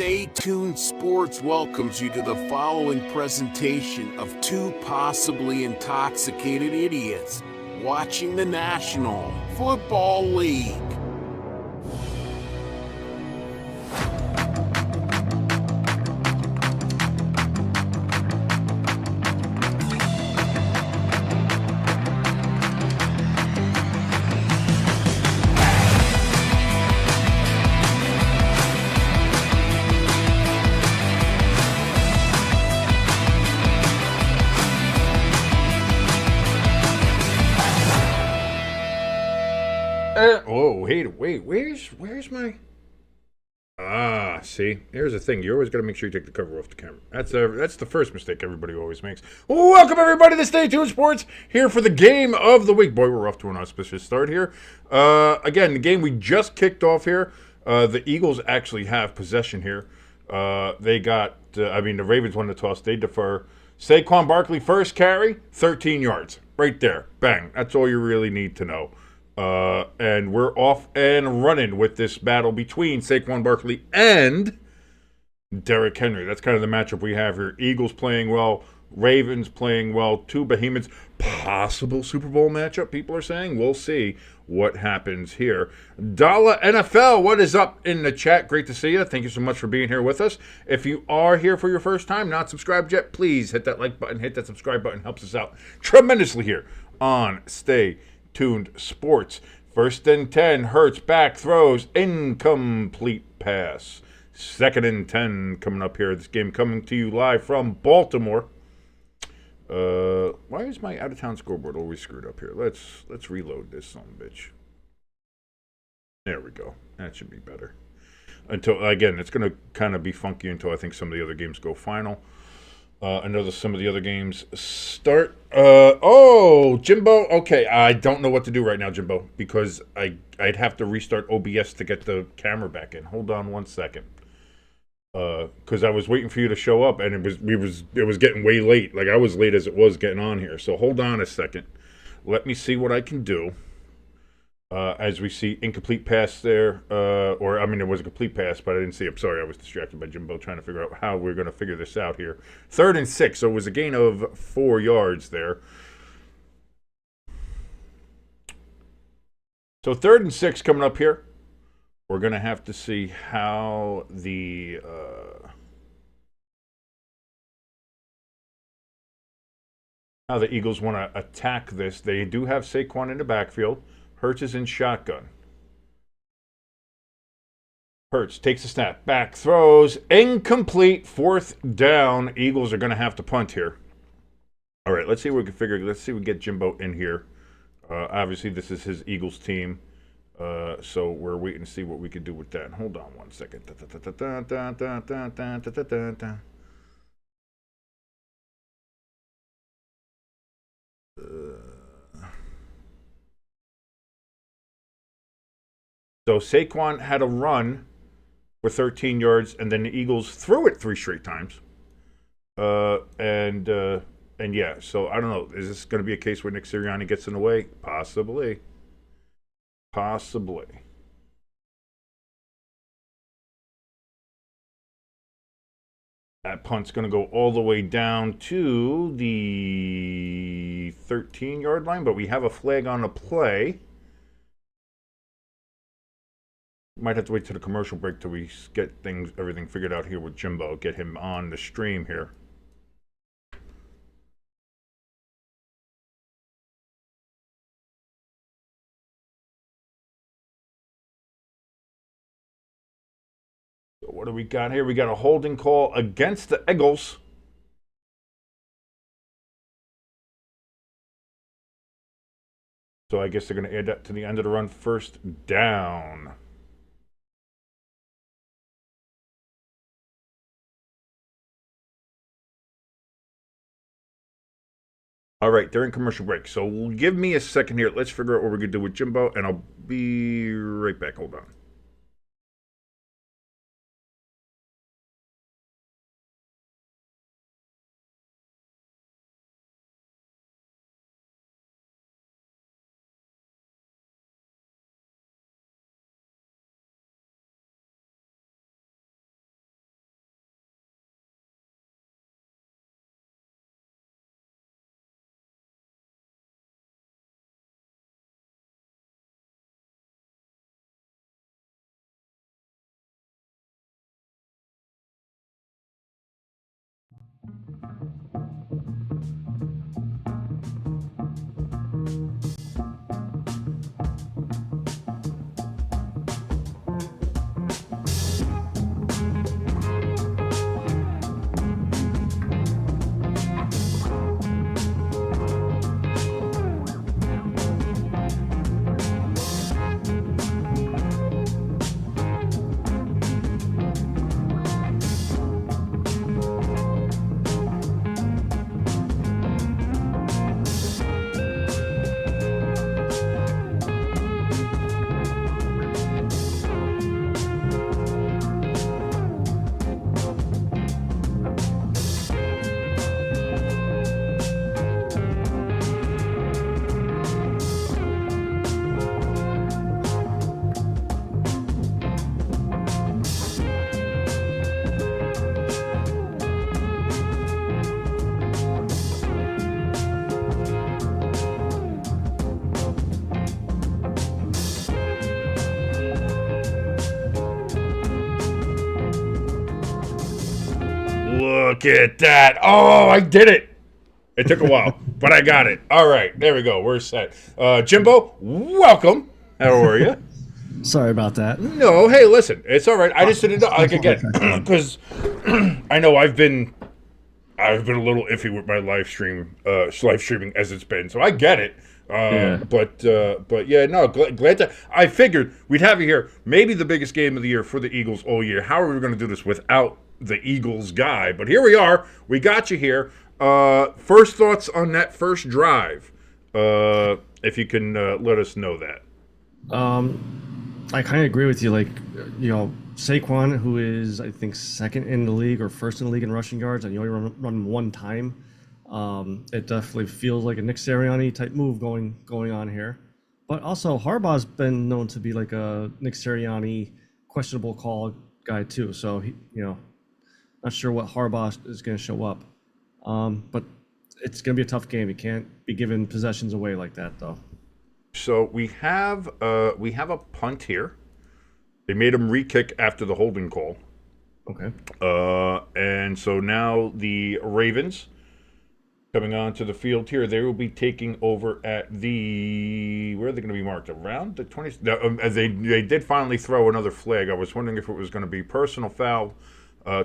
Stay Tuned Sports welcomes you to the following presentation of two possibly intoxicated idiots watching the National Football League. Wait, where's my... See, here's the thing. You always got to make sure you take the cover off the camera. That's the first mistake everybody always makes. Welcome, everybody, to Stay Tuned Sports, here for the game of the week. Boy, we're off to an auspicious start here. Again, the game we just kicked off here, the Eagles actually have possession here. They got, the Ravens won the toss. They defer. Saquon Barkley, first carry, 13 yards. Right there. Bang. That's all you really need to know. And we're off and running with this battle between Saquon Barkley and Derrick Henry. That's kind of the matchup we have here. Eagles playing well, Ravens playing well, two behemoths. Possible Super Bowl matchup, people are saying. We'll see what happens here. Dollar NFL, what is up in the chat? Great to see you. Thank you so much for being here with us. If you are here for your first time, not subscribed yet, please hit that like button, hit that subscribe button. Helps us out tremendously here on Stay Tuned Sports. First and 10, Hurts back, throws, incomplete pass. Second and 10 coming up here. This game coming to you live from Baltimore. Why is my out-of-town scoreboard always screwed up here? Let's reload this son of a bitch. There we go. That should be better. Until, again, it's going to kind of be funky until I think some of the other games go final. I know that some of the other games start. Jimbo. Okay, I don't know what to do right now, Jimbo, because I'd have to restart OBS to get the camera back in. Hold on one second, because I was waiting for you to show up, and it was getting way late. Like I was late as it was getting on here. So hold on a second. Let me see what I can do. As we see incomplete pass there, it was a complete pass, but I didn't see it. Sorry, I was distracted by Jimbo trying to figure out how we're going to figure this out here. 3rd and 6, so it was a gain of 4 yards there. So 3rd and 6 coming up here. We're going to have to see how the Eagles want to attack this. They do have Saquon in the backfield. Hurts is in shotgun. Hurts takes a snap. Back throws. Incomplete. 4th down. Eagles are going to have to punt here. All right, let's see what we can figure. Let's see if we get Jimbo in here. Obviously, this is his Eagles team. So we're waiting to see what we can do with that. Hold on one second. So Saquon had a run for 13 yards, and then the Eagles threw it 3 straight times. And yeah, so I don't know. Is this going to be a case where Nick Sirianni gets in the way? Possibly. That punt's going to go all the way down to the 13-yard line, but we have a flag on the play. Might have to wait till the commercial break till we get everything figured out here with Jimbo. Get him on the stream here. So what do we got here? We got a holding call against the Eagles. So I guess they're going to add that to the end of the run. 1st down. All right, they're in commercial break. So give me a second here. Let's figure out what we're going to do with Jimbo, and I'll be right back. Hold on. Look at that. Oh, I did it. It took a while, but I got it. All right, there we go. We're set. Jimbo, welcome. How are you? Sorry about that. No, hey, listen, it's all right. I just didn't know, like, again, because I know I've been a little iffy with my live streaming as it's been, so I get it. Yeah. But yeah, no, glad to. I figured we'd have you here. Maybe the biggest game of the year for the Eagles all year. How are we going to do this without the Eagles guy? But here we are. We got you here. First thoughts on that first drive, if you can let us know that. I kind of agree with you. Like, Saquon, who is, I think, second in the league or first in the league in rushing yards, and you only run one time. It definitely feels like a Nick Sirianni type move going on here. But also, Harbaugh's been known to be like a Nick Sirianni questionable call guy too. So not sure what Harbaugh is going to show up. But it's going to be a tough game. You can't be giving possessions away like that, though. So we have a punt here. They made him re-kick after the holding call. Okay. And so now the Ravens coming onto the field here. They will be taking over at where are they going to be marked? Around the 20. As they did finally throw another flag. I was wondering if it was going to be personal foul,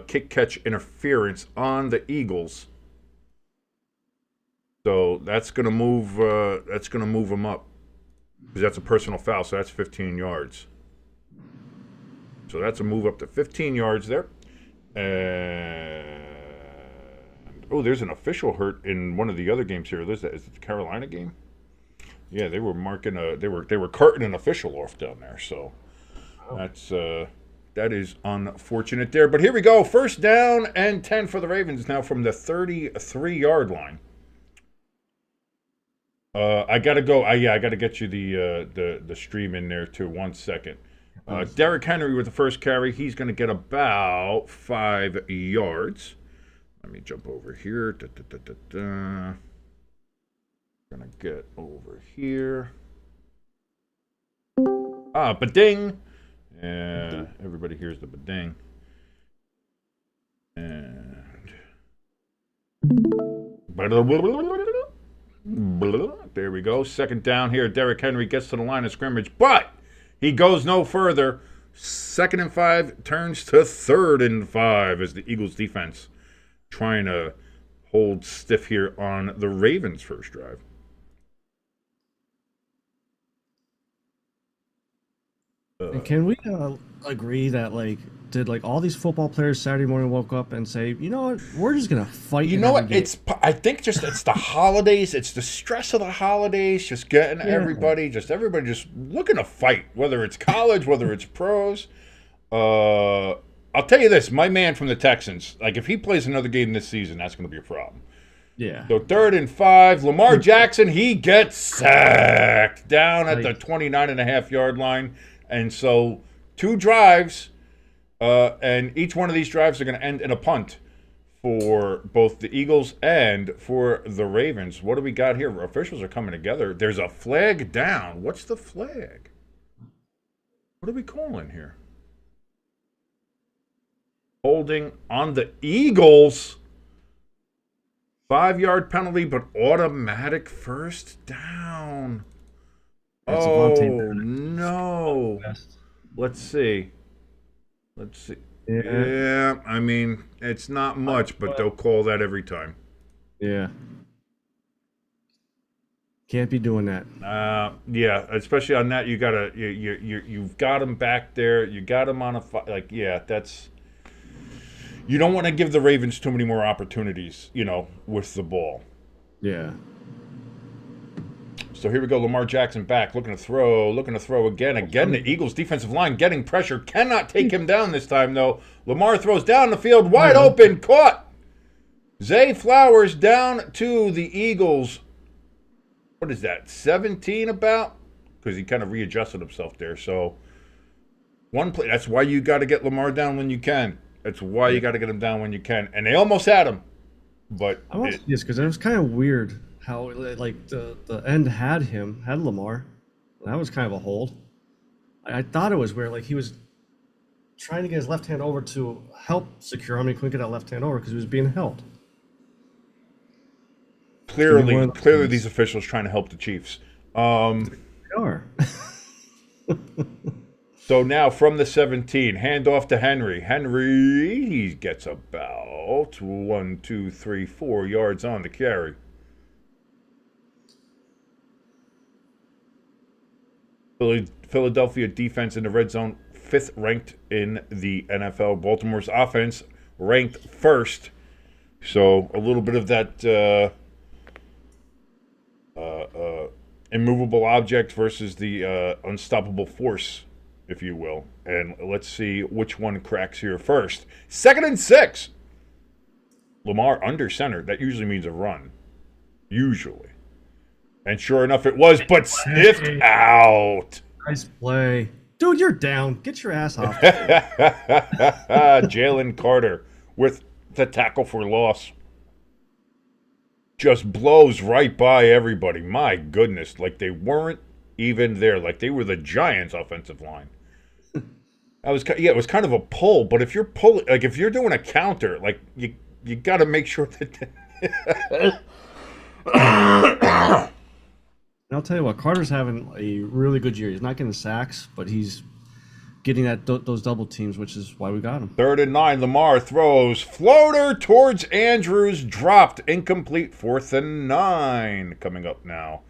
kick catch interference on the Eagles. So that's going to move. That's going to move them up because that's a personal foul. So that's 15 yards. So that's a move up to 15 yards there. And there's an official hurt in one of the other games here. Is it the Carolina game? Yeah, they were marking they were carting an official off down there. So that is unfortunate there. But here we go. First down and 10 for the Ravens now from the 33-yard line. I gotta go. I gotta get you the stream in there too. 1 second. Derrick Henry with the first carry. He's gonna get about 5 yards. Let me jump over here. Gonna get over here. Ba-ding. Yeah, everybody hears the ba-ding. And there we go. Second down here. Derrick Henry gets to the line of scrimmage, but he goes no further. 2nd and 5 turns to 3rd and 5 as the Eagles defense trying to hold stiff here on the Ravens' first drive. And can we agree that did all these football players Saturday morning woke up and say, you know what, we're just gonna fight? You know what? I think it's the holidays. It's the stress of the holidays. Just getting everybody just looking to fight. Whether it's college, whether it's pros. I'll tell you this: my man from the Texans, if he plays another game this season, that's going to be a problem. Yeah. So 3rd and 5, Lamar Jackson, he gets sacked down at the 29.5-yard line. And so 2 drives, and each one of these drives are going to end in a punt for both the Eagles and for the Ravens. What do we got here? Officials are coming together. There's a flag down. What's the flag? What are we calling here? Holding on the Eagles. 5-yard penalty, but automatic first down. It's Oh, Avante no. Best. Let's see. Yeah. Yeah, I mean, it's not much, but they'll call that every time. Yeah. Can't be doing that. Yeah, especially on that, you've got him back there. You got him on that's. You don't want to give the Ravens too many more opportunities, with the ball. Yeah. So here we go. Lamar Jackson back, looking to throw again. Again, the Eagles' defensive line getting pressure. Cannot take him down this time, though. Lamar throws down the field, wide open, caught. Zay Flowers down to the Eagles. What is that, 17 about? Because he kind of readjusted himself there. So one play. That's why you got to get Lamar down when you can. That's why you got to get him down when you can. And they almost had him. But yes, because it was kind of weird how like the end had Lamar. That was kind of a hold. I thought it was weird. Like he was trying to get his left hand over to help secure him. He couldn't get that left hand over because he was being held. Clearly, these officials trying to help the Chiefs. They are. So now from the 17, hand off to Henry. Henry, he gets about 4 yards on the carry. Philadelphia defense in the red zone, 5th ranked in the NFL. Baltimore's offense ranked 1st. So a little bit of that immovable object versus the unstoppable force, if you will. And let's see which one cracks here first. 2nd and 6. Lamar under center. That usually means a run. Usually. And sure enough, it was, but sniffed out. Nice play. Dude, you're down. Get your ass off. Jalen Carter with the tackle for loss. Just blows right by everybody. My goodness. Like they weren't even there. Like they were the Giants' offensive line. It was kind of a pull, but if you're pulling, like if you're doing a counter, like you got to make sure that. I'll tell you what, Carter's having a really good year. He's not getting sacks, but he's getting those double teams, which is why we got him. 3rd and 9. Lamar throws floater towards Andrews, dropped, incomplete. 4th and 9 coming up now.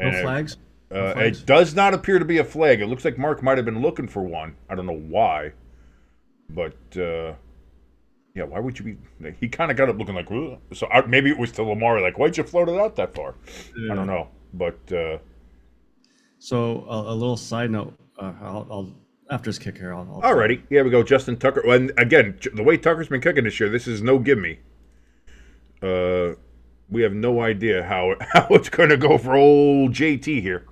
No flags. It does not appear to be a flag. It looks like Mark might have been looking for one. I don't know why, but yeah, why would you be? He kind of got it looking like. Ugh. So maybe it was to Lamar, like, why'd you float it out that far? Yeah. I don't know, but. So a little side note. I'll after his kick here. Alrighty, here we go. Justin Tucker. And again, the way Tucker's been kicking this year, this is no gimme. We have no idea how it's going to go for old JT here.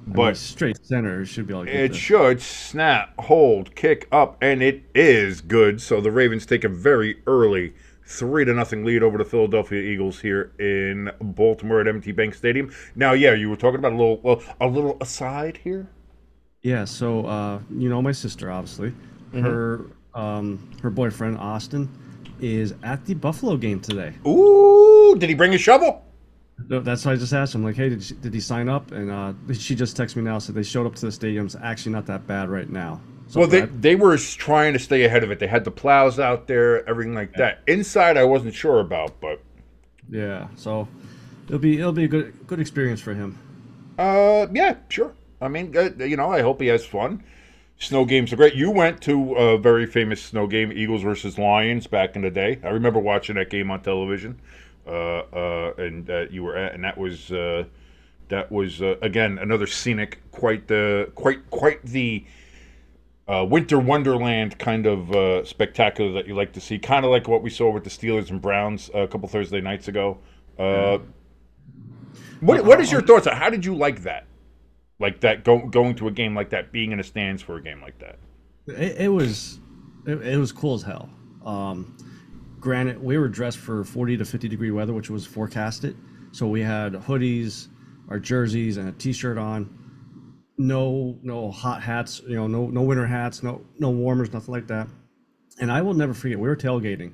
But straight center should be able to get it should snap, hold, kick up, and it is good. So the Ravens take a very early 3-0 lead over the Philadelphia Eagles here in Baltimore at M&T Bank Stadium. Now, yeah, you were talking about a little aside here. Yeah, so my sister, obviously, her boyfriend Austin is at the Buffalo game today. Ooh, did he bring a shovel? No, that's why I just asked him, like, hey, did he sign up? And she just texted me now, said they showed up to the stadium. It's actually not that bad right now. So well, they were trying to stay ahead of it. They had the plows out there, everything like that. Inside, I wasn't sure about, but yeah, so it'll be a good experience for him. Yeah, sure. I mean, I hope he has fun. Snow games are great. You went to a very famous snow game, Eagles versus Lions, back in the day. I remember watching that game on television. And you were at, and that was again another scenic, quite the winter wonderland kind of spectacular that you like to see, kind of like what we saw with the Steelers and Browns a couple Thursday nights ago. What is your thoughts on how did you like that? Like that going to a game like that, being in the stands for a game like that? It was cool as hell. Granted, we were dressed for 40 to 50 degree weather, which was forecasted. So we had hoodies, our jerseys, and a t-shirt on. No hot hats, no winter hats, no warmers, nothing like that. And I will never forget, we were tailgating.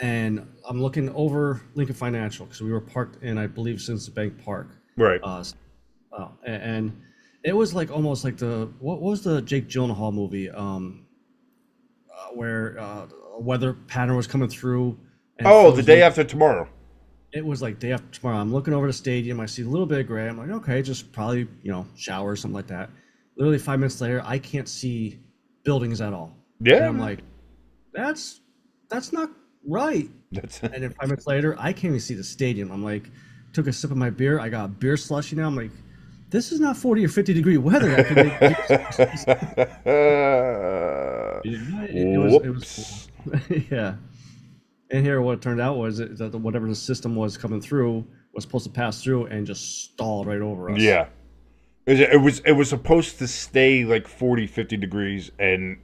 and I'm looking over Lincoln Financial because we were parked in, I believe, Citizens Bank Park. Right. And it was like almost like what was the Jake Gyllenhaal movie where a weather pattern was coming through. And Oh, the day after tomorrow. It was like day after tomorrow. I'm looking over the stadium. I see a little bit of gray. I'm like, okay, just probably shower or something like that. Literally 5 minutes later, I can't see buildings at all. Yeah. And I'm like, that's not right. And then 5 minutes later, I can't even see the stadium. I'm like, took a sip of my beer. I got a beer slushy now. I'm like, this is not 40 or 50 degree weather. That could make it was yeah. And here, what it turned out was that whatever the system was coming through was supposed to pass through and just stall right over us. Yeah. It was supposed to stay like 40, 50 degrees, and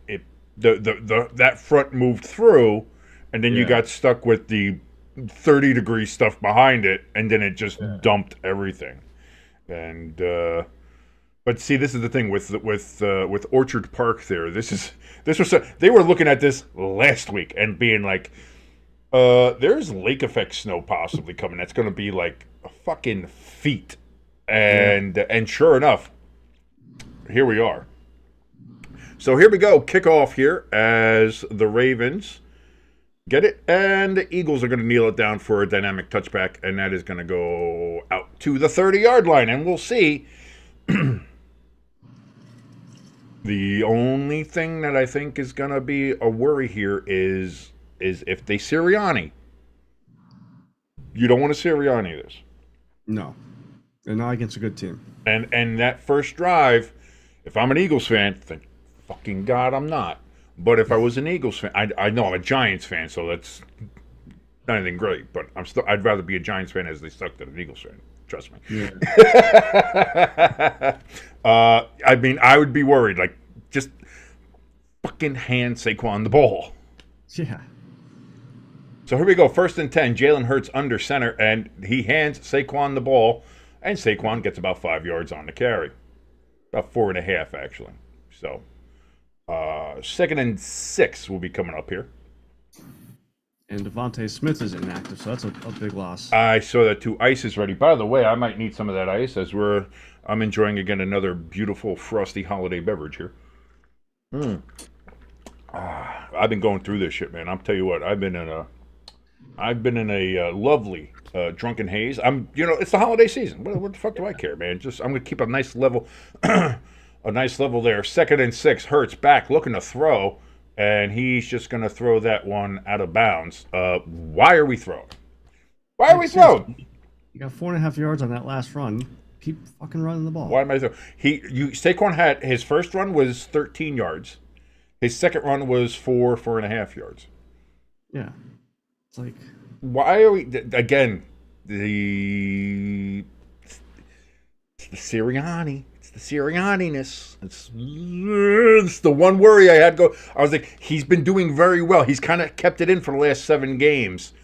that front moved through, and then you got stuck with the 30-degree stuff behind it, and then it just dumped everything. And but see, this is the thing with Orchard Park. They were looking at this last week and being like, there's lake effect snow possibly coming. That's going to be like a fucking feet. And sure enough, here we are. So here we go. Kickoff here as the Ravens get it. And the Eagles are going to kneel it down for a dynamic touchback. And that is going to go out to the 30-yard line. And we'll see. The only thing that I think is going to be a worry here is if they Sirianni. You don't want to Sirianni this. No. And not against a good team. And that first drive, if I'm an Eagles fan, thank fucking God I'm not. But if I was an Eagles fan, I know I'm a Giants fan, so that's not anything great. But I'd rather be a Giants fan as they suck than an Eagles fan. Trust me. Yeah. I mean, I would be worried. Like, just fucking hand Saquon the ball. Yeah. So here we go. 1st and 10. Jalen Hurts under center, and he hands Saquon the ball, and Saquon gets about 5 yards on the carry. About 4.5, actually. So, 2nd and 6 will be coming up here. And Devontae Smith is inactive, so that's a big loss. I saw that too. Ice is ready. By the way, I might need some of that ice as I'm enjoying again another beautiful frosty holiday beverage here. I've been going through this shit, man. I'll tell you what. I've been in a lovely drunken haze. It's the holiday season. What the fuck do I care, man? I'm gonna keep a nice level, there. 2nd and 6. Hurts back, looking to throw, and he's just gonna throw that one out of bounds. Why are we throwing? You got 4.5 yards on that last run. Keep fucking running the ball. Why am I throwing? Saquon had his first run was 13 yards. His second run was 4.5 yards. Yeah. It's like, why are we again? It's the Sirianni. It's the Sirianni-ness. It's the one worry I had. I was like, he's been doing very well. He's kind of kept it in for the last 7 games.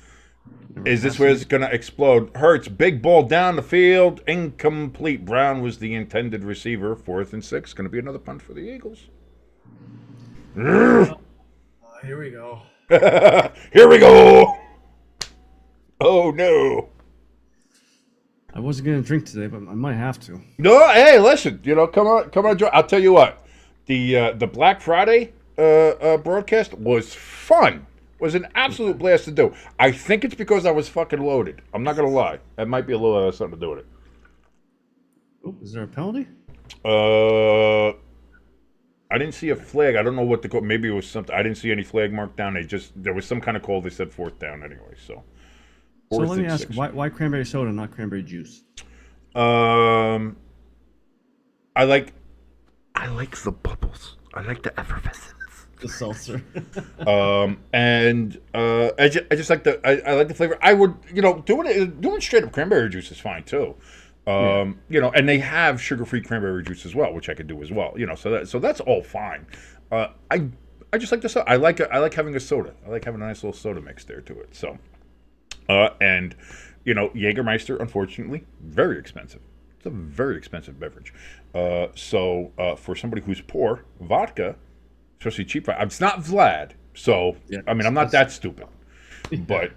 Is this where it's going to explode? Hurts, big ball down the field, incomplete. Brown was the intended receiver. 4th and 6. Going to be another punt for the Eagles. Here we go. Here we go. Oh no! I wasn't gonna drink today, but I might have to. No, hey, listen. Come on. I'll tell you what. The Black Friday broadcast was fun. Was an absolute blast to do. I think it's because I was fucking loaded. I'm not gonna lie. That might be a little something to do with it. Oh, is there a penalty? I didn't see a flag. I don't know what the call. Maybe it was something. I didn't see any flag marked down. There was some kind of call. They said 4th down anyway. So let me ask, why cranberry soda, not cranberry juice? I like the bubbles. I like the effervescence. The seltzer. I just like I like the flavor. I would, doing straight up cranberry juice is fine too. And they have sugar-free cranberry juice as well, which I could do as well. So that's all fine. I just like the soda. I like having a soda. I like having a nice little soda mix there to it. So, Jägermeister, unfortunately, very expensive. It's a very expensive beverage. So for somebody who's poor, vodka, especially cheap. It's not Vlad. So I'm not that stupid. But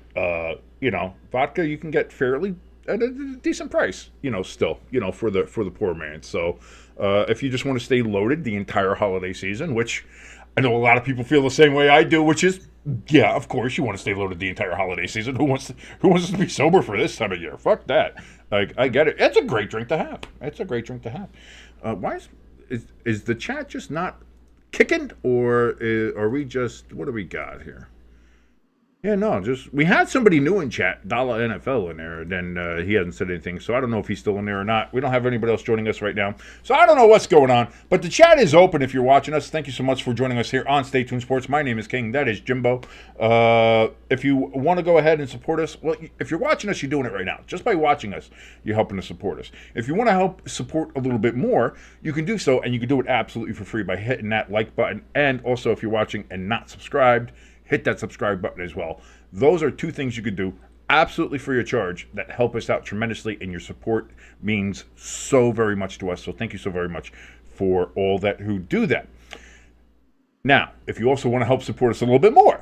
vodka you can get fairly at a decent price. Still, for the poor man. So if you just want to stay loaded the entire holiday season, which I know a lot of people feel the same way I do, which is, yeah, of course you want to stay loaded the entire holiday season. Who wants to be sober for this time of year? Fuck that. Like, I get it. It's a great drink to have. Why is the chat just not kicking, or are we just, what do we got here? Yeah, no, we had somebody new in chat, Dala NFL in there, and then he hasn't said anything, so I don't know if he's still in there or not. We don't have anybody else joining us right now, so I don't know what's going on, but the chat is open if you're watching us. Thank you so much for joining us here on Stay Tuned Sports. My name is King, that is Jimbo. If you want to go ahead and support us, well, if you're watching us, you're doing it right now. Just by watching us, you're helping to support us. If you want to help support a little bit more, you can do so, and you can do it absolutely for free by hitting that like button, and also if you're watching and not subscribed, hit that subscribe button as well. Those are two things you could do absolutely free of charge that help us out tremendously, and your support means so very much to us. So thank you so very much for all that who do that. Now, if you also want to help support us a little bit more,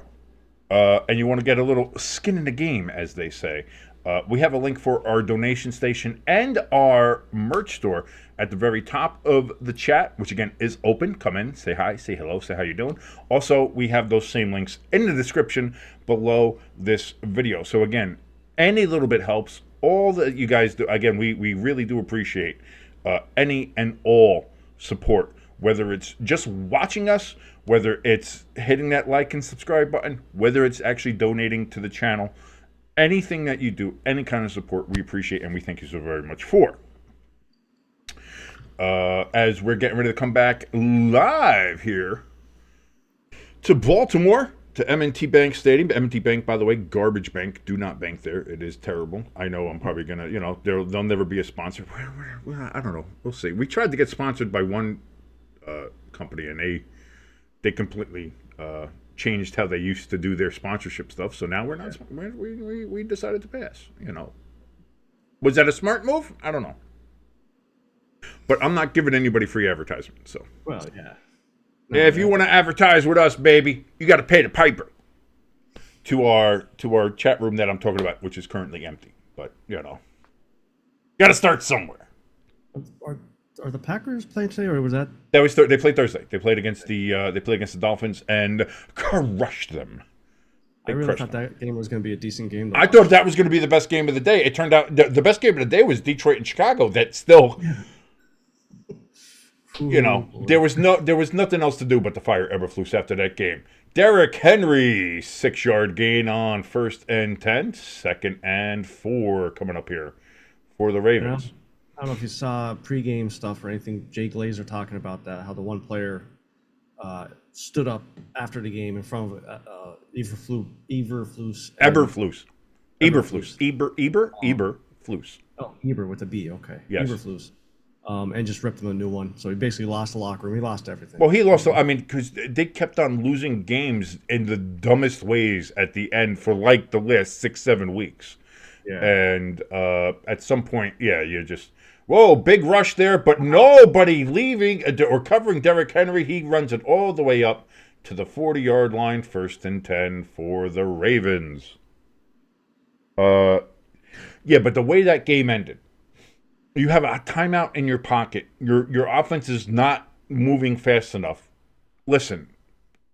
and you want to get a little skin in the game, as they say, we have a link for our donation station and our merch store at the very top of the chat, which again is open. Come in, say hi, say hello, say how you doing. Also, we have those same links in the description below this video. So again, any little bit helps. All that you guys do, again, we really do appreciate any and all support, whether it's just watching us, whether it's hitting that like and subscribe button, whether it's actually donating to the channel. Anything that you do, any kind of support, we appreciate, and we thank you so very much for. As we're getting ready to come back live here to Baltimore, to M&T Bank Stadium. M&T Bank, by the way, garbage bank. Do not bank there. It is terrible. I know I'm probably going to, they'll never be a sponsor. I don't know. We'll see. We tried to get sponsored by one company, and they completely changed how they used to do their sponsorship stuff. So now we're not. We decided to pass. Was that a smart move? I don't know. But I'm not giving anybody free advertisement. So well, yeah. Yeah, if you want to advertise with us, baby, you got to pay the piper to our chat room that I'm talking about, which is currently empty. But got to start somewhere. Are the Packers playing today, or was that? That was they played Thursday. They played against the Dolphins and crushed them. I really thought that game was going to be a decent game. I thought that was going to be the best game of the day. It turned out the best game of the day was Detroit and Chicago. That still, there was nothing else to do but to fire Eberflus after that game. Derrick Henry, 6-yard gain on 1st and 10, 2nd and 4 coming up here for the Ravens. I don't know if you saw pregame stuff or anything. Jay Glazer talking about that, how the one player stood up after the game in front of Eberflus. Oh, Eber with a B. Okay. Yes. Eberflus. And just ripped him a new one. So he basically lost the locker room. He lost everything. Well, he lost. I mean, because they kept on losing games in the dumbest ways at the end for like the last 6-7 weeks. Yeah. And at some point, you're just, whoa, big rush there, but nobody leaving or covering Derrick Henry. He runs it all the way up to the 40-yard line, 1st and 10 for the Ravens. But the way that game ended, you have a timeout in your pocket. Your offense is not moving fast enough. Listen,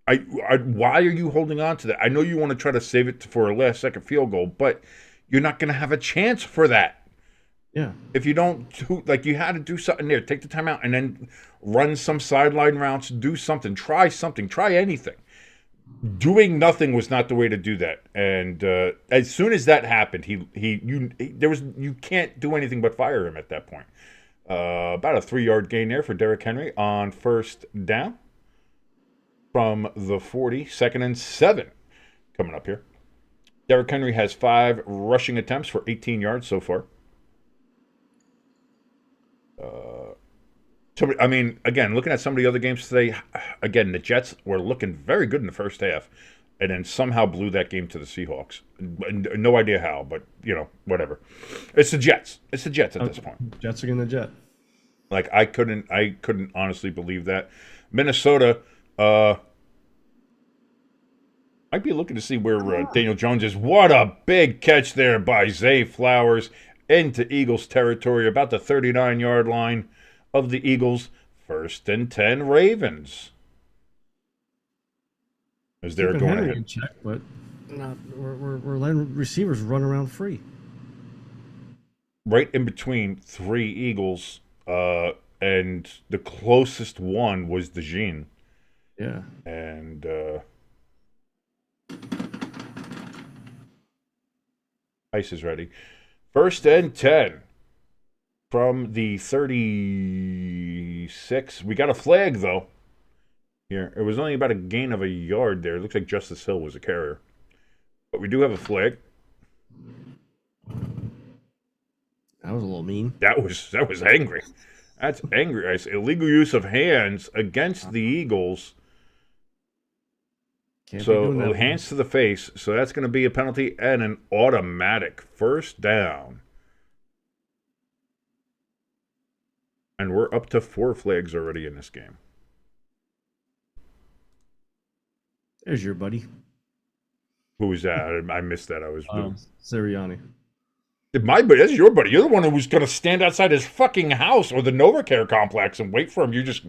why are you holding on to that? I know you want to try to save it for a last-second field goal, but you're not going to have a chance for that. Yeah. If you don't, you had to do something there. Take the timeout and then run some sideline routes. Do something. Try anything. Doing nothing was not the way to do that. And as soon as that happened, you can't do anything but fire him at that point. About a 3-yard gain there for Derrick Henry on 1st down from the 40, 2nd and 7 coming up here. Derrick Henry has 5 rushing attempts for 18 yards so far. I mean, again, looking at some of the other games today, again, the Jets were looking very good in the first half and then somehow blew that game to the Seahawks. No idea how, but, whatever. It's the Jets. It's the Jets at this point. Jets are going to jet. Like, I couldn't honestly believe that. Minnesota, I Might be looking to see where Daniel Jones is. What a big catch there by Zay Flowers into Eagles territory, about the 39-yard line of the Eagles. 1st and 10 Ravens. As they're going Henry ahead. in check, but we're letting receivers run around free. Right in between 3 Eagles, and the closest one was DeJean. Yeah. And Ice is ready. 1st and 10 from the 36. We got a flag, though. Here. It was only about a gain of a yard there. It looks like Justice Hill was a carrier. But we do have a flag. That was a little mean. That was angry. That's angry. Ice. Illegal use of hands against the Eagles. So hands to the face. So that's going to be a penalty and an automatic 1st down. And we're up to 4 flags already in this game. There's your buddy. Who was that? I missed that. I was Sirianni. my buddy. That's your buddy. You're the one who was going to stand outside his fucking house or the NovaCare complex and wait for him. You just...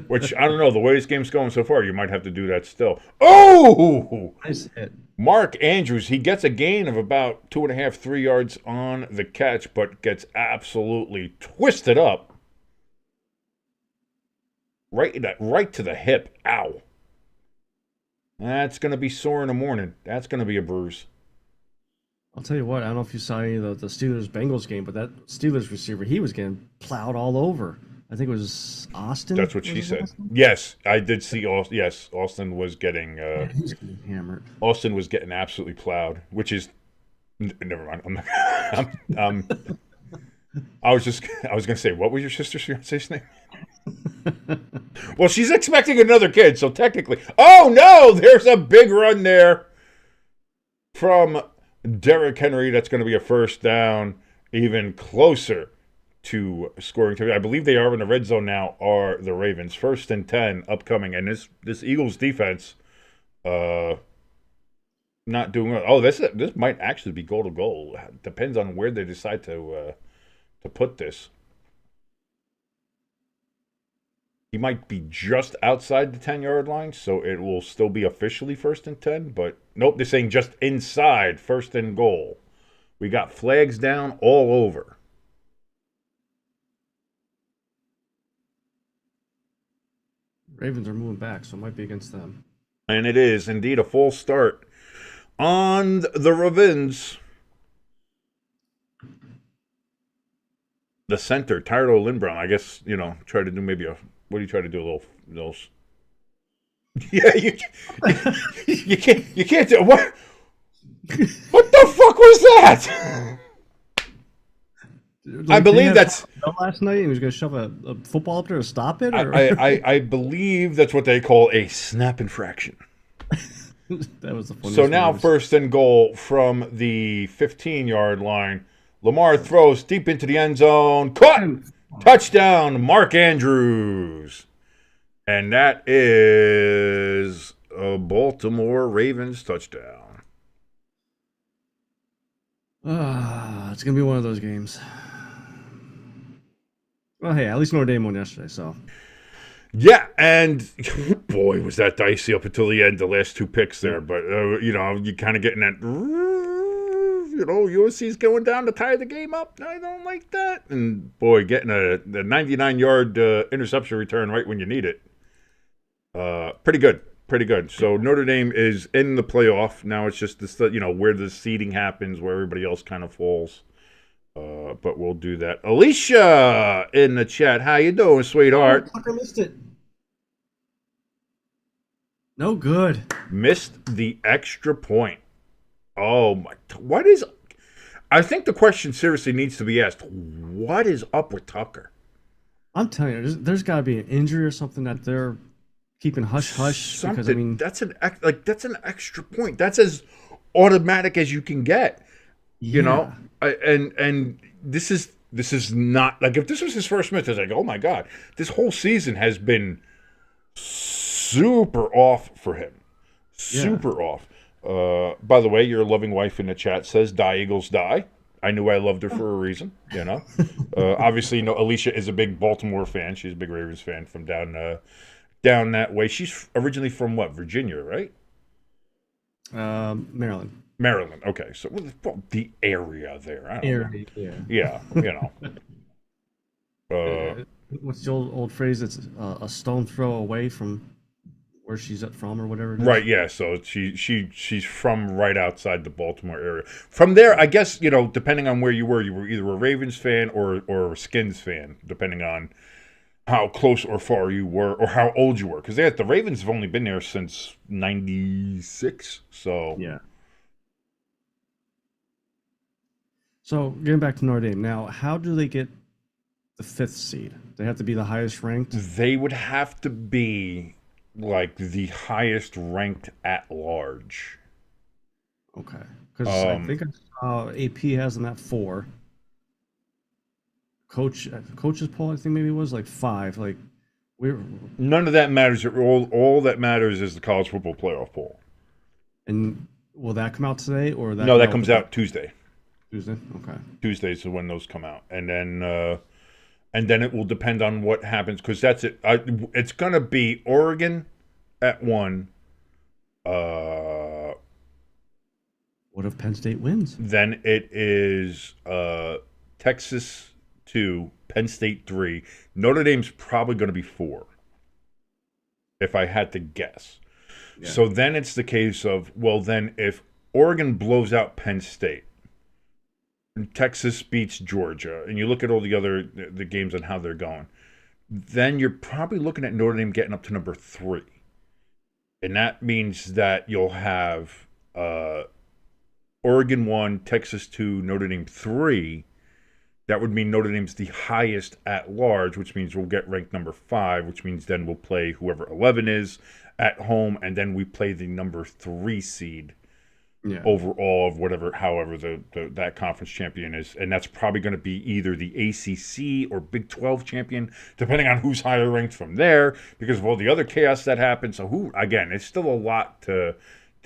Which, I don't know, the way this game's going so far, you might have to do that still. Oh! Nice hit. Mark Andrews, he gets a gain of about 2.5, 3 yards on the catch, but gets absolutely twisted up. Right to the hip. Ow. That's going to be sore in the morning. That's going to be a bruise. I'll tell you what, I don't know if you saw any of the Steelers-Bengals game, but that Steelers receiver, he was getting plowed all over. I think it was Austin. That's what she said. Yes, I did see Austin. Yes, Austin was getting... he was getting hammered. Austin was getting absolutely plowed, which is... Never mind. I was going to say, what was your sister's fiance's name? Well, she's expecting another kid, so technically... Oh, no! There's a big run there from Derrick Henry. That's going to be a 1st down, even closer to scoring. I believe they are in the red zone now, are the Ravens. 1st and 10 upcoming. And this Eagles defense not doing well. Oh, this might actually be goal to goal. Depends on where they decide to put this. He might be just outside the 10-yard line, so it will still be officially 1st and 10. But nope, they're saying just inside 1st and goal. We got flags down all over. Ravens are moving back, so it might be against them. And it is indeed a false start on the Ravens. The center, Tyrell Lindbrom, I guess, try to do maybe what do you try to do? A little yeah, you can't do what? What the fuck was that? I believe that's last night. He was going to shove a football up there to stop it. Or? I believe that's what they call a snap infraction. That was the funniest. So now 1st and goal from the 15-yard line. Lamar throws deep into the end zone. Caught! Touchdown, Mark Andrews. And that is a Baltimore Ravens touchdown. It's going to be one of those games. Well, hey, at least Notre Dame won yesterday, so. Yeah, and boy, was that dicey up until the end, the last 2 picks there. But, you kind of getting that, USC's going down to tie the game up. I don't like that. And, boy, getting a 99-yard interception return right when you need it. Pretty good. So Notre Dame is in the playoff. Now it's just this, where the seeding happens, where everybody else kind of falls. But we'll do that. Alicia in the chat. How you doing, sweetheart? I missed it. No good. Missed the extra point. Oh, my. What is... I think the question seriously needs to be asked. What is up with Tucker? I'm telling you, there's got to be an injury or something that they're keeping hush-hush. Because, that's an extra point. That's as automatic as you can get. Yeah. And this is not... Like, if this was his first match, I was like, oh, my God. This whole season has been super off for him. Yeah. Super off. By the way, your loving wife in the chat says, "Die Eagles, die." I knew I loved her for a reason, you know. Obviously, no. Alicia is a big Baltimore fan. She's a big Ravens fan from down that way. She's originally from what? Virginia, right? Maryland. Maryland. Okay, so well, the area there. I don't know. Erie, yeah. Yeah, you know. Uh, What's the old phrase? It's a stone throw away from where she's from or whatever it is. Right, yeah. So she's from right outside the Baltimore area. From there, I guess depending on where you were either a Ravens fan or a Skins fan, depending on how close or far you were or how old you were. Because the Ravens have only been there since '96. So Yeah. So getting back to Notre Dame now, how do they get the fifth seed? They have to be the highest ranked. they would have to be like the highest ranked at large. Okay, because I think AP has them at 4. Coach's poll, I think maybe it was like 5. Like we're None of that matters. All that matters is the college football playoff poll. and will that come out today or that? No, that comes out Tuesday. Tuesday. Okay. Tuesdays is when those come out, and then it will depend on what happens because that's it. It's gonna be Oregon at 1. What if Penn State wins? Then it is Texas 2, Penn State 3. Notre Dame's probably going to be 4, if I had to guess. Yeah. So then it's the case of, well, then if Oregon blows out Penn State, and Texas beats Georgia, and you look at all the games and how they're going, then you're probably looking at Notre Dame getting up to number 3. And that means that you'll have Oregon 1, Texas 2, Notre Dame 3. That would mean Notre Dame's the highest at large, which means we'll get ranked number 5, which means then we'll play whoever 11 is at home, and then we play the number 3 seed overall of however that conference champion is. And that's probably going to be either the ACC or Big 12 champion, depending on who's higher ranked from there, because of all the other chaos that happened. So it's still a lot to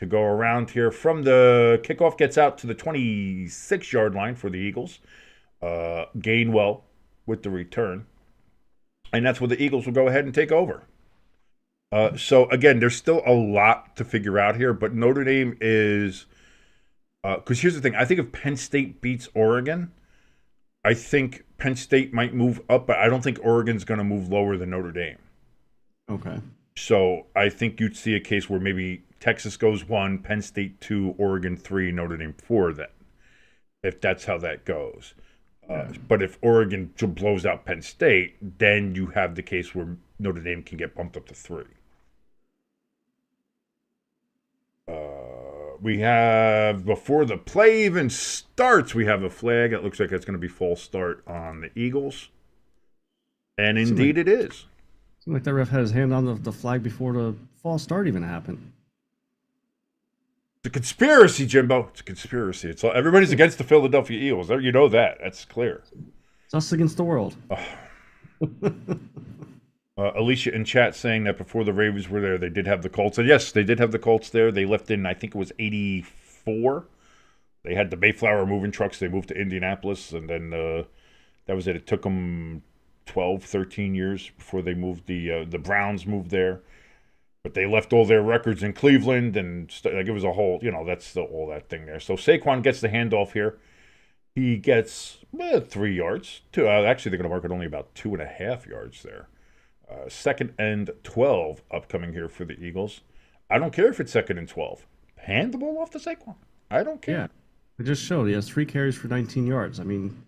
go around here. From the kickoff gets out to the 26-yard line for the Eagles. Gainwell with the return. And that's where the Eagles will go ahead and take over. So, again, there's still a lot to figure out here, but Notre Dame is... Because here's the thing. I think if Penn State beats Oregon, I think Penn State might move up, but I don't think Oregon's going to move lower than Notre Dame. Okay. So I think you'd see a case where maybe Texas goes 1, Penn State 2, Oregon 3, Notre Dame 4 then, if that's how that goes. But if Oregon blows out Penn State, then you have the case where Notre Dame can get bumped up to 3. We have, before the play even starts, we have a flag. It looks like it's going to be false start on the Eagles. And indeed it is. Seemed like the ref had his hand on the flag before the false start even happened. It's a conspiracy, Jimbo. It's a conspiracy. Everybody's against the Philadelphia Eagles. You know that. That's clear. It's us against the world. Alicia in chat saying that before the Ravens were there, they did have the Colts. And yes, they did have the Colts there. They left in, I think it was 84. They had the Mayflower moving trucks. They moved to Indianapolis, and then that was it. It took them 12, 13 years before they moved. The Browns moved there. But they left all their records in Cleveland, and it was a whole, that's still all that thing there. So Saquon gets the handoff here. He gets 3 yards. Actually, they're going to mark it only about 2.5 yards there. 2nd and 12 upcoming here for the Eagles. I don't care if it's 2nd and 12. Hand the ball off to Saquon. I don't care. Yeah, it just showed he has 3 carries for 19 yards. I mean,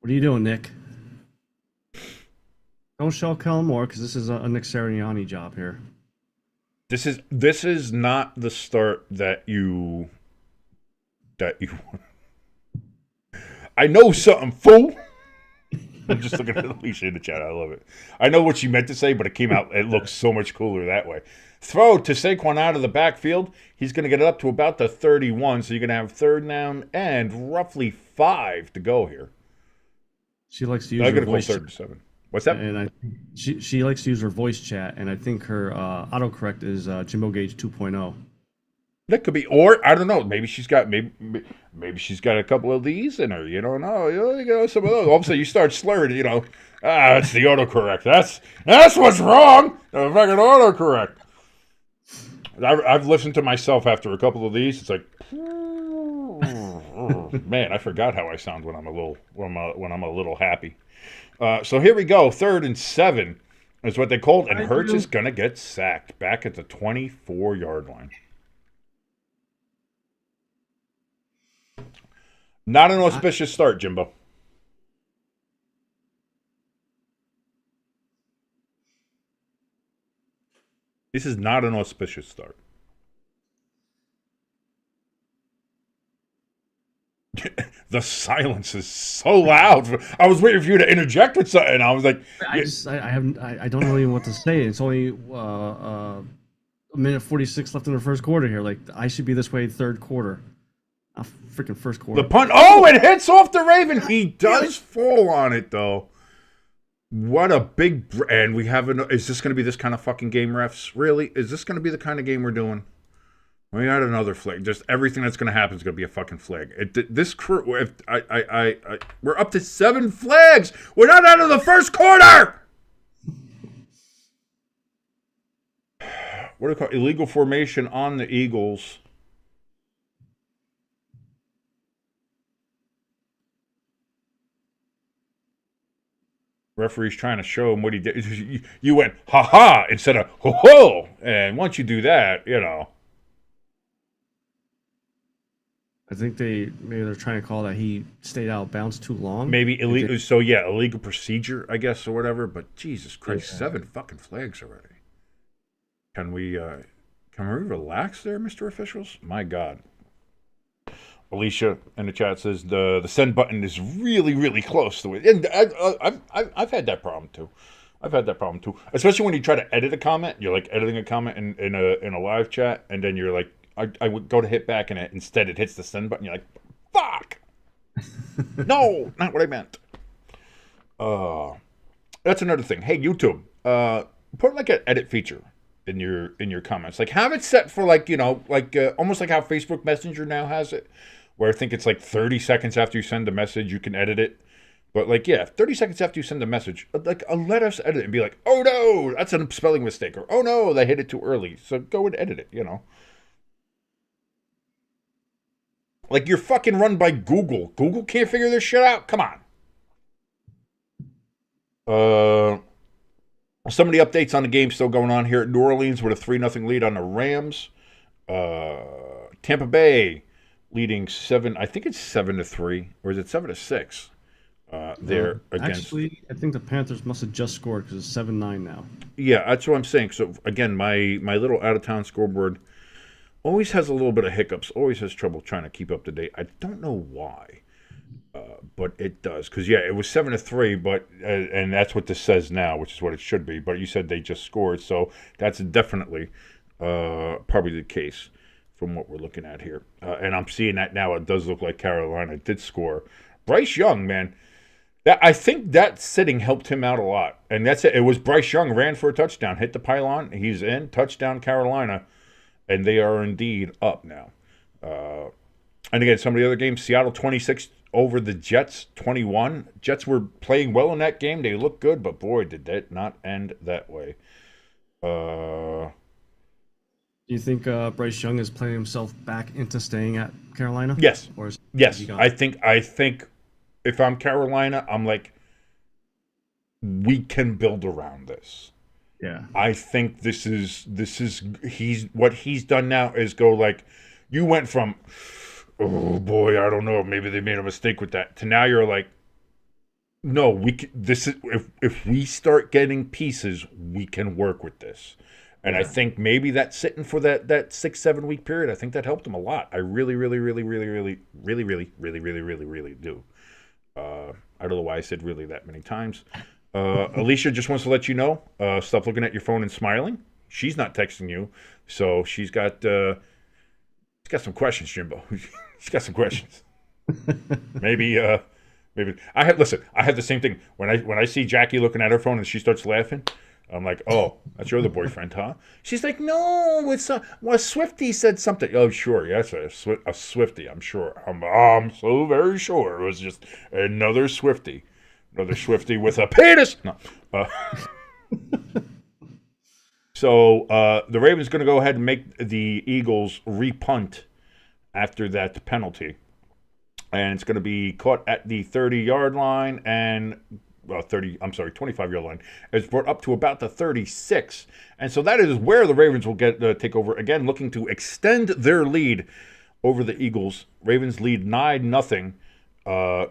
what are you doing, Nick? Don't shell Kellen Moore because this is a Nick Sirianni job here. This is not the start that you I know something, fool. I'm just looking at Alicia in the chat. I love it. I know what she meant to say, but it came out. It looks so much cooler that way. Throw to Saquon out of the backfield. He's going to get it up to about the 31, so you're going to have 3rd down and roughly 5 to go here. She likes to use her voice. 3rd and 7. What's that? And she likes to use her voice chat, and I think her autocorrect is Jimbo Gauge 2.0. That could be, or I don't know. Maybe she's got maybe she's got a couple of these in her. You don't know. You know, some of those. All of a sudden, you start slurring. You know, it's the autocorrect. That's what's wrong. The fucking autocorrect. I've listened to myself after a couple of these. It's like, man, I forgot how I sound when I'm a little happy. So here we go. 3rd and 7 is what they called, and Hurts is gonna get sacked back at the 24-yard line. Not an auspicious start, Jimbo. This is not an auspicious start. The silence is so loud. I was waiting for you to interject with something. I was like, I don't know even what to say. It's only a minute 46 left in the first quarter here. Like, I should be this way third quarter. Freaking first quarter. The punt. Oh, it hits off the Raven. He does fall on it, though. What a big... And we have... Is this going to be this kind of fucking game, refs? Really? Is this going to be the kind of game we're doing? We got another flag. Just everything that's going to happen is going to be a fucking flag. This crew... we're up to 7 flags. We're not out of the first quarter! What do they call it? Illegal formation on the Eagles. Referee's trying to show him what he did. You went, ha-ha, instead of ho-ho. And once you do that, you know. I think maybe they're trying to call that he stayed out of bounds too long. Maybe illegal. So, yeah, illegal procedure, I guess, or whatever. But Jesus Christ, 7 fucking flags already. Can we relax there, Mr. Officials? My God. Alicia in the chat says the send button is really, really close to it. And I've had that problem too. Especially when you try to edit a comment. You're like editing a comment in a live chat, and then you're like, I would go to hit back, and instead it hits the send button. You're like, fuck. No, not what I meant. That's another thing. Hey, YouTube, put like an edit feature in your comments. Like, have it set for like, you know, like almost like how Facebook Messenger now has it, where I think it's like 30 seconds after you send a message, you can edit it. But like, yeah, 30 seconds after you send a message, like, let us edit it and be like, oh no, that's a spelling mistake, or oh no, they hit it too early. So go and edit it, you know. Like, you're fucking run by Google. Google can't figure this shit out. Come on. Some of the updates on the game still going on here at New Orleans with a 3-0 lead on the Rams. Tampa Bay leading 7, I think it's 7-3, or is it 7-6? There against. Actually, I think the Panthers must have just scored because it's 7-9 now. Yeah, that's what I'm saying. So again, my little out of town scoreboard always has a little bit of hiccups. Always has trouble trying to keep up to date. I don't know why, but it does. Because yeah, it was 7-3, but and that's what this says now, which is what it should be. But you said they just scored, so that's definitely probably the case from what we're looking at here. And I'm seeing that now. It does look like Carolina did score. Bryce Young, man. I think that sitting helped him out a lot. And that's it. It was Bryce Young ran for a touchdown, hit the pylon. He's in. Touchdown, Carolina. And they are indeed up now. And again, some of the other games, Seattle 26 over the Jets 21. Jets were playing well in that game. They looked good, but boy, did that not end that way. Do you think Bryce Young is playing himself back into staying at Carolina? Yes. Or yes. I think if I'm Carolina, I'm like, we can build around this. Yeah. I think what he's done now is go like, you went from, oh boy, I don't know, maybe they made a mistake with that, to now you're like, no, if we start getting pieces, we can work with this. And I think maybe that's sitting for that 6-7 week period. I think that helped him a lot. I really do. I don't know why I said really that many times. Alicia just wants to let you know, stop looking at your phone and smiling. She's not texting you, so she's got some questions, Jimbo. She's got some questions. Maybe Maybe I had the same thing when I see Jackie looking at her phone and she starts laughing. I'm like, oh, that's your other boyfriend, huh? She's like, no, Swifty said something. Oh, sure, yes, a Swifty. I'm sure. I'm so very sure it was just another Swifty with a penis. No. So the Ravens going to go ahead and make the Eagles repunt after that penalty. And it's going to be caught at the 30-yard line and 25-yard line. It's brought up to about the 36. And so that is where the Ravens will take over again, looking to extend their lead over the Eagles. Ravens lead 9-0.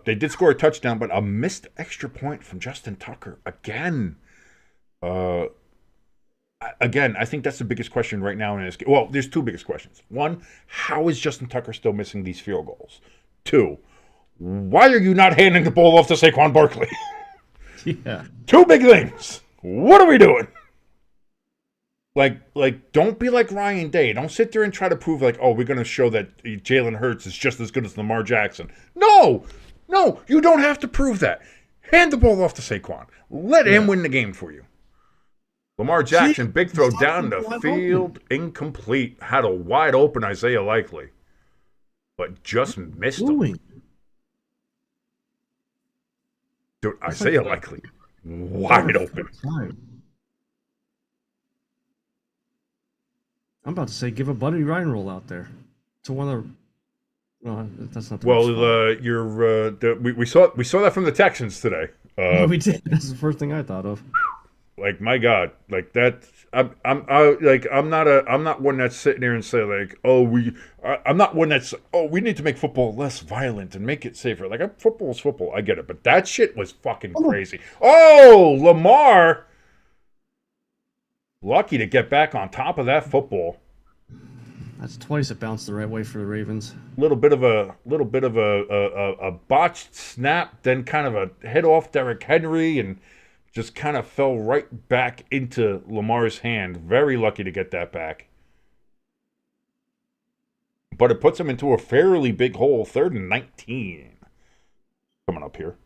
They did score a touchdown, but a missed extra point from Justin Tucker again. Again, I think that's the biggest question right now in this game. Well, there's two biggest questions. One, how is Justin Tucker still missing these field goals? Two, why are you not handing the ball off to Saquon Barkley? Yeah. Two big things. What are we doing? Like, don't be like Ryan Day. Don't sit there and try to prove like, oh, we're going to show that Jalen Hurts is just as good as Lamar Jackson. No, you don't have to prove that. Hand the ball off to Saquon. Let him win the game for you. Lamar Jackson, big throw down the field, incomplete. Had a wide open Isaiah Likely, but just missed him. Dude, Isaiah Likely, wide open. I'm about to say, give a Buddy Ryan roll out there to one of. No, that's not. Well, we saw that from the Texans today. We did. That's the first thing I thought of. Like, my God, like that. I'm not one that's sitting there and say like, I'm not one that's, we need to make football less violent and make it safer. Like, football is football. I get it, but that shit was fucking crazy. Oh, Lamar, lucky to get back on top of that football. That's twice it bounced the right way for the Ravens. Little bit of a botched snap, then kind of a head off Derrick Henry, and just kind of fell right back into Lamar's hand. Very lucky to get that back. But it puts him into a fairly big hole. 3rd and 19. Coming up here.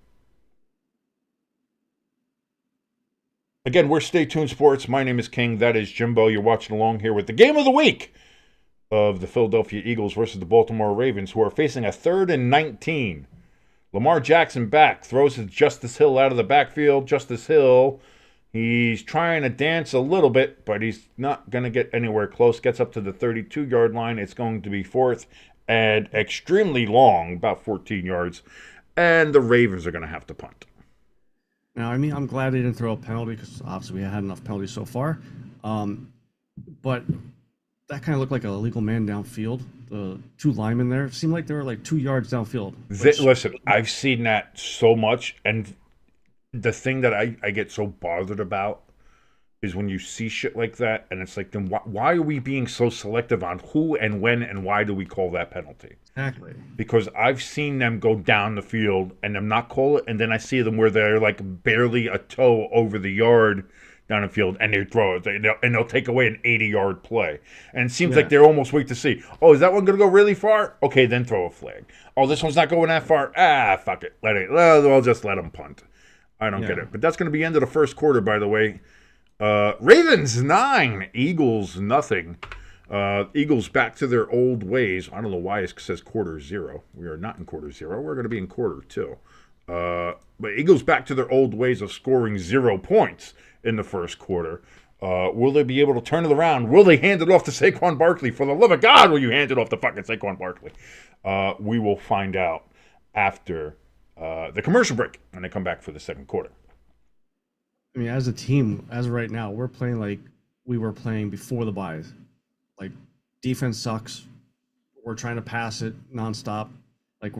Again, we're Stay Tuned Sports. My name is King. That is Jimbo. You're watching along here with the game of the week of the Philadelphia Eagles versus the Baltimore Ravens, who are facing a 3rd and 19. Lamar Jackson back, throws to Justice Hill out of the backfield. Justice Hill, he's trying to dance a little bit, but he's not going to get anywhere close. Gets up to the 32-yard line. It's going to be 4th and extremely long, about 14 yards. And the Ravens are going to have to punt. Now, I mean, I'm glad they didn't throw a penalty because obviously we had enough penalties so far. But that kind of looked like a illegal man downfield. The two linemen there, it seemed like they were like 2 yards downfield. Listen, I've seen that so much, and the thing that I get so bothered about is when you see shit like that, and it's like, then why are we being so selective on who and when and why do we call that penalty? Exactly. Because I've seen them go down the field and them not call it, and then I see them where they're like barely a toe over the yard down the field, and they throw it, and they'll take away an 80-yard play. And it seems like they're almost waiting to see, is that one going to go really far? Okay, then throw a flag. Oh, this one's not going that far? Fuck it. I'll just let them punt. I don't get it. But that's going to be the end of the first quarter, by the way. Ravens 9, Eagles nothing. Eagles back to their old ways. I don't know why it says quarter 0. We are not in quarter 0. We're going to be in quarter 2. But Eagles back to their old ways of scoring 0 points in the first quarter. Will they be able to turn it around? Will they hand it off to Saquon Barkley? For the love of God, will you hand it off to fucking Saquon Barkley? We will find out after the commercial break when they come back for the second quarter. I mean, as a team, as of right now, we're playing like we were playing before the buys. Like, defense sucks. We're trying to pass it nonstop. Like,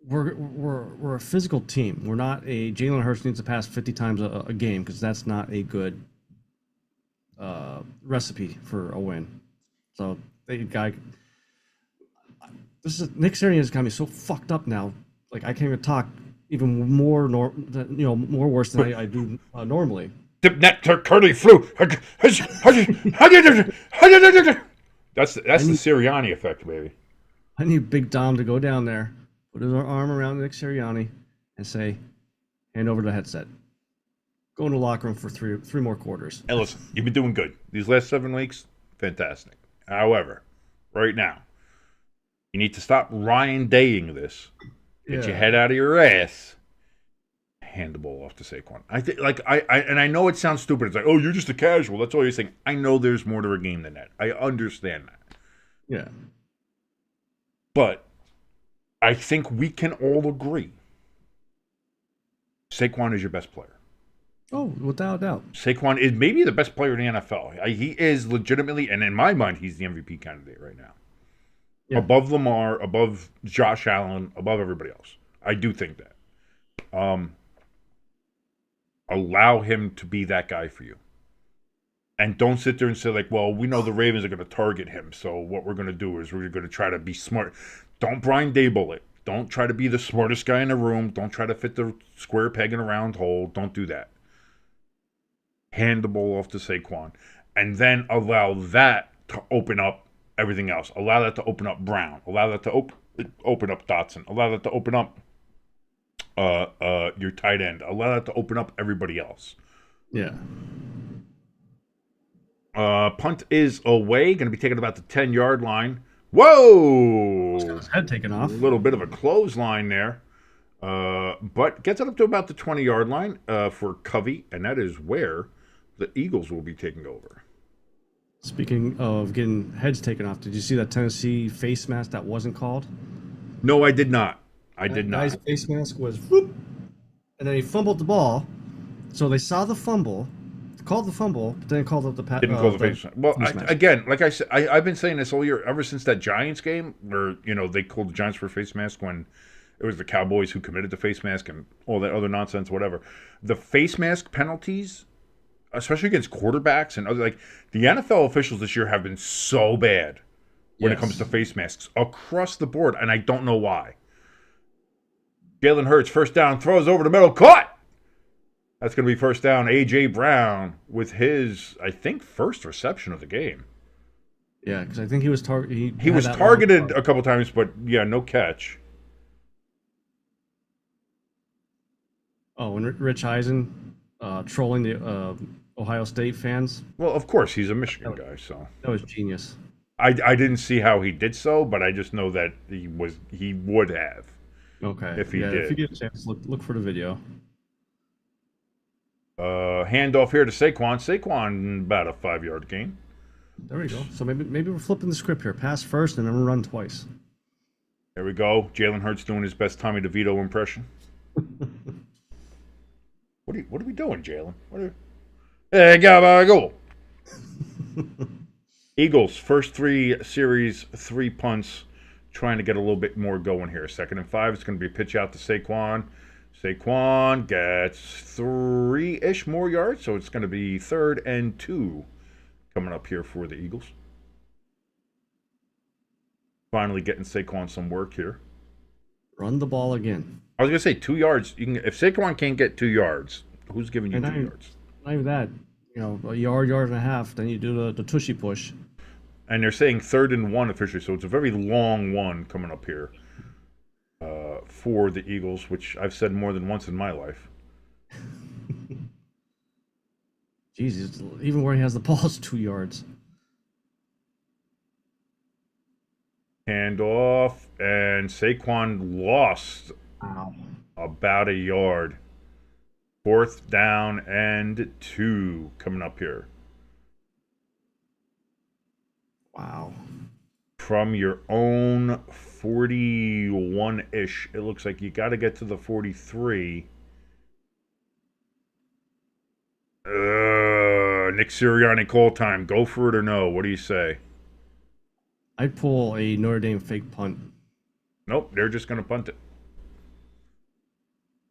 we're a physical team. We're not a Jalen Hurts needs to pass 50 times a game, because that's not a good recipe for a win. So Nick Sirianni has got me so fucked up now. Like, I can't even talk even more more worse than I do normally. Dipnet curly flu. That's the Sirianni effect, baby. I need Big Dom to go down there put his arm around Nick Sirianni, and say, hand over the headset. Go in the locker room for three more quarters. And listen, you've been doing good. These last 7 weeks, fantastic. However, right now, you need to stop Ryan Daying this. Get your head out of your ass. Hand the ball off to Saquon. I think, I know it sounds stupid. It's like, oh, you're just a casual. That's all you're saying. I know there's more to a game than that. I understand that. Yeah. But I think we can all agree Saquon is your best player. Oh, without a doubt. Saquon is maybe the best player in the NFL. He is legitimately, and in my mind, he's the MVP candidate right now. Yeah. Above Lamar, above Josh Allen, above everybody else. I do think that. Allow him to be that guy for you. And don't sit there and say, like, well, we know the Ravens are going to target him, so what we're going to do is we're going to try to be smart. Don't Brian Daboll it. Don't try to be the smartest guy in the room. Don't try to fit the square peg in a round hole. Don't do that. Hand the ball off to Saquon, and then allow that to open up everything else. Allow that to open up Brown. Allow that to open up Dotson. Allow that to open up your tight end. Allow that to open up everybody else. Yeah. Punt is away. Going to be taken about the 10-yard line. Whoa! He's got his head taken off. A little bit of a clothesline there. But gets it up to about the 20-yard line for Covey, and that is where the Eagles will be taking over. Speaking of getting heads taken off, did you see that Tennessee face mask that wasn't called? No, I did not. I did not. Guy's face mask was whoop, and then he fumbled the ball. So they saw the fumble, called the fumble, but then called up the didn't call the face mask. Well, again, like I said, I've been saying this all year, ever since that Giants game where they called the Giants for a face mask when it was the Cowboys who committed the face mask and all that other nonsense, whatever. The face mask penalties, especially against quarterbacks and other, like, the NFL officials this year have been so bad when it comes to face masks across the board, and I don't know why. Jalen Hurts, first down, throws over the middle, caught! That's going to be first down. A.J. Brown with his, I think, first reception of the game. Yeah, because I think he was targeted. He was targeted a couple times, but yeah, no catch. Oh, and Rich Eisen trolling the Ohio State fans. Well, of course, he's a Michigan guy, so that was genius. I didn't see how he did so, but I just know that he would have. Okay. If he did. If you get a chance, look for the video. Handoff here to Saquon. Saquon about a 5-yard gain. There we go. So maybe we're flipping the script here. Pass first and then we'll run twice. There we go. Jalen Hurts doing his best Tommy DeVito impression. What are we doing, Jalen? Hey, go. Eagles, first 3 series, 3 punts, trying to get a little bit more going here. 2nd and 5, it's going to be a pitch out to Saquon. Saquon gets 3-ish more yards, so it's going to be 3rd and 2 coming up here for the Eagles. Finally getting Saquon some work here. Run the ball again. I was going to say 2 yards. If Saquon can't get 2 yards, who's giving you 2 yards? Not even that. A yard and a half, then you do the tushy push. And they're saying 3rd and 1 officially, so it's a very long one coming up here for the Eagles, which I've said more than once in my life. Jesus, even where he has the ball is 2 yards. Hand off, and Saquon lost about a yard. 4th down and 2 coming up here. Wow. From your own 41-ish, it looks like you got to get to the 43. Nick Sirianni call time. Go for it or no? What do you say? I'd pull a Notre Dame fake punt. Nope, they're just going to punt it.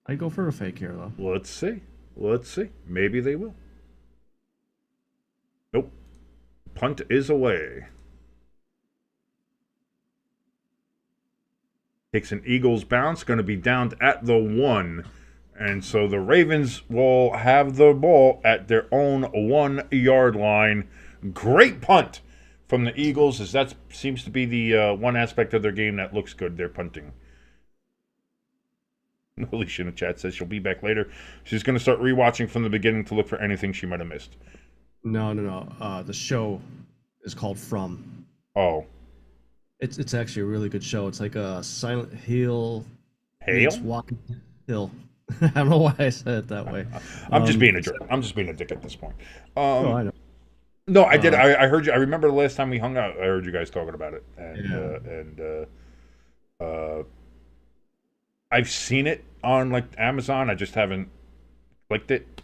I'd go for a fake here, though. Let's see. Maybe they will. Nope. Punt is away. Takes an Eagles bounce. Going to be down at the 1. And so the Ravens will have the ball at their own 1-yard line. Great punt from the Eagles, as that seems to be the one aspect of their game that looks good. They're punting. Alicia in the chat says she'll be back later. She's going to start rewatching from the beginning to look for anything she might have missed. No. The show is called From. Oh. It's actually a really good show. It's like a Silent Hill Hail? meets Walking Hill. I don't know why I said it that way. I'm just being a jerk. I'm just being a dick at this point. Oh, I know. No, I did. I heard you. I remember the last time we hung out. I heard you guys talking about it, and I've seen it on like Amazon. I just haven't clicked it,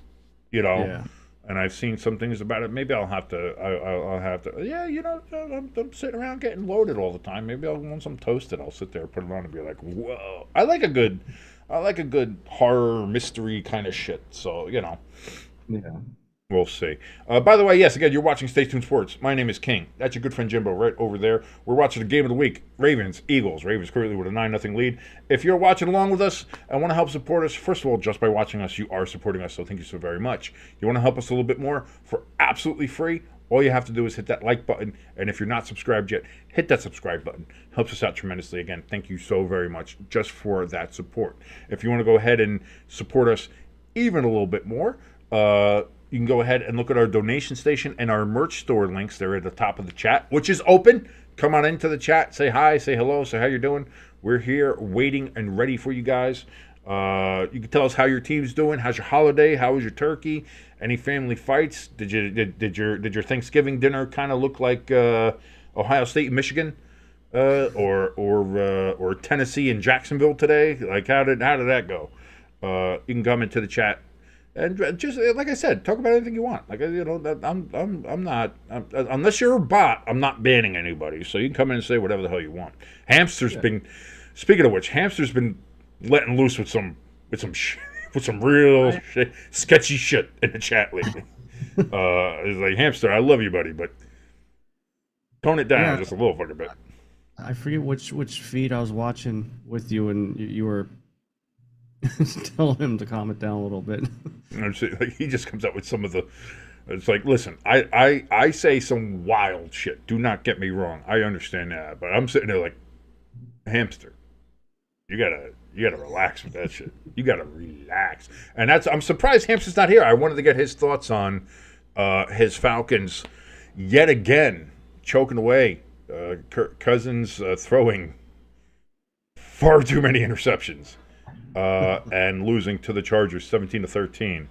Yeah. And I've seen some things about it. Maybe I'll have to. I'll have to. Yeah, I'm sitting around getting loaded all the time. Maybe I'll want some toasted. I'll sit there, put it on, and be like, whoa. I like a good horror mystery kind of shit. So Yeah. we'll see. By the way, yes, again, you're watching Stay Tuned Sports. My name is King. That's your good friend Jimbo right over there. We're watching the game of the week. Ravens, Eagles. Ravens currently with a 9-0 lead. If you're watching along with us and want to help support us, first of all, just by watching us, you are supporting us, so thank you so very much. You want to help us a little bit more for absolutely free? All you have to do is hit that like button, and if you're not subscribed yet, hit that subscribe button. Helps us out tremendously. Again, thank you so very much just for that support. If you want to go ahead and support us even a little bit more, you can go ahead and look at our donation station and our merch store links. They're at the top of the chat, which is open. Come on into the chat, say hi, say hello, say how you're doing. We're here waiting and ready for you guys. You can tell us how your team's doing. How's your holiday? How was your turkey? Any family fights? Did your Thanksgiving dinner kind of look like Ohio State and Michigan, or Tennessee and Jacksonville today? Like how did that go? You can come into the chat and just like I said, talk about anything you want. Like I'm not unless you're a bot, I'm not banning anybody. So you can come in and say whatever the hell you want. Hamster's been. Speaking of which, Hamster's been letting loose with some real sketchy shit in the chat lately. It's like, Hamster, I love you, buddy, but tone it down just a little fucking bit. I forget which feed I was watching with you, and you were telling him to calm it down a little bit. Like, he just comes up with some of the. It's like, listen, I say some wild shit. Do not get me wrong. I understand that, but I'm sitting there like, Hamster, you gotta relax with that shit. You gotta relax. And I'm surprised Hamster's not here. I wanted to get his thoughts on his Falcons yet again choking away. Kirk Cousins throwing far too many interceptions and losing to the Chargers 17-13.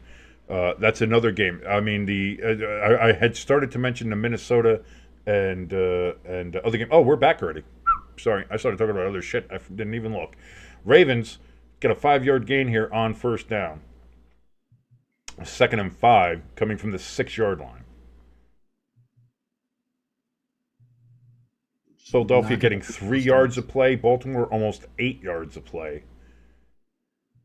That's another game. I mean, I had started to mention the Minnesota and other game. Oh, we're back already. Sorry, I started talking about other shit. I didn't even look. Ravens get a 5-yard gain here on first down. 2nd and 5 coming from the 6-yard line. Philadelphia getting 3 yards of play. Baltimore almost 8 yards of play.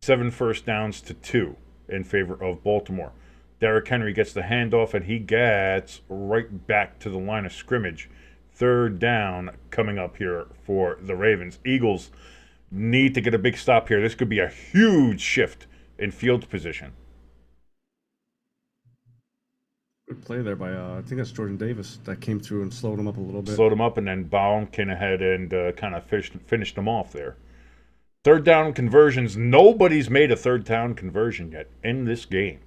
7 first downs to 2 in favor of Baltimore. Derrick Henry gets the handoff, and he gets right back to the line of scrimmage. 3rd down coming up here for the Ravens. Eagles need to get a big stop here. This could be a huge shift in field position. Good play there by, I think that's Jordan Davis that came through and slowed him up a little bit. Slowed him up, and then Baum came ahead and kind of finished him off there. 3rd down conversions. Nobody's made a 3rd down conversion yet in this game.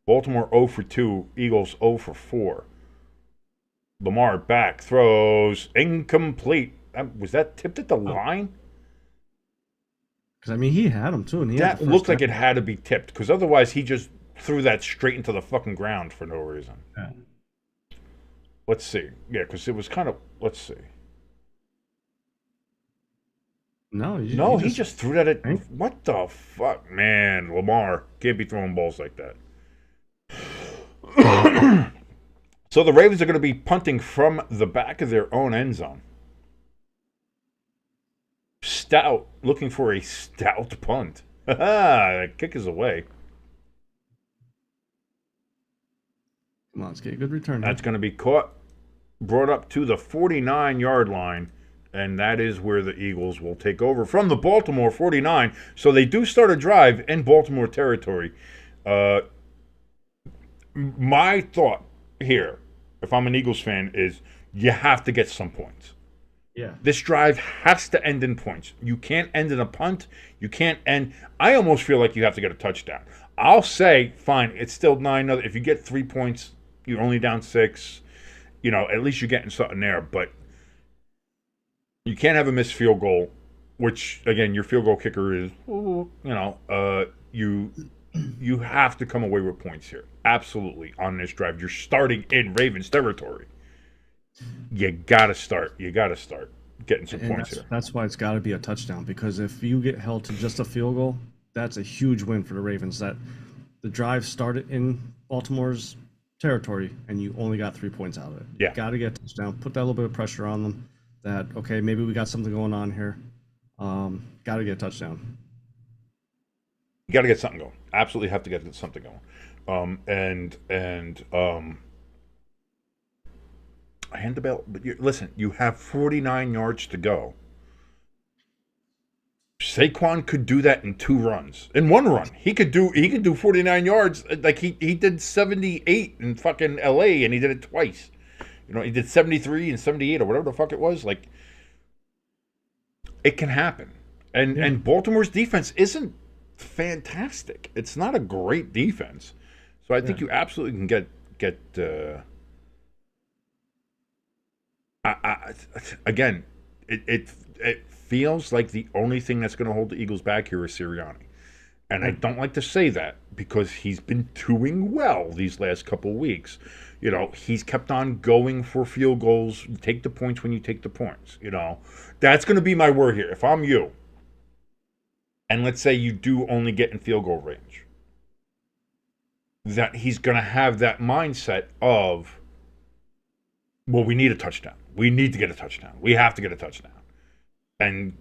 Baltimore 0 for 2. Eagles 0 for 4. Lamar back, throws, incomplete. Was that tipped at the line? Because, I mean, he had him, too. And that looked like it had to be tipped, because otherwise he just threw that straight into the fucking ground for no reason. Yeah. Let's see. Yeah, because it was kind of, let's see. No, he just threw that at, what the fuck? Man, Lamar can't be throwing balls like that. So the Ravens are going to be punting from the back of their own end zone. Stout, looking for a stout punt. The kick is away. Come on, let's get a good return. That's going to be caught, brought up to the 49-yard line, and that is where the Eagles will take over from the Baltimore 49. So they do start a drive in Baltimore territory. My thought here, if I'm an Eagles fan, is you have to get some points. Yeah. This drive has to end in points. You can't end in a punt. You can't end. I almost feel like you have to get a touchdown. I'll say, fine, it's still 9. If you get 3 points, you're only down 6. At least you're getting something there. But you can't have a missed field goal, which, again, your field goal kicker is, you have to come away with points here. Absolutely, on this drive. You're starting in Ravens territory. You got to start. You got to start getting some points here. That's why it's got to be a touchdown, because if you get held to just a field goal, that's a huge win for the Ravens. That the drive started in Baltimore's territory and you only got 3 points out of it. Yeah. Got to get a touchdown. Put that little bit of pressure on them that, okay, maybe we got something going on here. Got to get a touchdown. You got to get something going. Absolutely have to get something going. Hand the bell. But listen, you have 49 yards to go. Saquon could do that in 2 runs. In 1 run, he could do 49 yards. Like he did 78 in fucking LA, and he did it twice. He did 73 and 78 or whatever the fuck it was. Like, it can happen. And Baltimore's defense isn't fantastic. It's not a great defense. So I think you absolutely can get again, it feels like the only thing that's going to hold the Eagles back here is Sirianni. And I don't like to say that because he's been doing well these last couple of weeks. He's kept on going for field goals. You take the points when you take the points. That's going to be my word here. If I'm you, and let's say you do only get in field goal range, that he's going to have that mindset of, well, we need a touchdown. We need to get a touchdown. We have to get a touchdown. And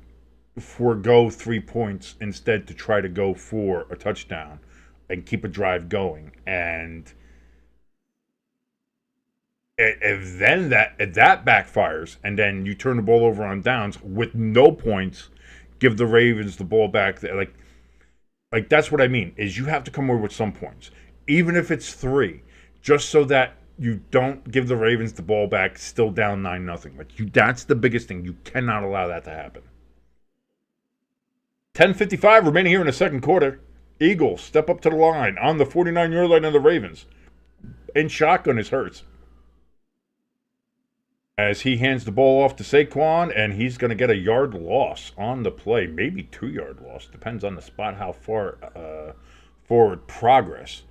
forego 3 points instead to try to go for a touchdown and keep a drive going. And if that backfires and then you turn the ball over on downs with no points, give the Ravens the ball back, like that's what I mean, is you have to come away with some points, even if it's 3, just so that you don't give the Ravens the ball back still down 9-0. Like, that's the biggest thing. You cannot allow that to happen. 10:55 remaining here in the second quarter. Eagles step up to the line on the 49-yard line of the Ravens. In shotgun is Hurts, as he hands the ball off to Saquon, and he's going to get a yard loss on the play. Maybe 2-yard loss. Depends on the spot, how far forward progress.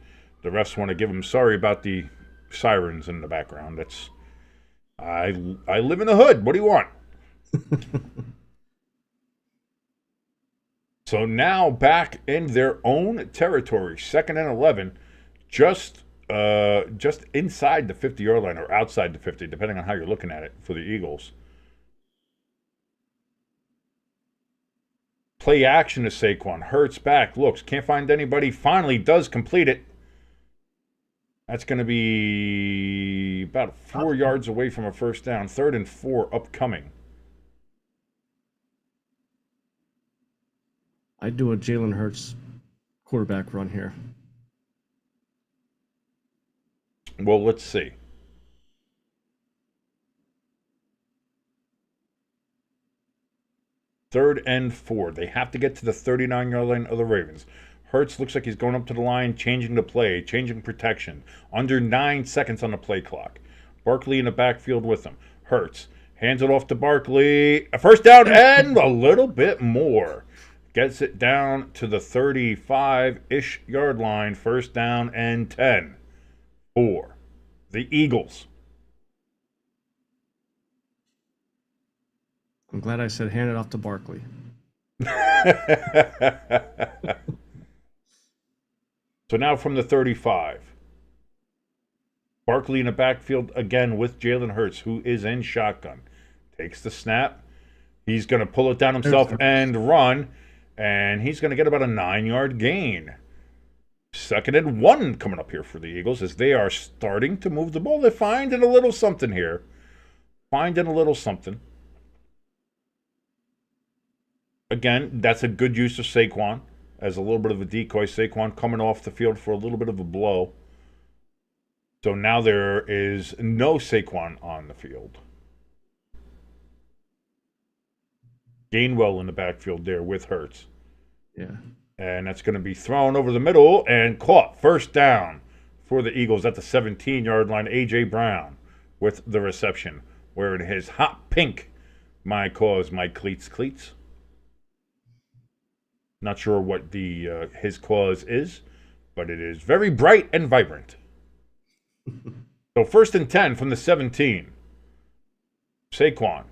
The refs want to give him, sorry about the sirens in the background. That's I live in the hood. What do you want? So now back in their own territory, 2nd and 11, just inside the 50-yard line or outside the 50, depending on how you're looking at it for the Eagles. Play action to Saquon. Hurts back, looks, can't find anybody. Finally does complete it. That's going to be about 4 yards away from a first down. 3rd and 4 upcoming. I'd do a Jalen Hurts quarterback run here. Well, let's see. Third and 4. They have to get to the 39-yard line of the Ravens. Hurts looks like he's going up to the line, changing the play, changing protection. Under 9 seconds on the play clock. Barkley in the backfield with him. Hurts hands it off to Barkley. A first down and a little bit more. Gets it down to the 35-ish yard line. First down and 10 for the Eagles. I'm glad I said hand it off to Barkley. So now from the 35. Barkley in the backfield again with Jalen Hurts, who is in shotgun. Takes the snap. He's going to pull it down himself and run. And he's going to get about a 9-yard gain. 2nd and 1 coming up here for the Eagles as they are starting to move the ball. They're finding a little something here. Finding a little something. Again, that's a good use of Saquon as a little bit of a decoy. Saquon coming off the field for a little bit of a blow. So now there is no Saquon on the field. Gainwell in the backfield there with Hurts. Yeah. And that's going to be thrown over the middle and caught. First down for the Eagles at the 17-yard line. A.J. Brown with the reception, wearing his hot pink My Cause, My Cleats. Not sure what the his cause is, but it is very bright and vibrant. So 1st and 10 from the 17. Jalen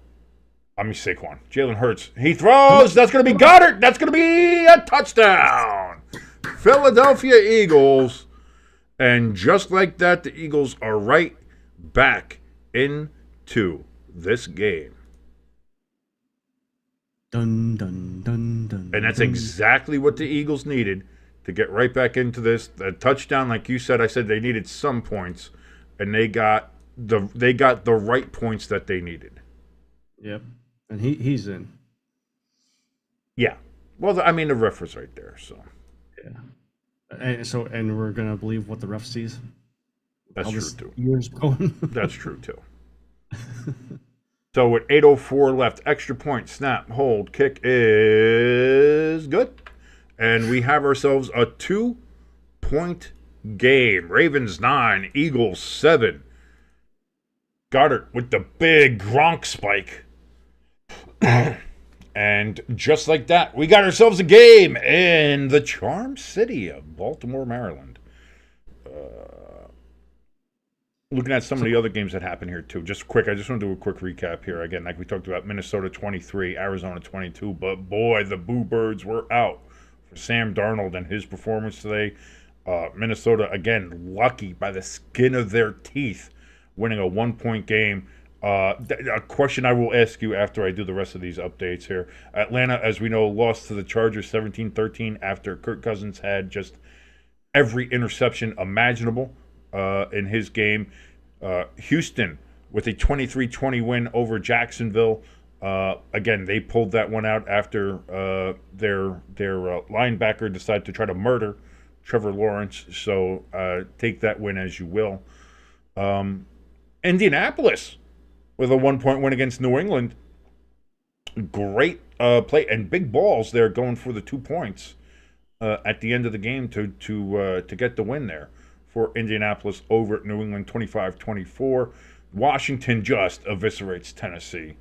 Hurts. He throws. That's going to be Goddard. That's going to be a touchdown. Philadelphia Eagles. And just like that, the Eagles are right back into this game. Dun, dun, dun, dun. And that's exactly what the Eagles needed to get right back into this. A touchdown, like you said, I said they needed some points, and they got the right points that they needed. Yep. And he's in. Yeah. Well, I mean, the ref was right there, so. Yeah. And we're gonna believe what the ref sees. That's true too. Years going. That's true too. So with 8:04 left, extra point, snap, hold, kick is good, and we have ourselves a 2-point game. Ravens 9, Eagles 7. Goddard with the big Gronk spike. And just like that, we got ourselves a game in the charm city of Baltimore, Maryland. Looking at some of the other games that happened here, too. Just quick, I just want to do a quick recap here. Again, like we talked about, Minnesota 23, Arizona 22. But, boy, the Boo Birds were out for Sam Darnold and his performance today. Minnesota, again, lucky by the skin of their teeth, winning a 1-point game. A question I will ask you after I do the rest of these updates here. Atlanta, as we know, lost to the Chargers 17-13 after Kirk Cousins had just every interception imaginable in his game. Houston with a 23-20 win over Jacksonville. Again, they pulled that one out after their linebacker decided to try to murder Trevor Lawrence. So take that win as you will. Indianapolis with a 1-point win against New England. Great play and big balls there going for the 2 points at the end of the game to get the win there for Indianapolis over at New England, 25-24. Washington just eviscerates Tennessee,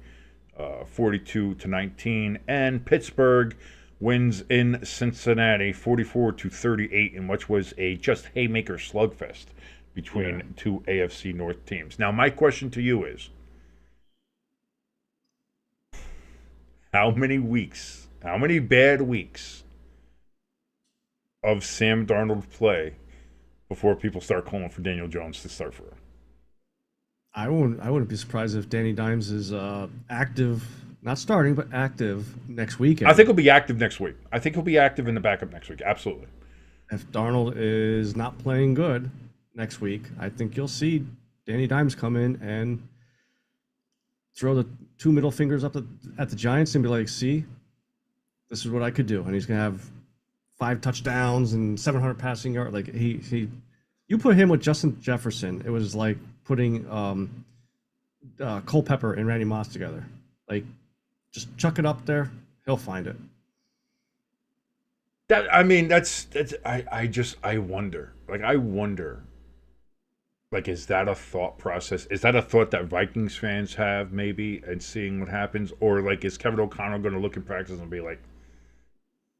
42-19, and Pittsburgh wins in Cincinnati, 44-38, in which was a just haymaker slugfest between two AFC North teams. Now, my question to you is, how many bad weeks of Sam Darnold play before people start calling for Daniel Jones to start for him? I wouldn't be surprised if Danny Dimes is active, not starting, but active next weekend. I think he'll be active next week. I think he'll be active in the backup next week. Absolutely. If Darnold is not playing good next week, I think you'll see Danny Dimes come in and throw the 2 middle fingers up at the Giants and be like, see, this is what I could do. And he's going to have 5 touchdowns and 700 passing yards. Like you put him with Justin Jefferson, it was like putting Culpepper and Randy Moss together. Like, just chuck it up there, he'll find it. I wonder. Like, is that a thought process? Is that a thought that Vikings fans have, maybe, and seeing what happens? Or, like, is Kevin O'Connell going to look in practice and be like,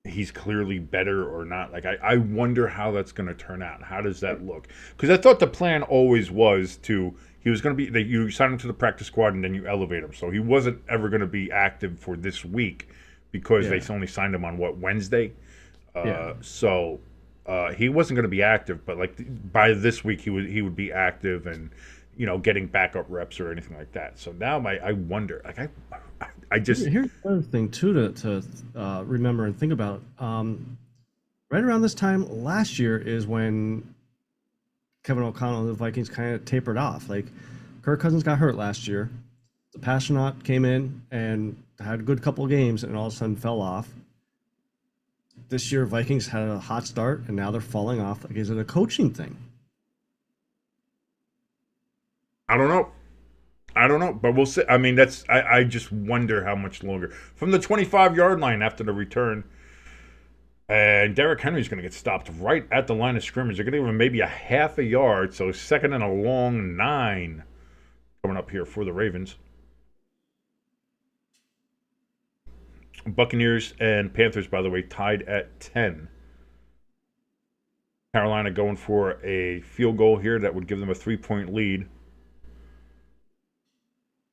he's clearly better or not? Like, I wonder how that's going to turn out. How does that look? Because I thought the plan always was he was going to be, you sign him to the practice squad and then you elevate him. So he wasn't ever going to be active for this week because they only signed him on, Wednesday? So he wasn't going to be active, but like by this week he would be active and, getting backup reps or anything like that. So now I wonder, like I just... Here's another thing, too, to remember and think about. Right around this time last year is when Kevin O'Connell and the Vikings kind of tapered off. Like, Kirk Cousins got hurt last year. The Passionate came in and had a good couple of games and all of a sudden fell off. This year, Vikings had a hot start, and now they're falling off. Like, is it a coaching thing? I don't know. I don't know, but we'll see. I mean, I just wonder how much longer. From the 25-yard line after the return, and Derrick Henry's going to get stopped right at the line of scrimmage. They're going to give him maybe a half a yard, so 2nd and a long 9 coming up here for the Ravens. Buccaneers and Panthers, by the way, tied at 10. Carolina going for a field goal here that would give them a 3-point lead.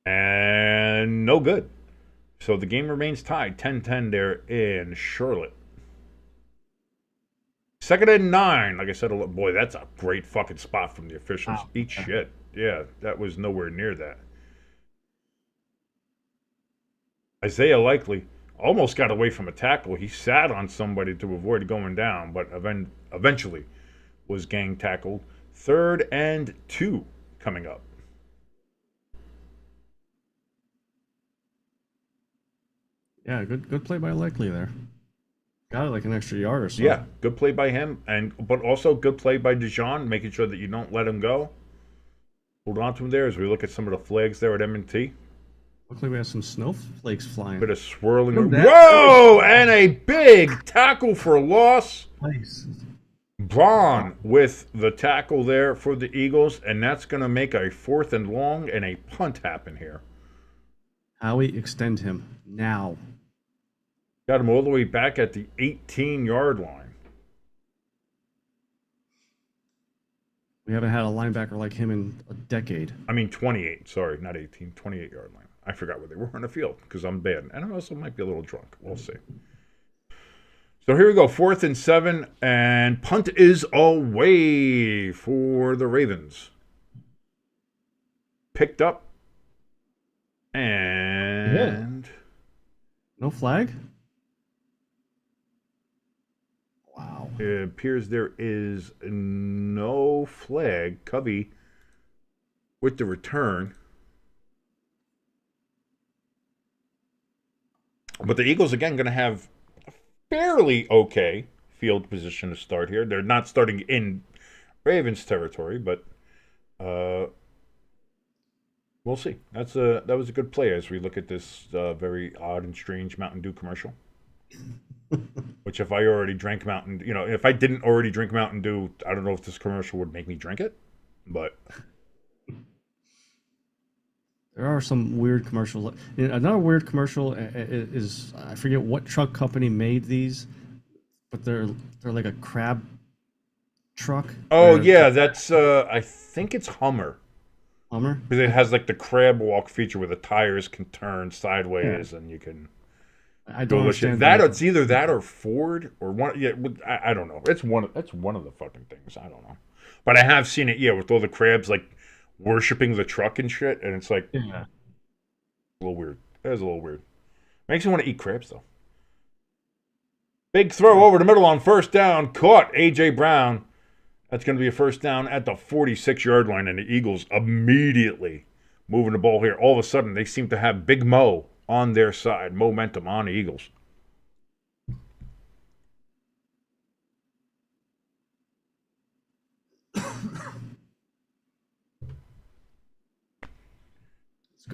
And no good. So the game remains tied, 10-10 there in Charlotte. 2nd and 9. Like I said, boy, that's a great fucking spot from the officials. Wow. Eat shit. Yeah, that was nowhere near that. Isaiah Likely almost got away from a tackle. He sat on somebody to avoid going down, but eventually was gang tackled. 3rd and 2 coming up. Yeah, good play by Likely there. Got it like an extra yard or so. Yeah, good play by him, but also good play by Dijon, making sure that you don't let him go. Hold on to him there as we look at some of the flags there at M&T. Looks like we have some snowflakes flying. Bit of swirling. Whoa! And a big tackle for loss. Nice. Braun with the tackle there for the Eagles, and that's going to make a 4th and long and a punt happen here. Howie, extend him now. Got him all the way back at the 18-yard line. We haven't had a linebacker like him in a decade. I mean, 28. Sorry, not 18. 28-yard line. I forgot where they were on the field because I'm bad. And I also might be a little drunk. We'll see. So here we go. 4th and 7. And punt is away for the Ravens. Picked up. And... Yeah. No flag? Wow. It appears there is no flag. Covey with the return. But the Eagles, again, going to have a fairly okay field position to start here. They're not starting in Ravens territory, but we'll see. That was a good play as we look at this very odd and strange Mountain Dew commercial. Which if I already drank if I didn't already drink Mountain Dew, I don't know if this commercial would make me drink it, but... There are some weird commercials. Another weird commercial is, I forget what truck company made these, but they're like a crab truck. Oh, yeah, that's, I think it's Hummer. Hummer? Because it has like the crab walk feature where the tires can turn sideways and you can... I don't understand that. It's either that or Ford or one. Yeah, I don't know. That's one of the fucking things. I don't know, but I have seen it. Yeah, with all the crabs like worshiping the truck and shit, and it's like a little weird. That is a little weird. Makes me want to eat crabs though. Big throw over the middle on 1st down. Caught A.J. Brown. That's going to be a 1st down at the 46-yard line, and the Eagles immediately moving the ball here. All of a sudden, they seem to have Big Mo on their side. Momentum on the Eagles.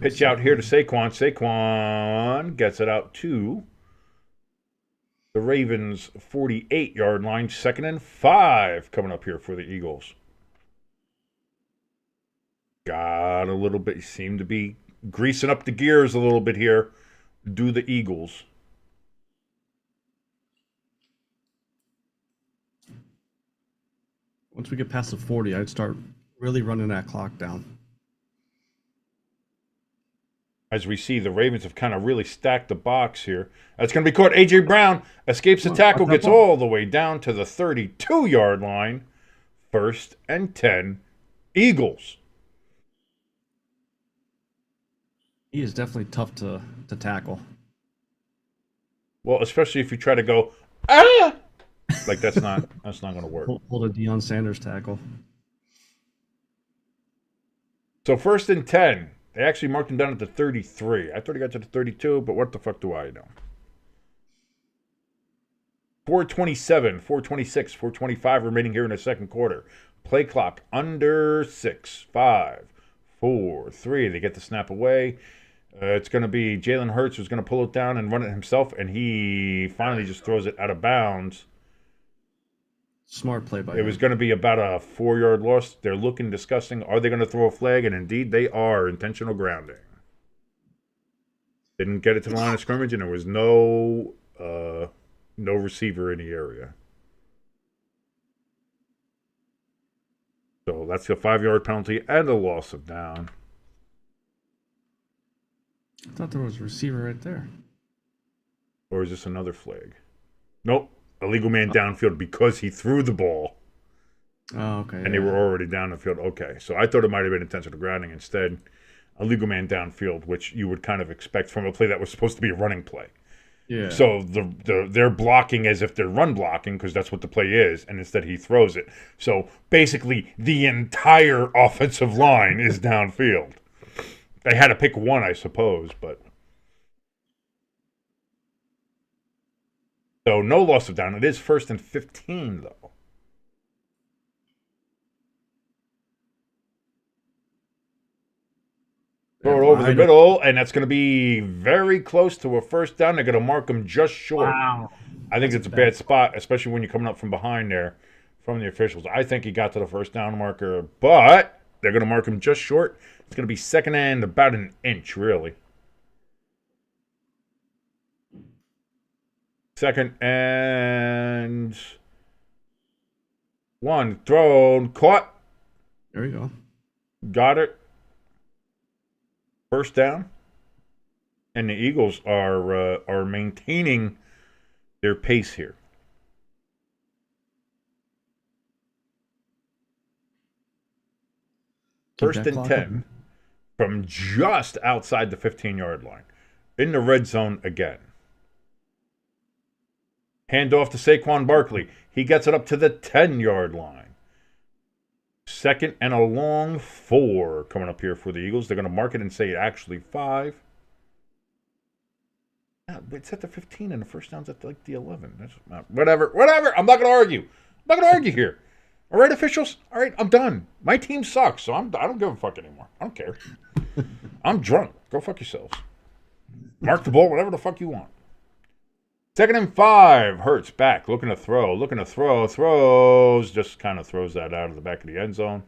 Pitch out here to Saquon. Saquon gets it out to the Ravens' 48-yard line. 2nd and 5 coming up here for the Eagles. Got a little bit, seemed to be greasing up the gears a little bit here. Do the Eagles. Once we get past the 40, I'd start really running that clock down. As we see, the Ravens have kind of really stacked the box here. That's going to be caught. A.J. Brown escapes the tackle, gets all the way down to the 32-yard line. 1st and 10. Eagles. He is definitely tough to tackle. Well, especially if you try to go, ah! Like, that's not going to work. Hold a Deion Sanders tackle. So 1st and 10. They actually marked him down at the 33. I thought he got to the 32, but what the fuck do I know? 4:27, 4:26, 4:25 remaining here in the 2nd quarter. Play clock under 6. 5, 4, 3. They get the snap away. It's going to be Jalen Hurts who's going to pull it down and run it himself, and he finally just throws it out of bounds. Smart play by It him. was going to be about a 4-yard loss. They're looking disgusting. Are they going to throw a flag? And indeed, they are. Intentional grounding. Didn't get it to the line of scrimmage, and there was no receiver in the area. So that's a 5-yard penalty and a loss of down. I thought there was a receiver right there. Or is this another flag? Nope. Illegal man downfield because he threw the ball. Oh, okay. And they were already down the field. Okay. So I thought it might have been intentional grounding. Instead, illegal man downfield, which you would kind of expect from a play that was supposed to be a running play. Yeah. So they're blocking as if they're run blocking because that's what the play is, and instead he throws it. So basically, the entire offensive line is downfield. They had to pick one, I suppose, but so no loss of down. It is 1st and 15, though. Throw it over the middle, and that's going to be very close to a first down. They're going to mark them just short. Wow. I think it's a bad spot, especially when you're coming up from behind there from the officials. I think he got to the first down marker, but they're going to mark him just short. It's going to be 2nd and about an inch, really. 2nd and 1. Thrown. Caught. There you go. Got it. First down. And the Eagles are maintaining their pace here. First and 10 from just outside the 15-yard line. In the red zone again. Hand off to Saquon Barkley. He gets it up to the 10-yard line. 2nd and a long 4 coming up here for the Eagles. They're going to mark it and say actually 5. It's at the 15 and the first down's at like the 11. That's whatever. I'm not going to argue here. All right, officials? All right, I'm done. My team sucks, so I don't give a fuck anymore. I don't care. I'm drunk. Go fuck yourselves. Mark the ball, whatever the fuck you want. 2nd and 5. Hurts back, looking to throw. Throws. Just kind of throws that out of the back of the end zone.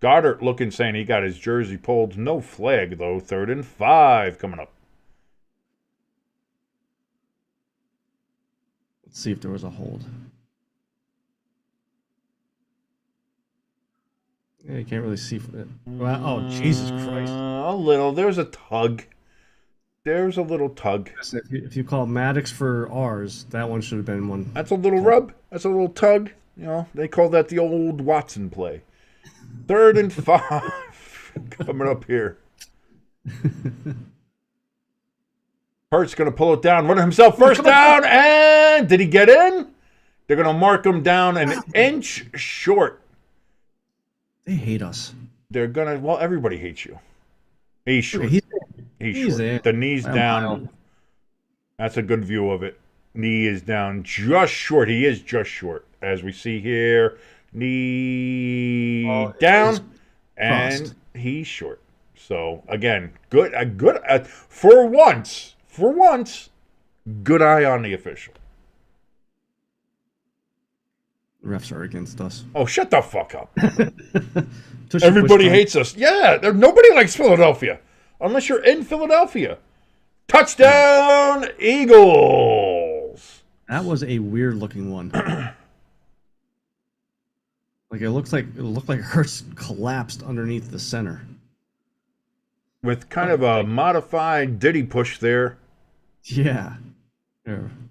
Goddard looking, saying he got his jersey pulled. No flag, though. 3rd and 5 coming up. Let's see if there was a hold. Yeah, you can't really see from it. Well, oh, Jesus Christ. A little. There's a tug. There's a little tug. If you call Maddox for ours, that one should have been one. That's a little rub. That's a little tug. You know, they call that the old Watson play. 3rd and 5 coming up here. Hurts going to pull it down, run it himself, first down, and did he get in? They're going to mark him down an inch short. They hate us. They're going to, well, everybody hates you. He's short. He's short. in. The knee's down. That's a good view of it. Knee is down just short. He is just short. As we see here, knee down, and he's short. So, again, good for once, good eye on the official. Refs are against us. Oh, shut the fuck up. Everybody hates us. Yeah, nobody likes Philadelphia. Unless you're in Philadelphia. Touchdown, Eagles. That was a weird looking one. It looked like Hurts collapsed underneath the center. With kind of a modified Diddy push there. Yeah.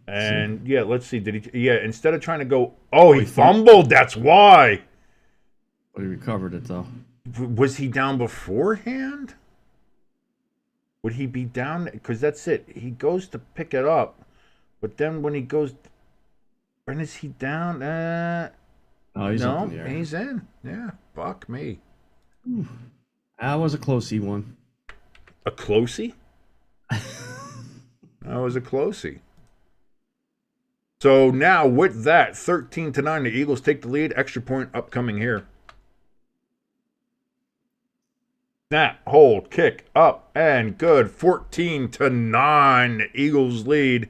And yeah, let's see. Instead of trying to go, he fumbled. That's why. But he recovered it though. Was he down beforehand? Would he be down? Because that's it. He goes to pick it up, but then when he goes, when is he down? He's up in the air. He's in. Yeah, fuck me. Ooh. That was a closey one. A closey? That was a closey. So now with that, 13-9, the Eagles take the lead. Extra point upcoming here. Snap, hold, kick, up, and good. 14-9. Eagles lead.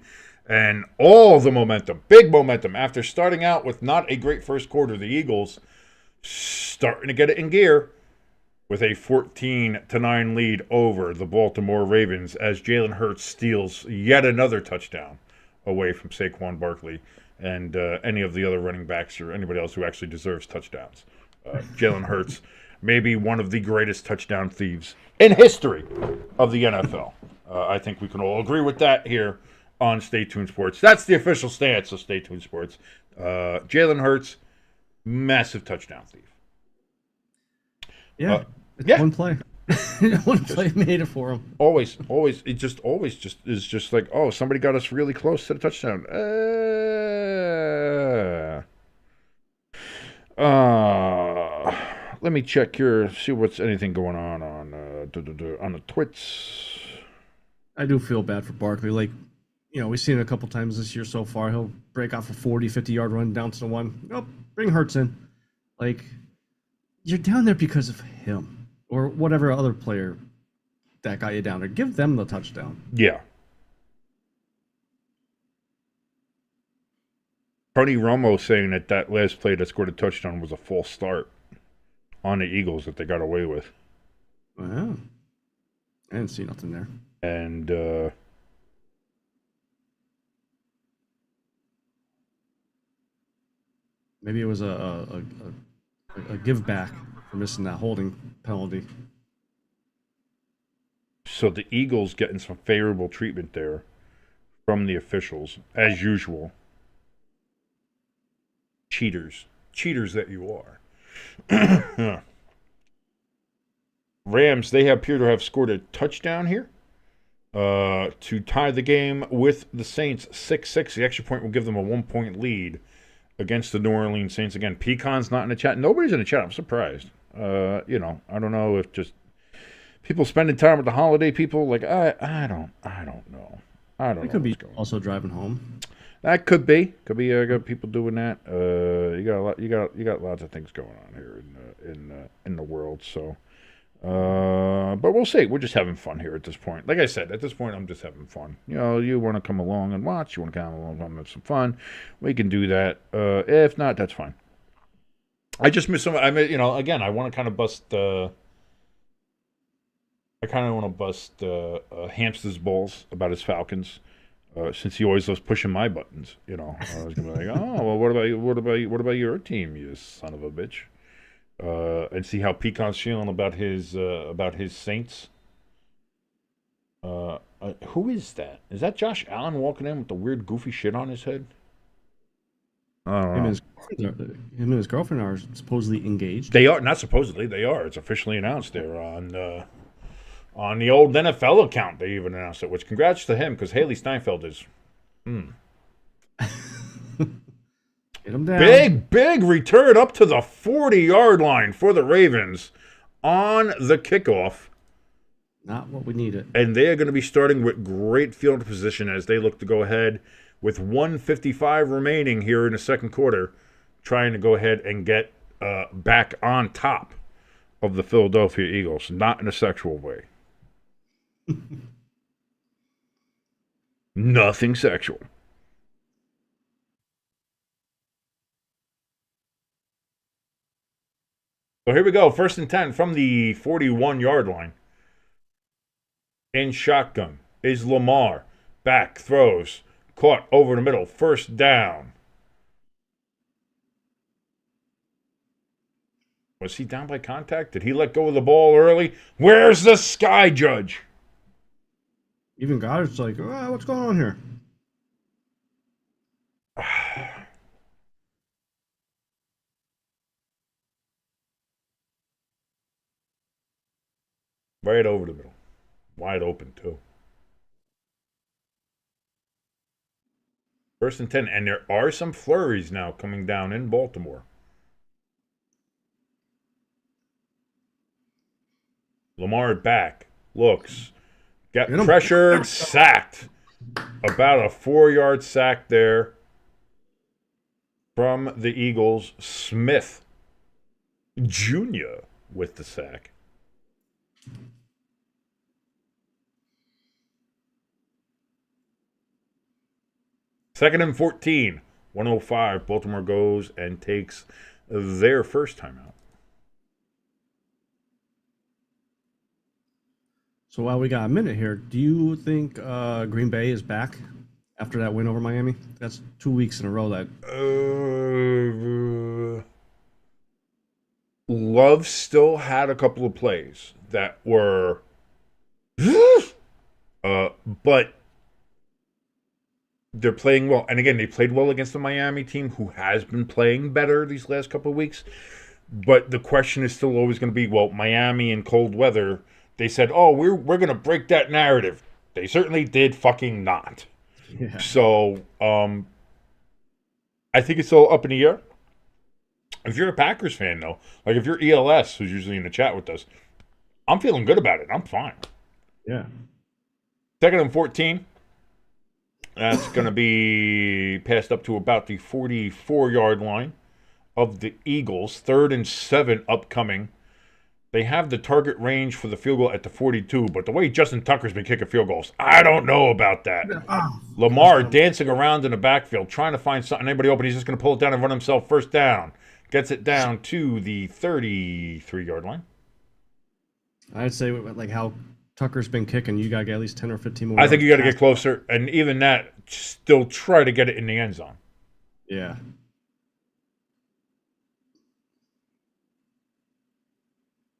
And all the momentum, big momentum, after starting out with not a great first quarter, the Eagles starting to get it in gear with a 14-9 lead over the Baltimore Ravens as Jalen Hurts steals yet another touchdown away from Saquon Barkley and any of the other running backs or anybody else who actually deserves touchdowns. Jalen Hurts, maybe one of the greatest touchdown thieves in history of the NFL. I think we can all agree with that here on Stay Tuned Sports. That's the official stance of Stay Tuned Sports. Jalen Hurts, massive touchdown thief. Yeah, one play. One play made it for him. Always, it always is just like, oh, somebody got us really close to the touchdown. Let me check here, see what's anything going on the twits. I do feel bad for Barkley. Like, we've seen it a couple times this year so far. He'll break off a 40, 50-yard run down to the one. Oh, bring Hurts in. Like, you're down there because of him or whatever other player that got you down there. Give them the touchdown. Yeah. Tony Romo saying that last play that scored a touchdown was a false start on the Eagles that they got away with. Wow. I didn't see nothing there. And, maybe it was a give back for missing that holding penalty. So the Eagles getting some favorable treatment there from the officials, as usual. Cheaters that you are. Rams, they appear to have scored a touchdown here to tie the game with the Saints 6-6. The extra point will give them a 1-point lead against the New Orleans Saints. Again, Pecan's not in the chat. Nobody's in the chat. I'm surprised. I don't know if just people spending time with the holiday people. Like I don't know. I don't know. It could be also driving home. That could be. Got people doing that. You got lots of things going on here in the world. So, but we'll see. We're just having fun here at this point. Like I said, at this point, I'm just having fun. You want to come along and watch. You want to come along and have some fun. We can do that. If not, that's fine. I just miss some. Again, I want to kind of bust. I kind of want to bust Hamster's balls about his Falcons. Since he always loves pushing my buttons, I was gonna be like, oh well, what about your team, you son of a bitch? And see how Pecan's feeling about his Saints. Who is that? Is that Josh Allen walking in with the weird goofy shit on his head? I don't know. Him and his girlfriend are supposedly engaged. They are not supposedly. They are. It's officially announced there on the old NFL account. They even announced it, which congrats to him because Haley Steinfeld is Get him down. Big return up to the 40-yard line for the Ravens on the kickoff. Not what we needed. And they are going to be starting with great field position as they look to go ahead with 1:55 remaining here in the second quarter, trying to go ahead and get back on top of the Philadelphia Eagles. Not in a sexual way. Nothing sexual. So here we go. 1st and 10 from the 41-yard line. In shotgun is Lamar. Back throws. Caught over the middle. 1st down. Was he down by contact? Did he let go of the ball early? Where's the sky judge? Even Goddard's like, what's going on here? Right over the middle. Wide open, too. 1st and 10. And there are some flurries now coming down in Baltimore. Lamar back. Looks. Got pressured. Sacked. About a 4-yard sack there from the Eagles. Smith Jr. with the sack. Second and 14. 105. Baltimore goes and takes their first timeout. So while we got a minute here, do you think Green Bay is back after that win over Miami? That's 2 weeks in a row that. Love still had a couple of plays that were, but they're playing well. And again, they played well against the Miami team, who has been playing better these last couple of weeks. But the question is still always going to be, well, Miami in cold weather. They said, "Oh, we're going to break that narrative." They certainly did fucking not. Yeah. So, I think it's all up in the air. If you're a Packers fan, though, like if you're ELS, who's usually in the chat with us, I'm feeling good about it. I'm fine. Yeah. Second and 14. That's going to be passed up to about the 44-yard line of the Eagles. 3rd and 7 upcoming. They have the target range for the field goal at the 42, but the way Justin Tucker's been kicking field goals, I don't know about that. Lamar dancing around in the backfield, trying to find something, anybody open. He's just going to pull it down and run himself first down. Gets it down to the 33-yard line. I'd say like how Tucker's been kicking, you got to get at least 10 or 15 more. I think you got to get closer, and even that, still try to get it in the end zone. Yeah.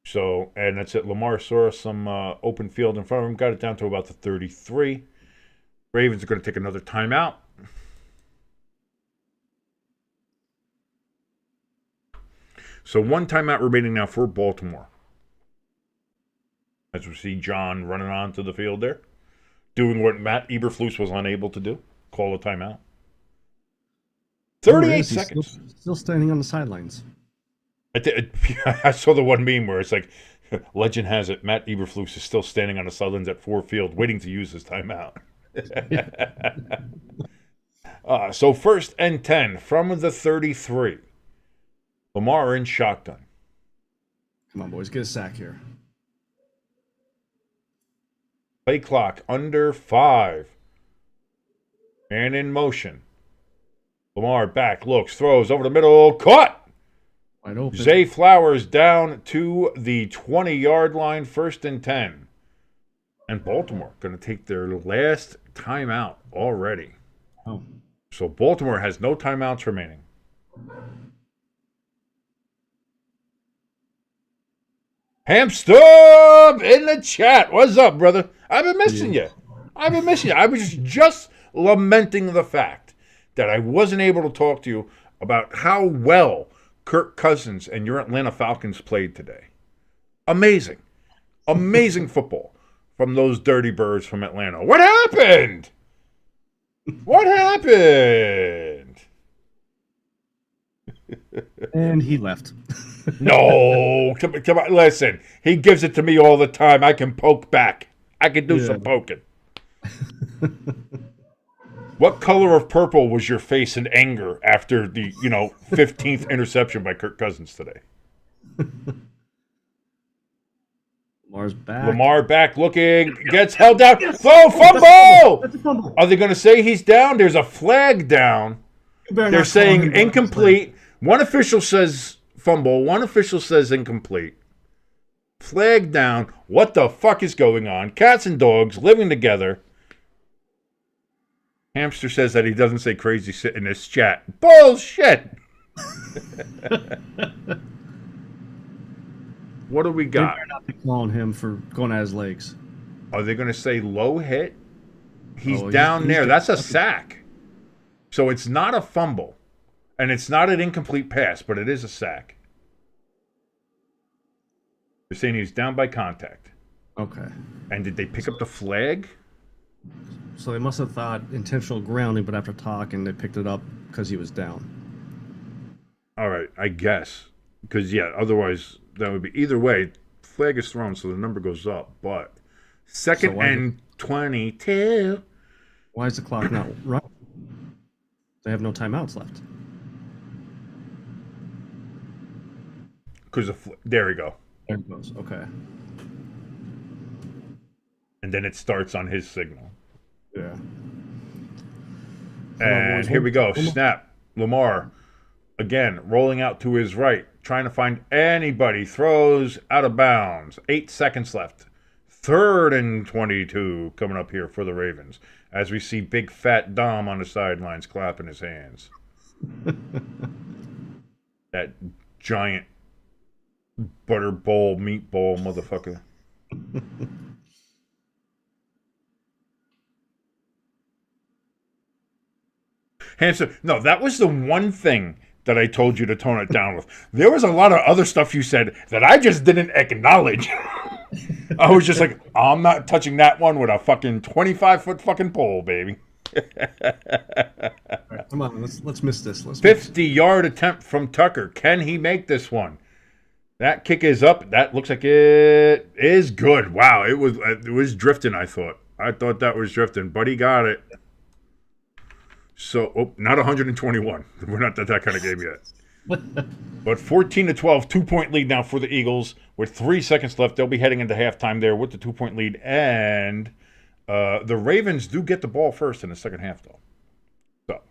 So, and that's it. Lamar saw some open field in front of him, got it down to about the 33. Ravens are going to take another timeout. So, one timeout remaining now for Baltimore. As we see John running onto the field there, doing what Matt Eberflus was unable to do, call a timeout. 38 seconds. Still standing on the sidelines. I saw the one meme where it's like, legend has it, Matt Eberflus is still standing on the sidelines at Ford Field waiting to use his timeout. So 1st and 10 from the 33. Lamar in shotgun. Come on, boys, get a sack here. Play clock under 5. Man in motion. Lamar back, looks, throws over the middle, caught! Wide open. Zay Flowers down to the 20-yard line, 1st and 10. And Baltimore going to take their last timeout already. Oh. So Baltimore has no timeouts remaining. Hamstub in the chat. What's up, brother? I've been missing you. I was just lamenting the fact that I wasn't able to talk to you about how well Kirk Cousins and your Atlanta Falcons played today. Amazing. Amazing football from those dirty birds from Atlanta. What happened? What happened? And he left. No. Come on. Listen, he gives it to me all the time. I can poke back. I can do some poking. What color of purple was your face in anger after the, 15th interception by Kirk Cousins today? Lamar back looking, gets held down. Throw, fumble! That's a fumble. Are they going to say he's down? There's a flag down. They're saying incomplete. One official says fumble. One official says incomplete. Flag down. What the fuck is going on? Cats and dogs living together. Hamster says that he doesn't say crazy shit in this chat. Bullshit! What do we got? They're not calling him for going at his legs. Are they going to say low hit? He's down there. That's a sack. So it's not a fumble. And it's not an incomplete pass, but it is a sack. They're saying he was down by contact. Okay. And did they pick up the flag? So they must have thought intentional grounding, but after talking, they picked it up because he was down. All right, I guess. Because, otherwise, that would be either way. Flag is thrown, so the number goes up. But second and 22. Why is the clock not running? They have no timeouts left. Because there we go. There it goes. Okay. and then it starts on his signal. Yeah. And here we go. Snap. Lamar again rolling out to his right, trying to find anybody. Throws out of bounds. 8 seconds left. 3rd and 22 coming up here for the Ravens as we see big fat Dom on the sidelines clapping his hands. That giant butter bowl, meatball motherfucker. Hanson, no, that was the one thing that I told you to tone it down with. There was a lot of other stuff you said that I just didn't acknowledge. I was just like, I'm not touching that one with a fucking 25-foot fucking pole, baby. Right, come on, let's miss this. 50-yard attempt from Tucker. Can he make this one? That kick is up. That looks like it is good. Wow, it was drifting, I thought. I thought that was drifting, but he got it. So, not 121. We're not that kind of game yet. But 14-12, 2-point lead now for the Eagles. With 3 seconds left, they'll be heading into halftime there with the 2-point lead. And the Ravens do get the ball first in the second half, though. So,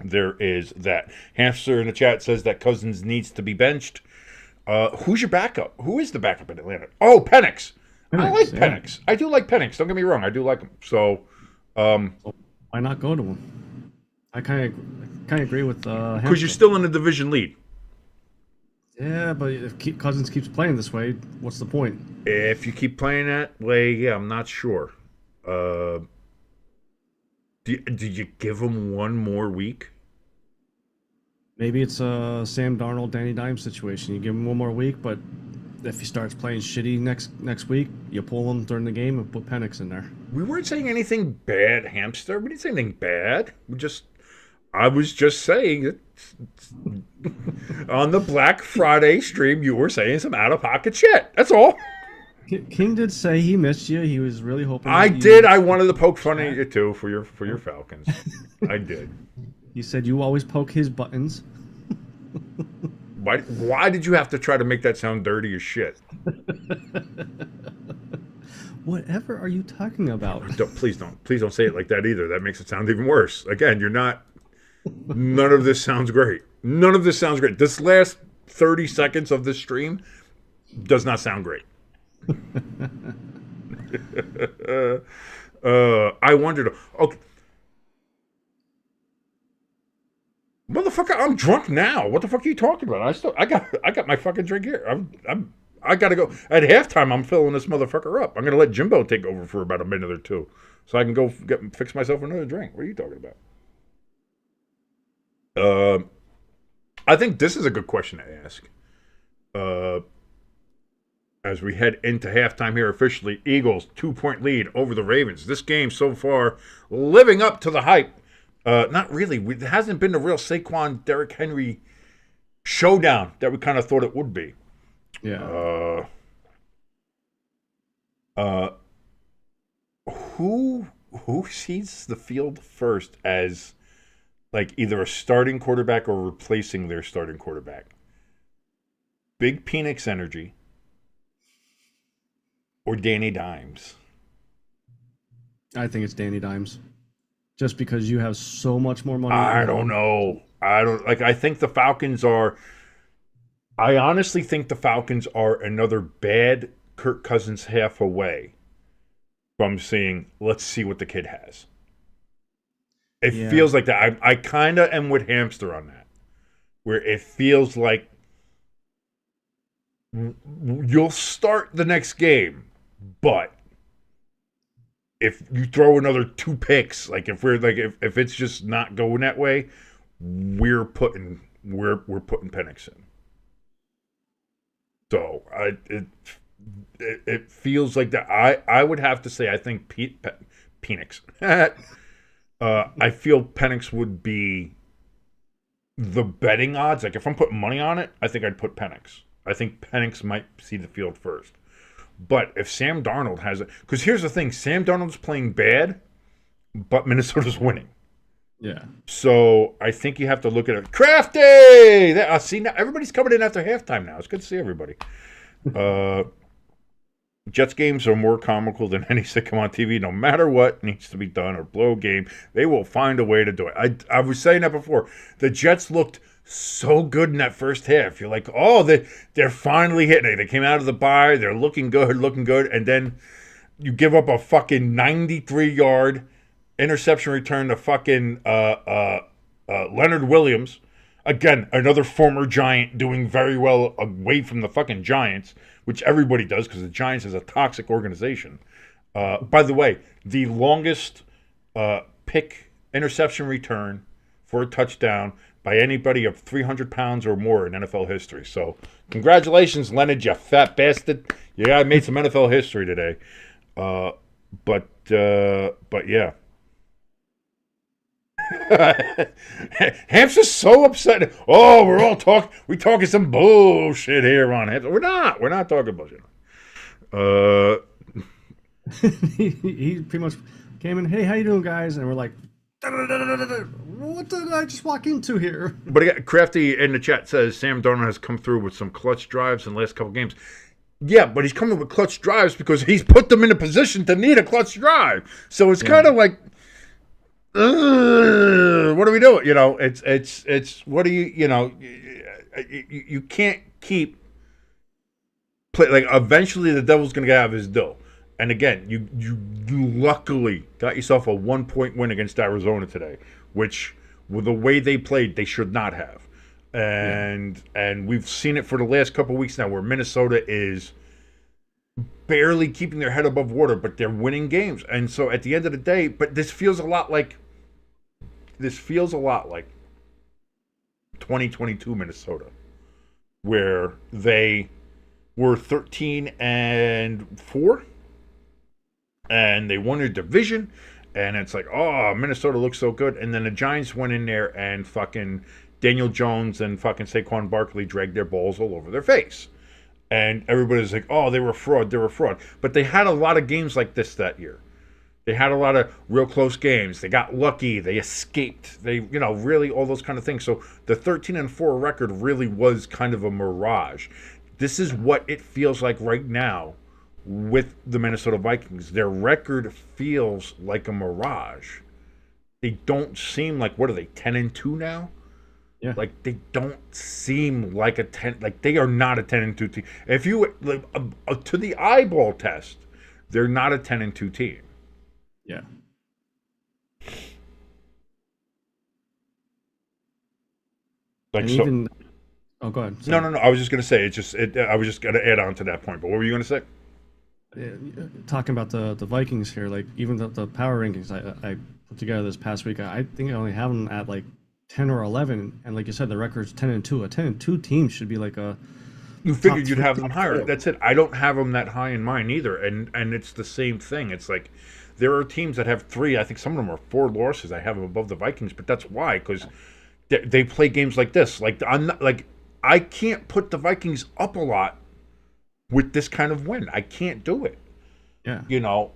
there is that. Hamster in the chat says that Cousins needs to be benched. Who's your backup? Who is the backup in Atlanta? Oh, Penix. I like Penix. I do like Penix. Don't get me wrong. I do like him. So, why not go to him? I kind of agree with because you're still in the division lead. Yeah, but if Cousins keeps playing this way, what's the point? If you keep playing that way, yeah, I'm not sure. Did you give him one more week? Maybe it's a Sam Darnold, Danny Dimes situation. You give him one more week, but if he starts playing shitty next week, you pull him during the game and put Penix in there. We weren't saying anything bad, Hamster. We didn't say anything bad. I was just saying that on the Black Friday stream, you were saying some out-of-pocket shit. That's all. King did say he missed you. He was really hoping. I did. I wanted to poke fun at you too for your Falcons. I did. He said you always poke his buttons. Why did you have to try to make that sound dirty as shit? Whatever are you talking about? Please don't say it like that either. That makes it sound even worse. Again, you're not. None of this sounds great. None of this sounds great. This last 30 seconds of this stream does not sound great. I wondered. Okay. Motherfucker, I'm drunk now. What the fuck are you talking about? I got my fucking drink here. I gotta go. At halftime, I'm filling this motherfucker up. I'm gonna let Jimbo take over for about a minute or two, so I can go fix myself another drink. What are you talking about? I think this is a good question to ask. As we head into halftime here officially, Eagles 2-point lead over the Ravens. This game so far living up to the hype. Not really. It hasn't been the real Saquon, Derrick Henry showdown that we kind of thought it would be. Yeah. Who sees the field first as like either a starting quarterback or replacing their starting quarterback? Big Penix energy or Danny Dimes? I think it's Danny Dimes. Just because you have so much more money. I don't know. I think the Falcons are. I honestly think the Falcons are another bad Kirk Cousins half away from saying, let's see what the kid has. It feels like that. I kind of am with Hamster on that, where it feels like you'll start the next game, but if you throw another 2 picks, like if it's just not going that way, we're putting Penix in. So it feels like that. I would have to say I think Penix. I feel Penix would be the betting odds. Like if I'm putting money on it, I think I'd put Penix. I think Penix might see the field first. But if Sam Darnold has it, because here's the thing, Sam Darnold's playing bad, but Minnesota's winning. Yeah. So I think you have to look at it. Crafty! See, now everybody's coming in after halftime now. It's good to see everybody. Jets games are more comical than any sitcom on TV. No matter what needs to be done or blow a game, they will find a way to do it. I was saying that before. The Jets looked so good in that first half. You're like, oh, they're finally hitting it. They came out of the bye. They're looking good. And then you give up a fucking 93-yard interception return to fucking Leonard Williams. Again, another former Giant doing very well away from the fucking Giants, which everybody does because the Giants is a toxic organization. By the way, the longest pick interception return for a touchdown by anybody of 300 pounds or more in NFL history. So congratulations, Leonard, you fat bastard. Yeah, I made some NFL history today. But yeah. Hamp's so upset. Oh, we talking some bullshit here on Hamps. We're not talking bullshit. He pretty much came in, hey, how you doing, guys? And we're like, what did I just walk into here? But again, Crafty in the chat says Sam Darnold has come through with some clutch drives in the last couple games. Yeah, but he's coming with clutch drives because he's put them in a position to need a clutch drive. So it's kind of like, what are we doing? You know, it's what do you can't keep play like eventually the devil's gonna get out of his dough. And again, you luckily got yourself a 1-point win against Arizona today, which with the way they played, they should not have. And we've seen it for the last couple of weeks now where Minnesota is barely keeping their head above water, but they're winning games. And so at the end of the day, but this feels a lot like 2022 Minnesota, where they were 13-4 and they won their division, and it's like, oh, Minnesota looks so good. And then the Giants went in there and fucking Daniel Jones and fucking Saquon Barkley dragged their balls all over their face. And everybody's like, oh, they were fraud. But they had a lot of games like this that year. They had a lot of real close games. They got lucky. They escaped. They, really all those kind of things. So the 13-4 record really was kind of a mirage. This is what it feels like right now with the Minnesota Vikings. Their record feels like a mirage. They don't seem like, what are they, 10-2 now? Yeah. Like, they don't seem like a 10, like they are not a 10-2 team. If you, like, to the eyeball test, they're not a 10-2 team. Yeah. Like, and so. Even, oh, go ahead. Sorry. No. I was just going to say, I was just going to add on to that point. But what were you going to say? Talking about the Vikings here, like even the power rankings I put together this past week, I think I only have them at like 10 or 11, and like you said, the record's 10-2. A 10-2 team should be like a. You figured you'd have them higher. That's it. I don't have them that high in mine either, and it's the same thing. It's like there are teams that have 3. I think some of them are 4 losses. I have them above the Vikings, but that's why, because they play games like this. Like I can't put the Vikings up a lot with this kind of win. I can't do it. Yeah.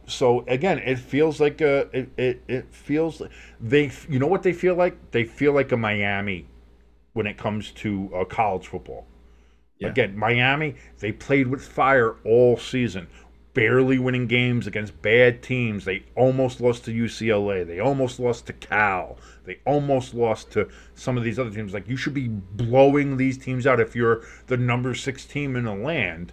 So again, it feels like it feels they, what they feel like? They feel like a Miami when it comes to college football. Yeah. Again, Miami, they played with fire all season, barely winning games against bad teams. They almost lost to UCLA. They almost lost to Cal. They almost lost to some of these other teams. Like, you should be blowing these teams out if you're the number 6 team in the land.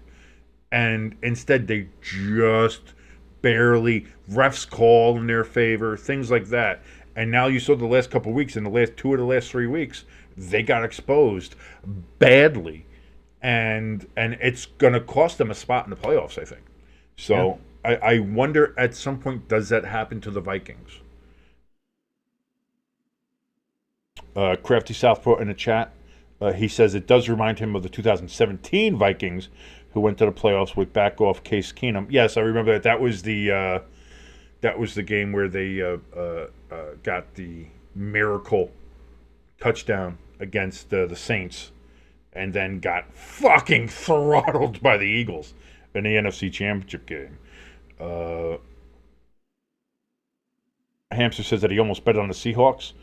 And instead, they just barely, refs call in their favor, things like that. And now you saw the last couple of weeks, in the last 2 of the last 3 weeks, they got exposed badly. And it's going to cost them a spot in the playoffs, I think. So yeah. I wonder at some point, does that happen to the Vikings? Crafty Southpaw in the chat, he says it does remind him of the 2017 Vikings, who went to the playoffs with back off Case Keenum. Yes, I remember that. That was the game where they got the miracle touchdown against the Saints, and then got fucking throttled by the Eagles in the NFC Championship game. Hamster says that he almost bet on the Seahawks,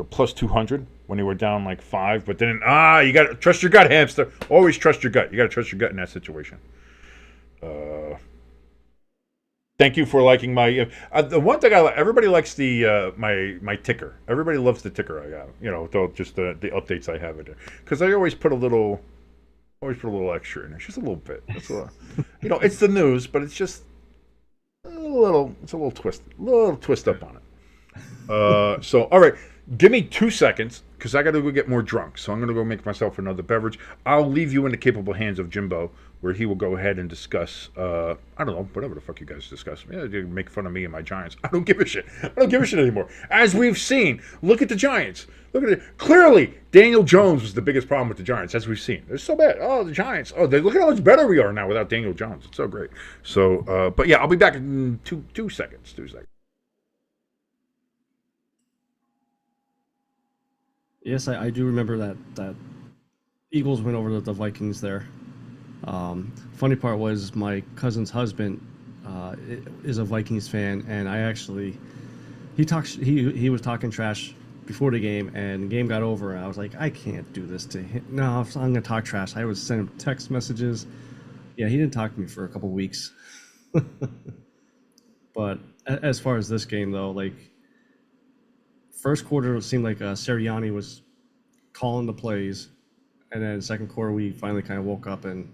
plus 200 when they were down like 5, but then you got to trust your gut, Hamster. Always trust your gut. You got to trust your gut in that situation. Thank you for liking my. The one thing I like, everybody likes the my ticker. Everybody loves the ticker I got. Just the updates I have in there because I always put a little extra in there, just a little bit. It's it's the news, but it's just it's a little twist up on it. So all right, give me 2 seconds because I got to go get more drunk. So I'm going to go make myself another beverage. I'll leave you in the capable hands of Jimbo, where he will go ahead and discuss, I don't know, whatever the fuck you guys discuss. Yeah, you make fun of me and my Giants. I don't give a shit. I don't give a shit anymore. As we've seen, look at the Giants. Look at it. Clearly, Daniel Jones was the biggest problem with the Giants, as we've seen. They're so bad. Oh, the Giants. Oh, look at how much better we are now without Daniel Jones. It's so great. So, but yeah, I'll be back in two seconds. 2 seconds. Yes, I do remember that Eagles went over the Vikings there. Funny part was my cousin's husband is a Vikings fan, and he was talking trash before the game, and the game got over, and I was like, I can't do this to him. No, if I'm gonna talk trash, I would send him text messages. Yeah, he didn't talk to me for a couple weeks. But as far as this game though, like first quarter it seemed like Sirianni was calling the plays, and then second quarter we finally kind of woke up, and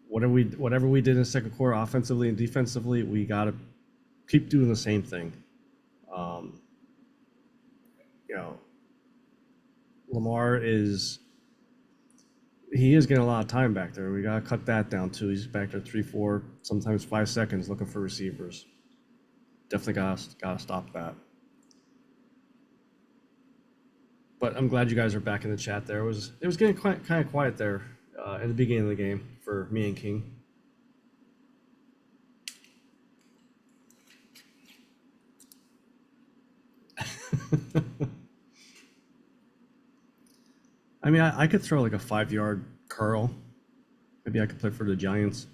whatever we did in the second quarter offensively and defensively, we got to keep doing the same thing. Lamar is getting a lot of time back there. We got to cut that down too. He's back there 3, 4, sometimes 5 seconds looking for receivers. Definitely got to stop that. But I'm glad you guys are back in the chat there. It was getting kind of quiet there in the beginning of the game for me and King. I mean, I could throw like a 5-yard curl. Maybe I could play for the Giants.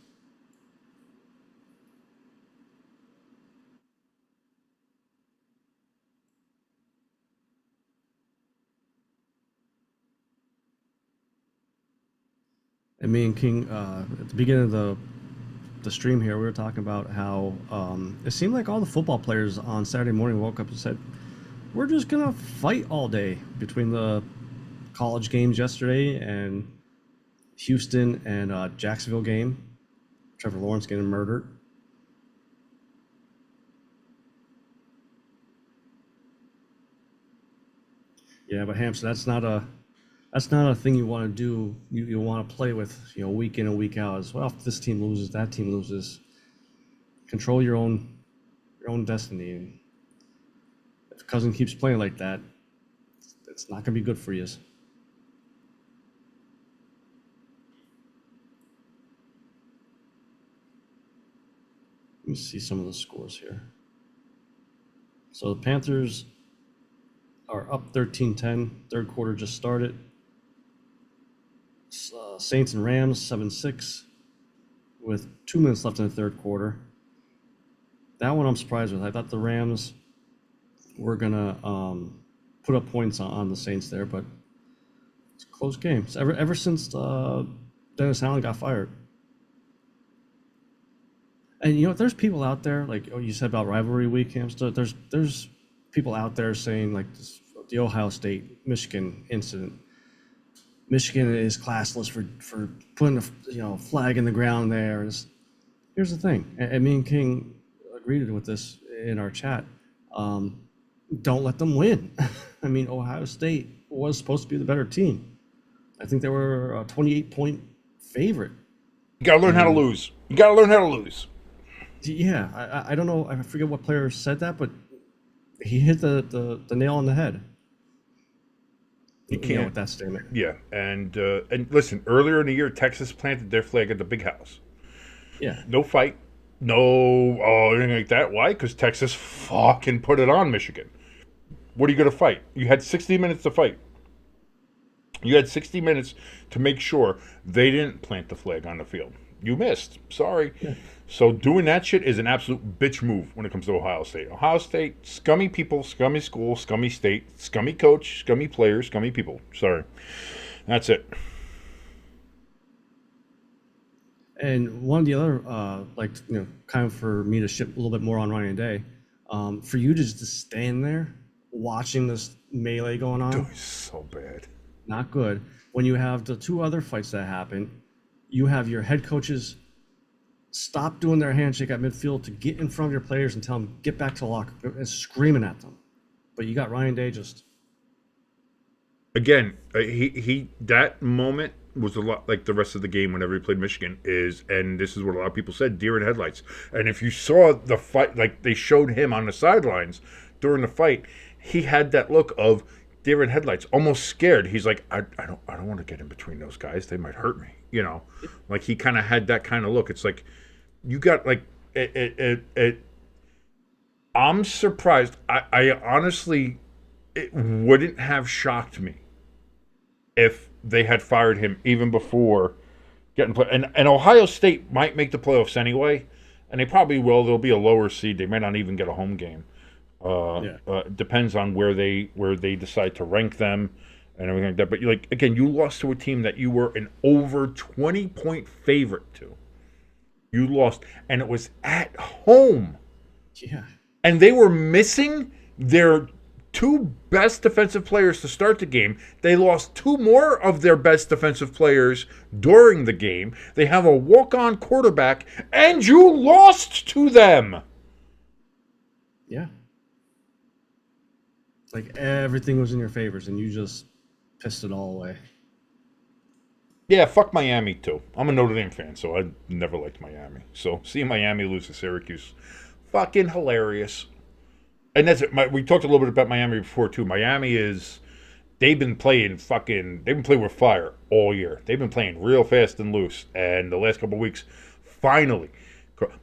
And me and King, at the beginning of the stream here, we were talking about how it seemed like all the football players on Saturday morning woke up and said, we're just going to fight all day between the college games yesterday and Houston and Jacksonville game. Trevor Lawrence getting murdered. Yeah, but Hamster, that's not a thing you want to do. You want to play with, week in and week out as well. If this team loses, that team loses. Control your own destiny. And if Cousin keeps playing like that, it's not going to be good for you. Let me see some of the scores here. So the Panthers are up 13-10. Third quarter just started. Saints and Rams 7-6 with 2 minutes left in the third quarter. That one I'm surprised with. I thought the Rams were gonna put up points on the Saints there, but it's a close game. Ever since Dennis Allen got fired. And there's people out there, like you said about rivalry week, Hamster. There's people out there saying like the Ohio State Michigan incident. Michigan is classless for putting a flag in the ground there. Here's the thing, and me and King agreed with this in our chat. Don't let them win. I mean, Ohio State was supposed to be the better team. I think they were a 28-point favorite. You gotta learn how to lose. Yeah, I don't know. I forget what player said that, but he hit the nail on the head. You can't with that statement. Yeah, and listen. Earlier in the year, Texas planted their flag at the Big House. Yeah. No fight. No anything like that. Why? Because Texas fucking put it on Michigan. What are you going to fight? You had 60 minutes to fight. You had 60 minutes to make sure they didn't plant the flag on the field. You missed. Sorry. Yeah. So doing that shit is an absolute bitch move when it comes to Ohio State. Ohio State, scummy people, scummy school, scummy state, scummy coach, scummy players, scummy people. Sorry. That's it. And one of the other, kind of for me to ship a little bit more on Ryan Day, for you to just stand there watching this melee going on, It's so bad. not good. When you have the two other fights that happen, you have your head coaches stop doing their handshake at midfield to get in front of your players and tell them, get back to the locker, and screaming at them. But you got Ryan Day just... Again, he that moment was a lot like the rest of the game whenever he played Michigan and this is what a lot of people said, deer in headlights. And if you saw the fight, like they showed him on the sidelines during the fight, he had that look of deer in headlights, almost scared. He's like, I don't want to get in between those guys. They might hurt me, Like he kind of had that kind of look. It's like you got like it. I'm surprised. I honestly, it wouldn't have shocked me if they had fired him even before getting play. And Ohio State might make the playoffs anyway, and they probably will. They'll be a lower seed. They may not even get a home game. Depends on where they decide to rank them and everything like that. But again, you lost to a team that you were an over 20-point favorite to. You lost, and it was at home. Yeah. And they were missing their two best defensive players to start the game. They lost two more of their best defensive players during the game. They have a walk-on quarterback, and you lost to them. Yeah. Like everything was in your favors, and you just pissed it all away. Yeah, fuck Miami, too. I'm a Notre Dame fan, so I never liked Miami. So seeing Miami lose to Syracuse, fucking hilarious. And that's it. We talked a little bit about Miami before, too. Miami is... They've been playing with fire all year. They've been playing real fast and loose. And the last couple of weeks, finally...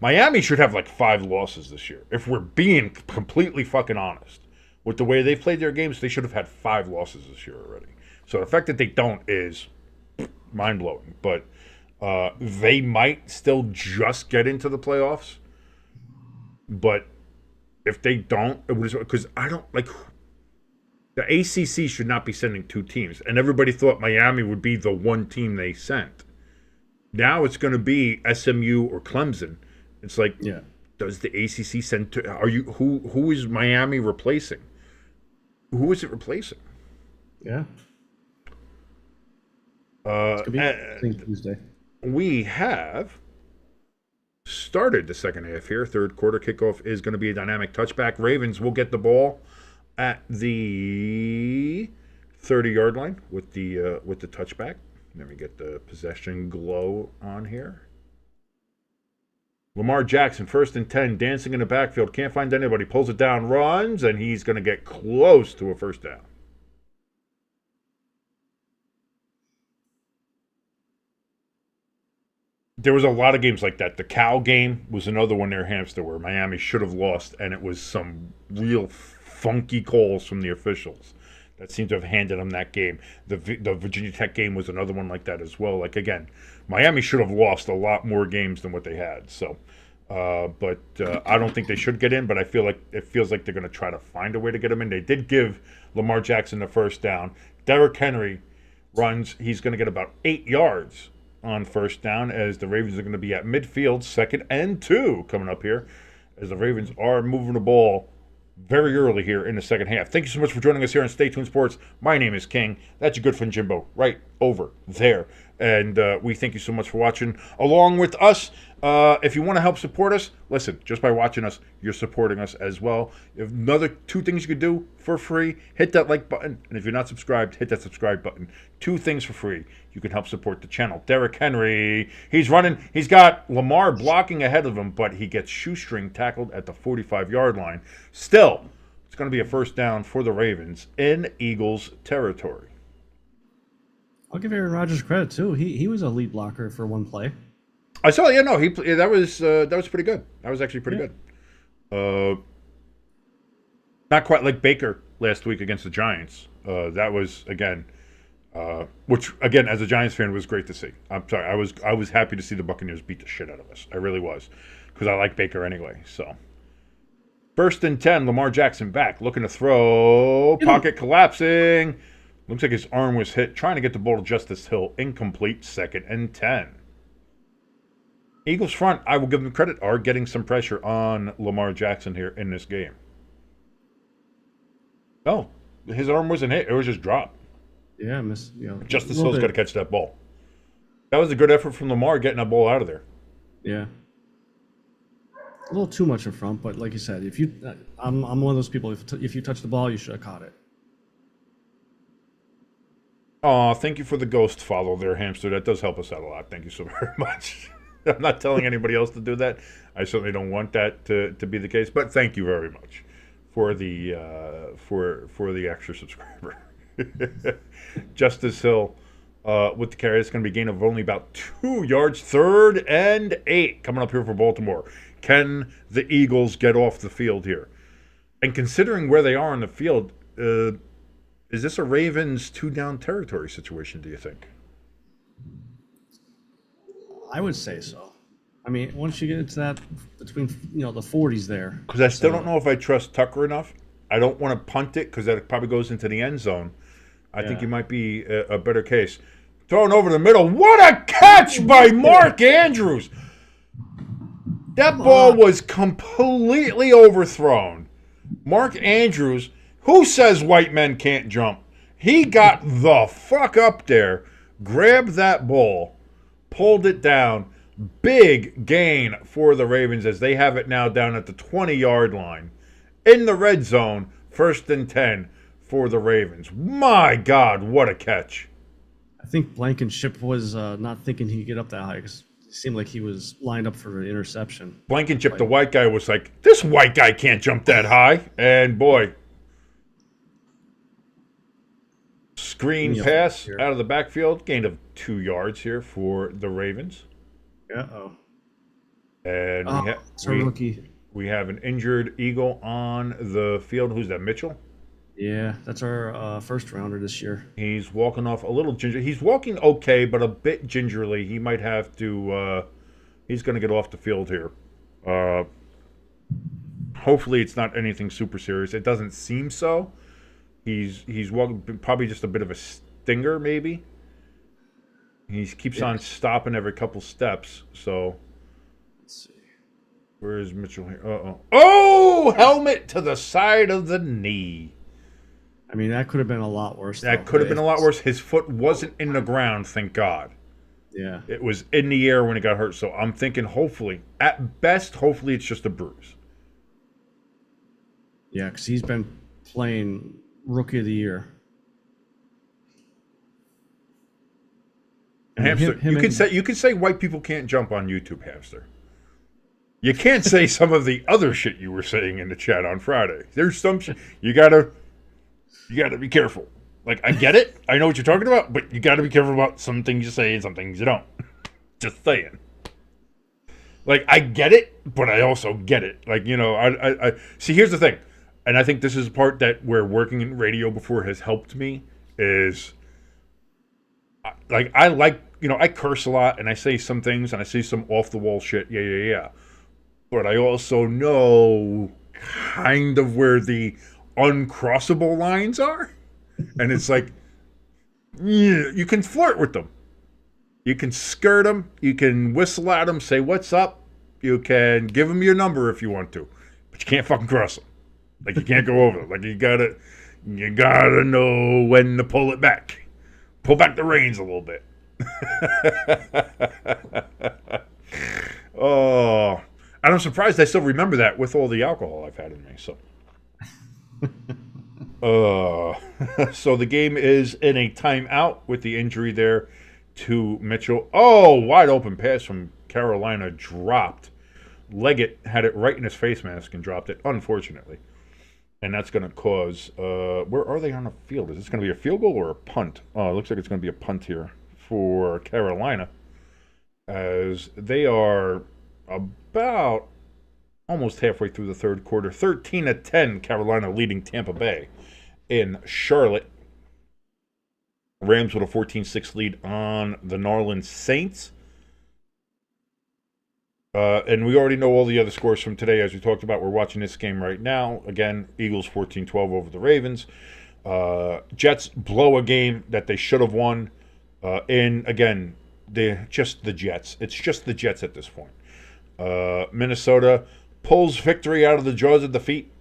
Miami should have like 5 losses this year. If we're being completely fucking honest. With the way they've played their games, they should have had 5 losses this year already. So the fact that they don't is mind-blowing. But they might still just get into the playoffs. But if they don't, because I don't like the ACC should not be sending 2 teams, and everybody thought Miami would be the one team they sent. Now it's going to be SMU or Clemson. It's like, yeah. Does the ACC send? Who is Miami replacing? Who is it replacing? Yeah. It's gonna be Tuesday. We have started the second half here. Third quarter kickoff is going to be a dynamic touchback. Ravens will get the ball at the 30-yard line with the touchback. Let me get the possession glow on here. Lamar Jackson, 1st and 10, dancing in the backfield. Can't find anybody. Pulls it down, runs, and he's going to get close to a first down. There was a lot of games like that. The Cal game was another one near Hampstead where Miami should have lost, and it was some real funky calls from the officials that seemed to have handed them that game. The Virginia Tech game was another one like that as well. Like, again, Miami should have lost a lot more games than what they had. So, but I don't think they should get in, but it feels like they're going to try to find a way to get them in. They did give Lamar Jackson the first down. Derrick Henry runs. He's going to get about 8 yards on first down as the Ravens are going to be at midfield, 2nd and 2 coming up here as the Ravens are moving the ball very early here in the second half. Thank you so much for joining us here on Stay Tuned Sports. My name is King. That's your good friend Jimbo right over there. And we thank you so much for watching along with us. If you want to help support us, listen, just by watching us, you're supporting us as well. If another 2 things you could do for free, hit that like button. And if you're not subscribed, hit that subscribe button. 2 things for free. You can help support the channel. Derrick Henry, he's running. He's got Lamar blocking ahead of him, but he gets shoestring tackled at the 45-yard line. Still, it's going to be a first down for the Ravens in Eagles territory. I'll give Aaron Rodgers credit too. He was a lead blocker for one play. I saw. Yeah, no, that was pretty good. That was actually pretty good. Not quite like Baker last week against the Giants. That was again, which again as a Giants fan was great to see. I'm sorry, I was happy to see the Buccaneers beat the shit out of us. I really was, because I like Baker anyway. So 1st and 10, Lamar Jackson back, looking to throw, pocket collapsing. Looks like his arm was hit, trying to get the ball to Justice Hill. Incomplete, 2nd and 10. Eagles front, I will give them credit, are getting some pressure on Lamar Jackson here in this game. No, his arm wasn't hit. It was just dropped. Yeah, Justice Hill's got to catch that ball. That was a good effort from Lamar getting that ball out of there. Yeah. A little too much in front, but like you said, I'm one of those people. If you touch the ball, you should have caught it. Oh, thank you for the ghost follow there, Hamster. That does help us out a lot. Thank you so very much. I'm not telling anybody else to do that. I certainly don't want that to be the case, but thank you very much for the for the extra subscriber. Justice Hill with the carry. It's going to be a gain of only about 2 yards. 3rd and 8 coming up here for Baltimore. Can the Eagles get off the field here? And considering where they are on the field, is this a Ravens 2-down territory situation, do you think? I would say so. I mean, once you get into that between the 40s there. Because I still don't know if I trust Tucker enough. I don't want to punt it because that probably goes into the end zone. I think he might be a better case. Thrown over the middle. What a catch by Mark Andrews! That ball was completely overthrown. Mark Andrews, who says white men can't jump? He got the fuck up there, grabbed that ball, pulled it down. Big gain for the Ravens as they have it now down at the 20-yard line. In the red zone, 1st and 10 for the Ravens. My God, what a catch. I think Blankenship was not thinking he'd get up that high because it seemed like he was lined up for an interception. Blankenship, the white guy, was like, this white guy can't jump that high. And boy, screen pass out of the backfield, gain of 2 yards here for the Ravens. Uh-oh. And we have an injured Eagle on the field. Who's that, Mitchell? Yeah, that's our first rounder this year. He's walking off a little ginger. He's walking okay, but a bit gingerly. He might have to he's going to get off the field here. Hopefully it's not anything super serious. It doesn't seem so. He's walking, probably just a bit of a stinger maybe. He keeps on stopping every couple steps, so. Let's see. Where is Mitchell here? Uh-oh. Oh! Helmet to the side of the knee. I mean, that could have been a lot worse. That could have been a lot worse. His foot wasn't in the ground, thank God. Yeah. It was in the air when he got hurt, so I'm thinking hopefully, at best, hopefully it's just a bruise. Yeah, because he's been playing Rookie of the Year. Hamster, you could say white people can't jump on YouTube, Hamster. You can't say some of the other shit you were saying in the chat on Friday. There's some shit you gotta be careful. Like, I get it, I know what you're talking about, but you gotta be careful about some things you say and some things you don't. Just saying. Like, I get it, but I also get it. Like, I see. Here's the thing, and I think this is the part that where working in radio before has helped me is. Like, I curse a lot, and I say some things, and I say some off-the-wall shit, yeah. But I also know kind of where the uncrossable lines are. And it's like, you can flirt with them. You can skirt them. You can whistle at them, say, what's up? You can give them your number if you want to. But you can't fucking cross them. Like, you can't go over them. Like, you gotta know when to pull it back. Pull back the reins a little bit. Oh, and I'm surprised I still remember that with all the alcohol I've had in me. So, so the game is in a timeout with the injury there to Mitchell. Oh, wide open pass from Carolina dropped. Leggett had it right in his face mask and dropped it, unfortunately. And that's going to cause, where are they on the field? Is this going to be a field goal or a punt? Oh, it looks like it's going to be a punt here for Carolina, as they are about almost halfway through the third quarter. 13-10, Carolina leading Tampa Bay in Charlotte. Rams with a 14-6 lead on the New Orleans Saints. And we already know all the other scores from today, as we talked about. We're watching this game right now. Again, Eagles 14-12 over the Ravens. Jets blow a game that they should have won. In, again, just the Jets. It's just the Jets at this point. Minnesota pulls victory out of the jaws of defeat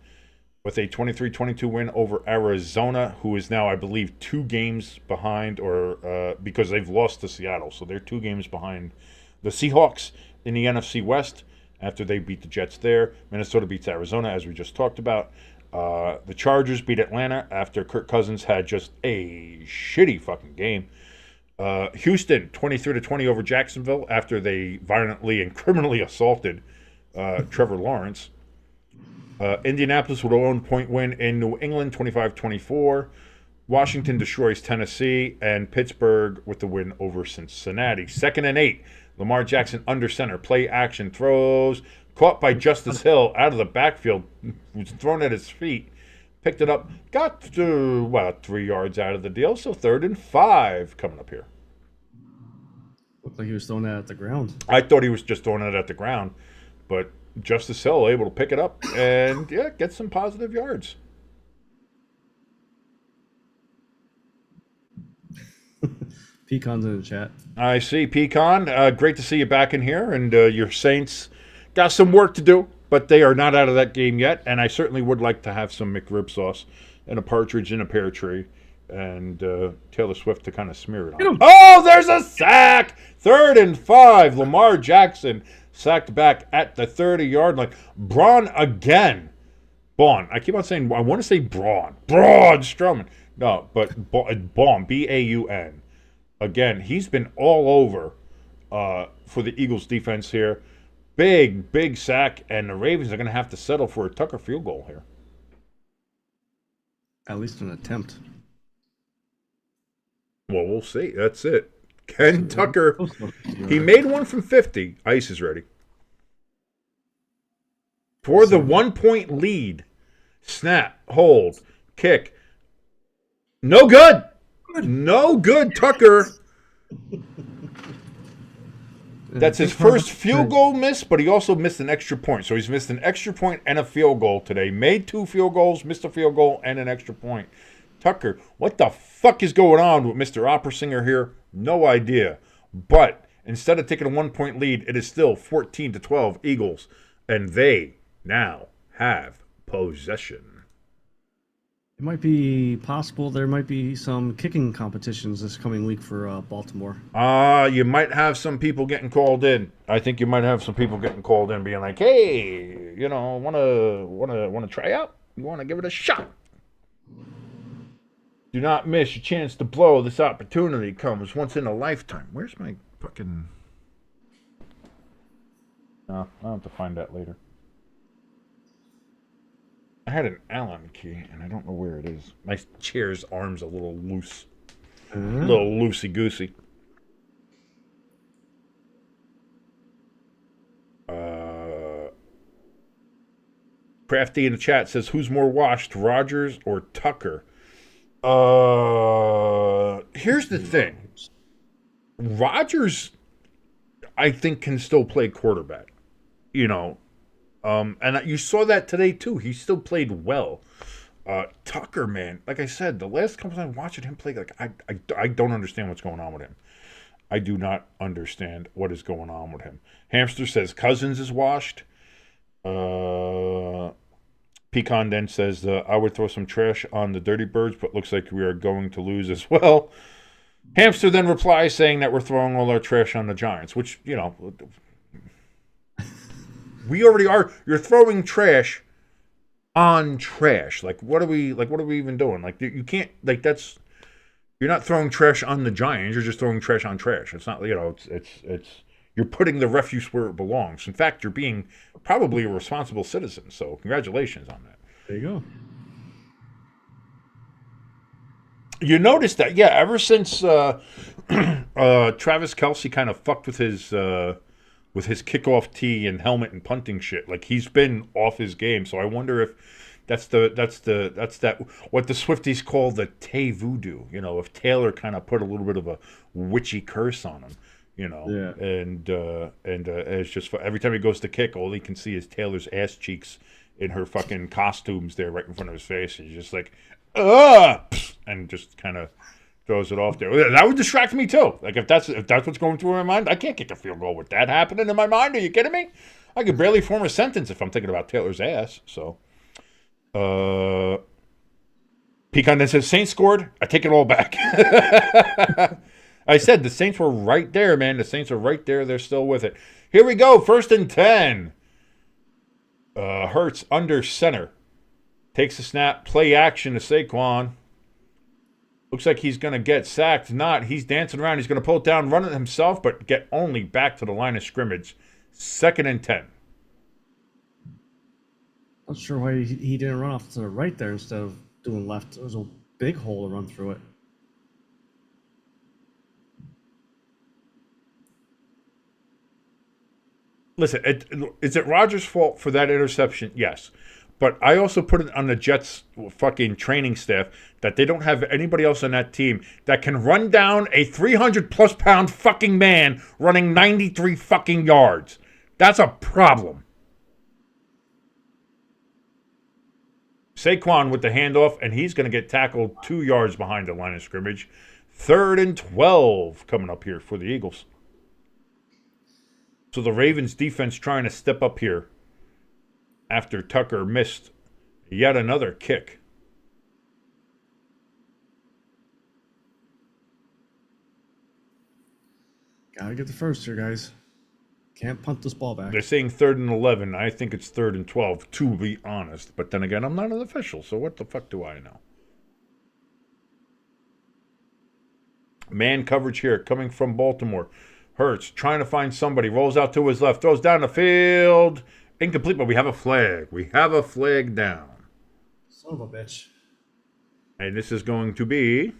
with a 23-22 win over Arizona, who is now, I believe, 2 games behind, or because they've lost to Seattle. So they're 2 games behind the Seahawks in the NFC West after they beat the Jets there. Minnesota beats Arizona, as we just talked about. The Chargers beat Atlanta after Kirk Cousins had just a shitty fucking game. Houston, 23-20 over Jacksonville after they violently and criminally assaulted Trevor Lawrence. Indianapolis with a 1-point win in New England, 25-24. Washington destroys Tennessee, and Pittsburgh with the win over Cincinnati. 2nd and 8. Lamar Jackson under center. Play action throws. Caught by Justice Hill out of the backfield. Was thrown at his feet. Picked it up. Got to about 3 yards out of the deal. So 3rd and 5 coming up here. Looked like he was throwing that at the ground. I thought he was just throwing it at the ground. But Justice Hill able to pick it up and, yeah, get some positive yards. Pecan's in the chat. I see, Pecan. Great to see you back in here. And your Saints got some work to do, but they are not out of that game yet. And I certainly would like to have some McRib sauce and a partridge in a pear tree and Taylor Swift to kind of smear it on. Oh, there's a sack! 3rd and 5. Lamar Jackson sacked back at the 30-yard line. Braun again. Baun. I keep on saying, I want to say Braun. Braun Strowman. No, but Baun. B-A-U-N. Again, he's been all over for the Eagles defense here. Big sack, and the Ravens are going to have to settle for a Tucker field goal here. At least an attempt. Well, we'll see. That's it. Ken Tucker, he made one from 50. Ice is ready. For the 1-point lead. Snap, hold, kick. No good. No good, Tucker. That's his first field goal miss, but he also missed an extra point. So he's missed an extra point and a field goal today. Made 2 field goals, missed a field goal, and an extra point. Tucker, what the fuck is going on with Mr. Opera Singer here? No idea. But instead of taking a 1-point lead, it is still 14-12 Eagles. And they now have possession. It might be possible there might be some kicking competitions this coming week for Baltimore. You might have some people getting called in. I think you might have some people getting called in being like, hey, you know, wanna try out? You wanna give it a shot? Do not miss your chance to blow. This opportunity comes once in a lifetime. Where's my fucking... No, I'll have to find that later. I had an Allen key, and I don't know where it is. My chair's arm's a little loose. A little loosey-goosey. Crafty in the chat says, who's more washed, Rodgers or Tucker? Here's the thing. Rodgers, I think, can still play quarterback. You know, and you saw that today, too. He still played well. Tucker, man, like I said, the last couple times watching him play, like I don't understand what's going on with him. I do not understand what is going on with him. Hamster says Cousins is washed. Pecan then says, I would throw some trash on the Dirty Birds, but looks like we are going to lose as well. Hamster then replies saying that we're throwing all our trash on the Giants, which, you know, we already are. You're throwing trash on trash. Like, what are we even doing? Like, you can't, like, that's, you're not throwing trash on the Giants. You're just throwing trash on trash. It's not, you know, it's you're putting the refuse where it belongs. In fact, you're being probably a responsible citizen. So congratulations on that. There you go. You notice that, yeah, ever since Travis Kelce kind of fucked with his kickoff tee and helmet and punting shit, like he's been off his game. So I wonder if that's what the Swifties call the Tay voodoo. You know, if Taylor kind of put a little bit of a witchy curse on him. You know, yeah. And it's just every time he goes to kick, all he can see is Taylor's ass cheeks in her fucking costumes there right in front of his face. He's just like, and just kind of throws it off there. That would distract me too. Like if that's what's going through my mind, I can't kick a field goal with that happening in my mind. Are you kidding me? I could barely form a sentence if I'm thinking about Taylor's ass. So, Pecan then says Saints scored. I take it all back. I said the Saints were right there, man. The Saints are right there. They're still with it. Here we go. 1st and 10. Hurts under center. Takes a snap. Play action to Saquon. Looks like he's going to get sacked. Not. He's dancing around. He's going to pull it down, run it himself, but get only back to the line of scrimmage. 2nd and 10. Not sure why he didn't run off to the right there instead of doing left. It was a big hole to run through it. Listen, is it Rodgers' fault for that interception? Yes. But I also put it on the Jets' fucking training staff that they don't have anybody else on that team that can run down a 300-plus pound fucking man running 93 fucking yards. That's a problem. Saquon with the handoff, and he's going to get tackled 2 yards behind the line of scrimmage. 3rd and 12 coming up here for the Eagles. So the Ravens defense trying to step up here after Tucker missed yet another kick. Gotta get the first here, guys. Can't punt this ball back. They're saying 3rd and 11. I think it's 3rd and 12, to be honest. But then again, I'm not an official, so what the fuck do I know? Man coverage here coming from Baltimore. Hurts trying to find somebody. Rolls out to his left. Throws down the field. Incomplete, but we have a flag. We have a flag down. Son of a bitch. And this is going to be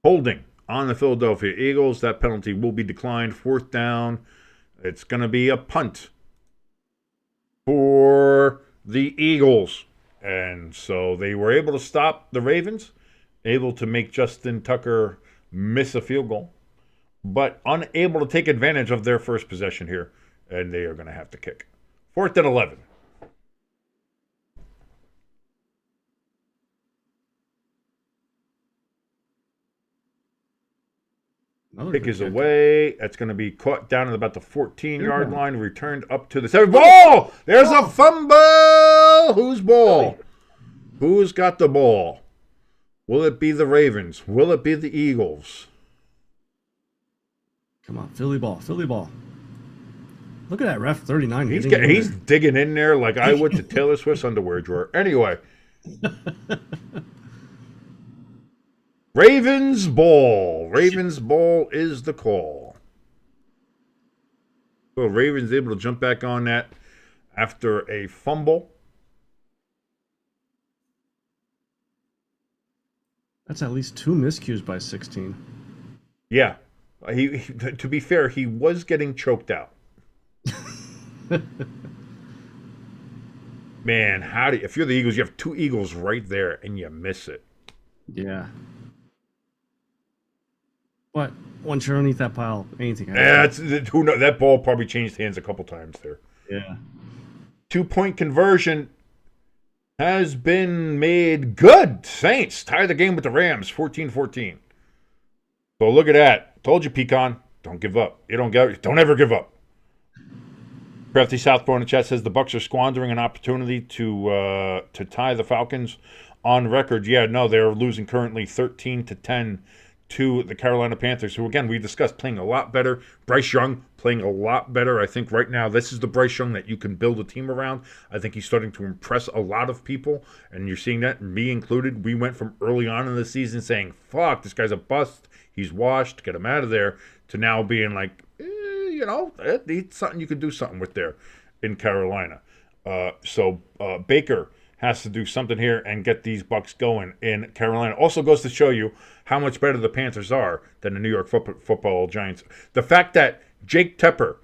holding on the Philadelphia Eagles. That penalty will be declined. 4th down. It's going to be a punt for the Eagles. And so they were able to stop the Ravens, able to make Justin Tucker miss a field goal, but unable to take advantage of their first possession here. And they are going to have to kick. 4th and 11. Kick is away. That's going to be caught down at about the 14-yard line. Returned up to the 7. Ball! There's a fumble! Whose ball? Who's got the ball? Will it be the Ravens? Will it be the Eagles? Come on, Philly ball, Philly ball. Look at that ref, 39. He's digging in there like I would to Taylor Swift's underwear drawer. Anyway. Ravens ball. Ravens ball is the call. So Ravens able to jump back on that after a fumble. That's at least 2 miscues by 16. Yeah. He to be fair, he was getting choked out. Man, if you're the Eagles, you have 2 Eagles right there and you miss it. Yeah. But once you're underneath that pile, anything happens. Who knows? That ball probably changed hands a couple times there. Yeah. 2-point conversion has been made good. Saints tie the game with the Rams, 14-14. So look at that. Told you, Pecan. Don't give up. Don't ever give up. Crafty Southpaw in the chat says the Bucs are squandering an opportunity to tie the Falcons on record. Yeah, no, they're losing currently 13-10 to the Carolina Panthers, who, again, we discussed playing a lot better. Bryce Young playing a lot better. I think right now this is the Bryce Young that you can build a team around. I think he's starting to impress a lot of people, and you're seeing that, me included. We went from early on in the season saying, fuck, this guy's a bust. He's washed. Get him out of there, to now being like, it's something you could do something with there in Carolina. So Baker has to do something here and get these Bucs going in Carolina. Also goes to show you how much better the Panthers are than the New York football Giants. The fact that Jake Tepper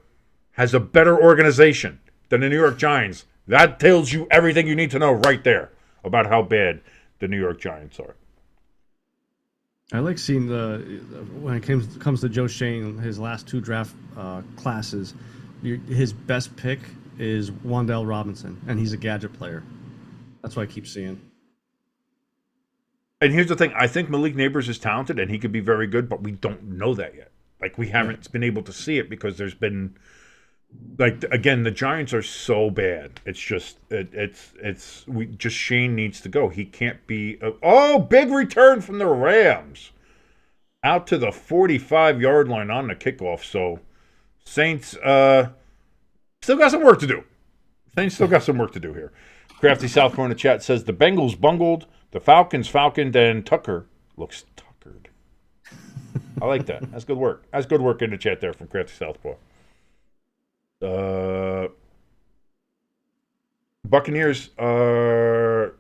has a better organization than the New York Giants, that tells you everything you need to know right there about how bad the New York Giants are. I like seeing when it comes to Joe Shane, his last 2 draft classes, his best pick is Wan'Dale Robinson, and he's a gadget player. That's what I keep seeing. And here's the thing: I think Malik Neighbors is talented, and he could be very good, but we don't know that yet. Like we haven't been able to see it because there's been, like, again, the Giants are so bad. It's just Shane needs to go. He can't be. Big return from the Rams out to the 45-yard line on the kickoff. So Saints still got some work to do. Saints still got some work to do here. Crafty Southpaw in the chat says the Bengals bungled, the Falcons falconed, and Tucker looks tuckered. I like that. That's good work. That's good work in the chat there from Crafty Southpaw. Buccaneers are.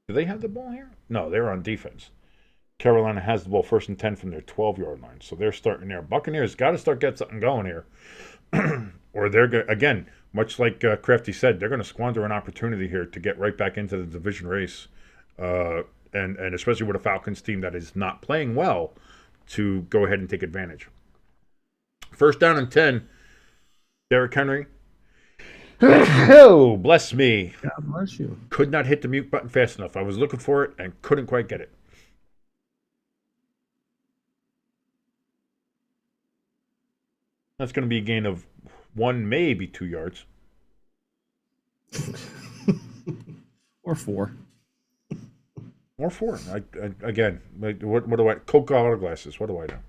Do they have the ball here? No, they're on defense. Carolina has the ball 1st and 10 from their 12-yard line, so they're starting there. Buccaneers got to start getting something going here, or they're again, much like Crafty said, they're going to squander an opportunity here to get right back into the division race, and especially with a Falcons team that is not playing well, to go ahead and take advantage. 1st down and 10. Derrick Henry. Oh, bless me. God bless you. Could not hit the mute button fast enough. I was looking for it and couldn't quite get it. That's going to be a gain of 1, maybe 2 yards. Or 4. Or 4. Again, what do I... Coca-Cola glasses. What do I know?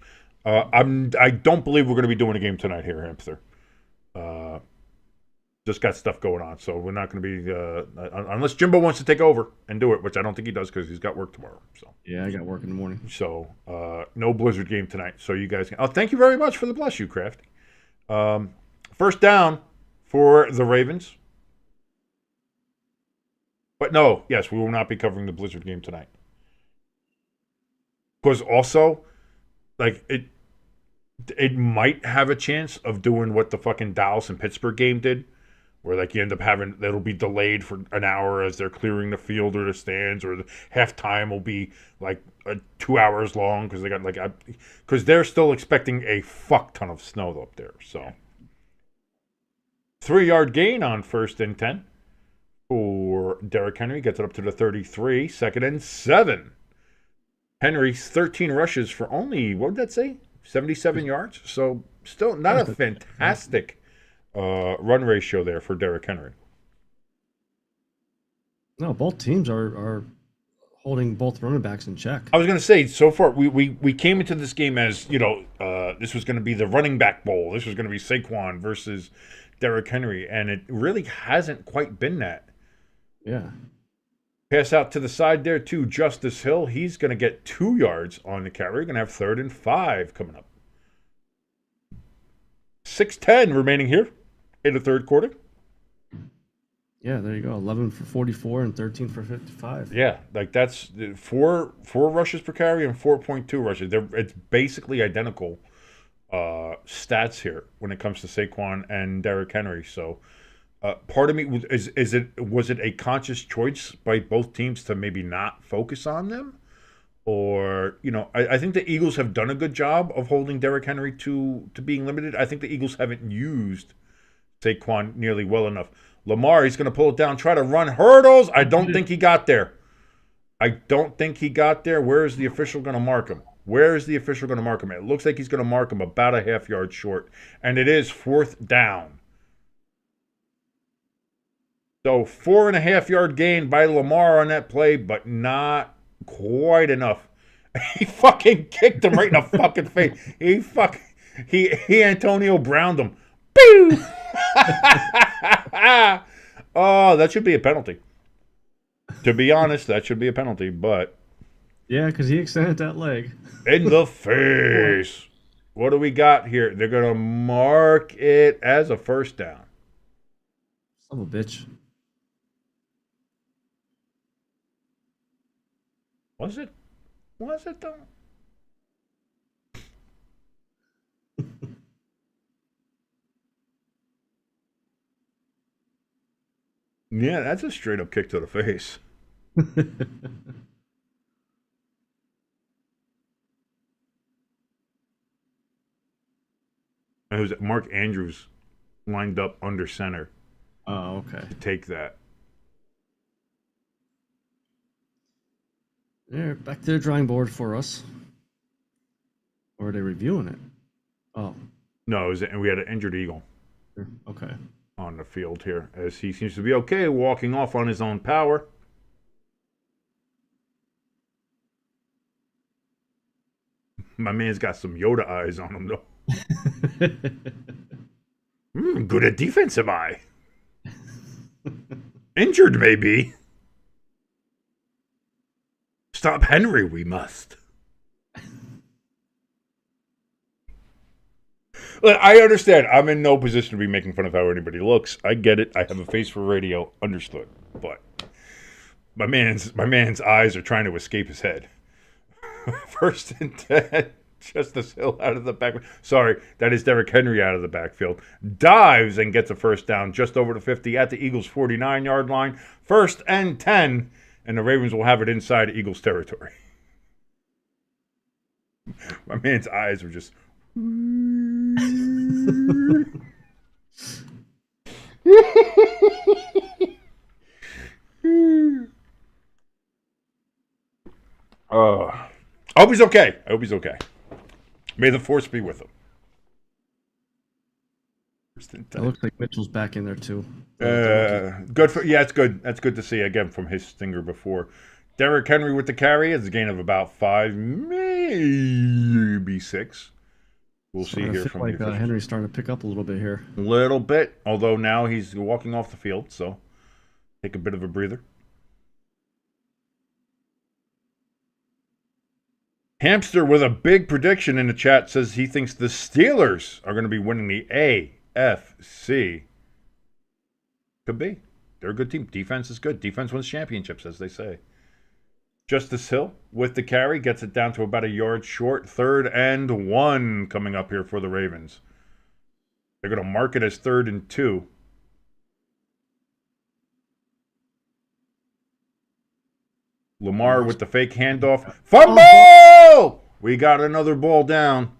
I don't believe we're going to be doing a game tonight here, Hamster. Just got stuff going on, so we're not going to be... unless Jimbo wants to take over and do it, which I don't think he does because he's got work tomorrow. So Yeah, I got work in the morning. So no Blizzard game tonight. So you guys can... Oh, thank you very much for the bless you, Crafty. 1st down for the Ravens. But no, yes, we will not be covering the Blizzard game tonight. Because also, like, it might have a chance of doing what the fucking Dallas and Pittsburgh game did, where, like, you end up having, it'll be delayed for an hour as they're clearing the field or the stands, or the halftime will be, like, 2 hours long, because they got, like, because they're still expecting a fuck ton of snow up there, so. 3-yard gain on 1st and 10 for Derrick Henry, gets it up to the 33, 2nd and 7. Henry's 13 rushes for only, what would that say? 77 yards? So still not a fantastic run ratio there for Derrick Henry. No, both teams are holding both running backs in check. I was going to say, so far, we came into this game as, this was going to be the running back bowl. This was going to be Saquon versus Derrick Henry, and it really hasn't quite been that. Yeah. Pass out to the side there to Justice Hill. He's going to get 2 yards on the carry. Going to have 3rd and 5 coming up. 6:10 remaining here in the 3rd quarter. Yeah, there you go. 11 for 44 and 13 for 55. Yeah, like that's four rushes per carry and 4.2 rushes. It's basically identical stats here when it comes to Saquon and Derrick Henry. So part of me was it a conscious choice by both teams to maybe not focus on them? Or, I think the Eagles have done a good job of holding Derrick Henry to being limited. I think the Eagles haven't used Saquon nearly well enough. Lamar, he's going to pull it down, try to run hurdles. I don't think he got there. Where is the official going to mark him? It looks like he's going to mark him about a half yard short. And it is 4th down. So 4.5 yard gain by Lamar on that play, but not quite enough. He fucking kicked him right in the fucking face. He Antonio Browned him. Boo! Oh, that should be a penalty. To be honest, that should be a penalty, but... Yeah, because he extended that leg. In the face. What do we got here? They're going to mark it as a 1st down. Son of a bitch. Was it? Was it, though? Yeah, that's a straight-up kick to the face. It was Mark Andrews lined up under center. Oh, okay. To take that. They're back to the drawing board for us. Or are they reviewing it? Oh. No, we had an injured Eagle Okay. on the field here, as he seems to be okay, walking off on his own power. My man's got some Yoda eyes on him, though. Good at defense, am I? Injured, maybe. Stop Henry, we must. Look, I understand. I'm in no position to be making fun of how anybody looks. I get it. I have a face for radio. Understood. But my man's eyes are trying to escape his head. 1st and 10. Justice Hill out of the back. Sorry, that is Derrick Henry out of the backfield. Dives and gets a first down just over the 50 at the Eagles' 49-yard line. 1st and 10. And the Ravens will have it inside Eagles territory. My man's eyes were just... I hope he's okay. I hope he's okay. May the force be with him. It looks like Mitchell's back in there too. Good for it's good. That's good to see again from his stinger before. Derrick Henry with the carry is a gain of about 5, maybe 6. We'll see here from like Henry's starting to pick up a little bit here. A little bit, although now he's walking off the field, so take a bit of a breather. Hamster with a big prediction in the chat says he thinks the Steelers are going to be winning the AFC. Could be. They're a good team. Defense is good. Defense wins championships, as they say. Justice Hill with the carry gets it down to about a yard short. 3rd and 1 coming up here for the Ravens. They're going to mark it as 3rd and 2. Lamar with the fake handoff. Fumble! We got another ball down.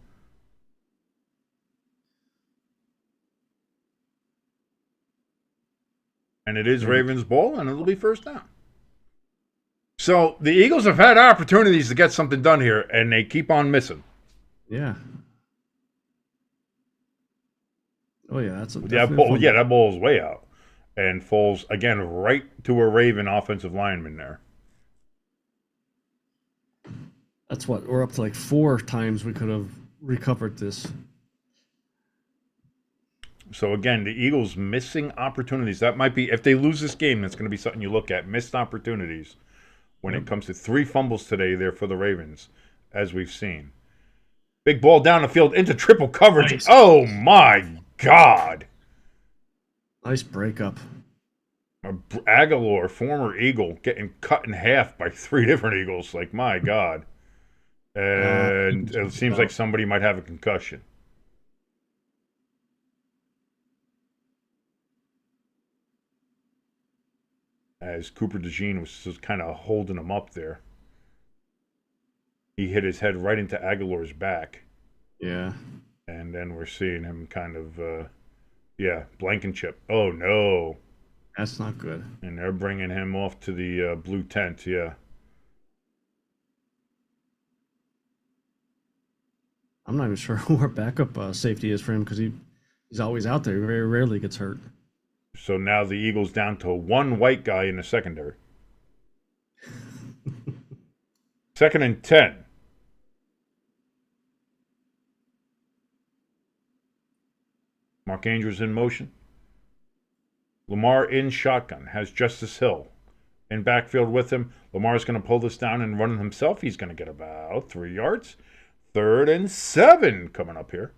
And it is Ravens ball, and it'll be first down. So the Eagles have had opportunities to get something done here, and they keep on missing. Yeah. Oh, yeah, that's a that ball is way out. And falls, again, right to a Raven offensive lineman there. That's what, we're up to like 4 times we could have recovered this. So, again, the Eagles missing opportunities. That might be, if they lose this game, that's going to be something you look at. Missed opportunities when it comes to 3 fumbles today there for the Ravens, as we've seen. Big ball down the field into triple coverage. Nice. Oh, my God. Nice breakup. Aguilar, former Eagle, getting cut in half by 3 different Eagles. Like, my God. And it seems like somebody might have a concussion. As Cooper DeJean was just kind of holding him up there. He hit his head right into Aguilar's back. Yeah. And then we're seeing him kind of, Blankenship. Oh, no. That's not good. And they're bringing him off to the blue tent, yeah. I'm not even sure who our backup safety is for him because he's always out there. He very rarely gets hurt. So now the Eagles down to 1 white guy in the secondary. 2nd and 10. Mark Andrews in motion. Lamar in shotgun. Has Justice Hill in backfield with him. Lamar's going to pull this down and run it himself. He's going to get about 3 yards. 3rd and 7 coming up here.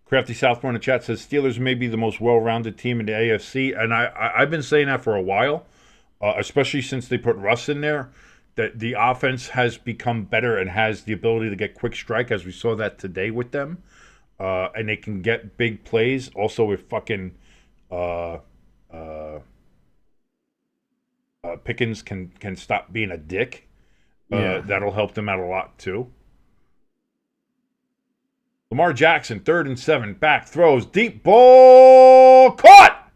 Crafty Southmore in the chat says Steelers may be the most well-rounded team in the AFC, and I've been saying that for a while, especially since they put Russ in there, that the offense has become better and has the ability to get quick strike, as we saw that today with them, and they can get big plays. Also, if fucking Pickens can stop being a dick, that'll help them out a lot too. Lamar Jackson, 3rd and 7, back throws, deep ball, caught!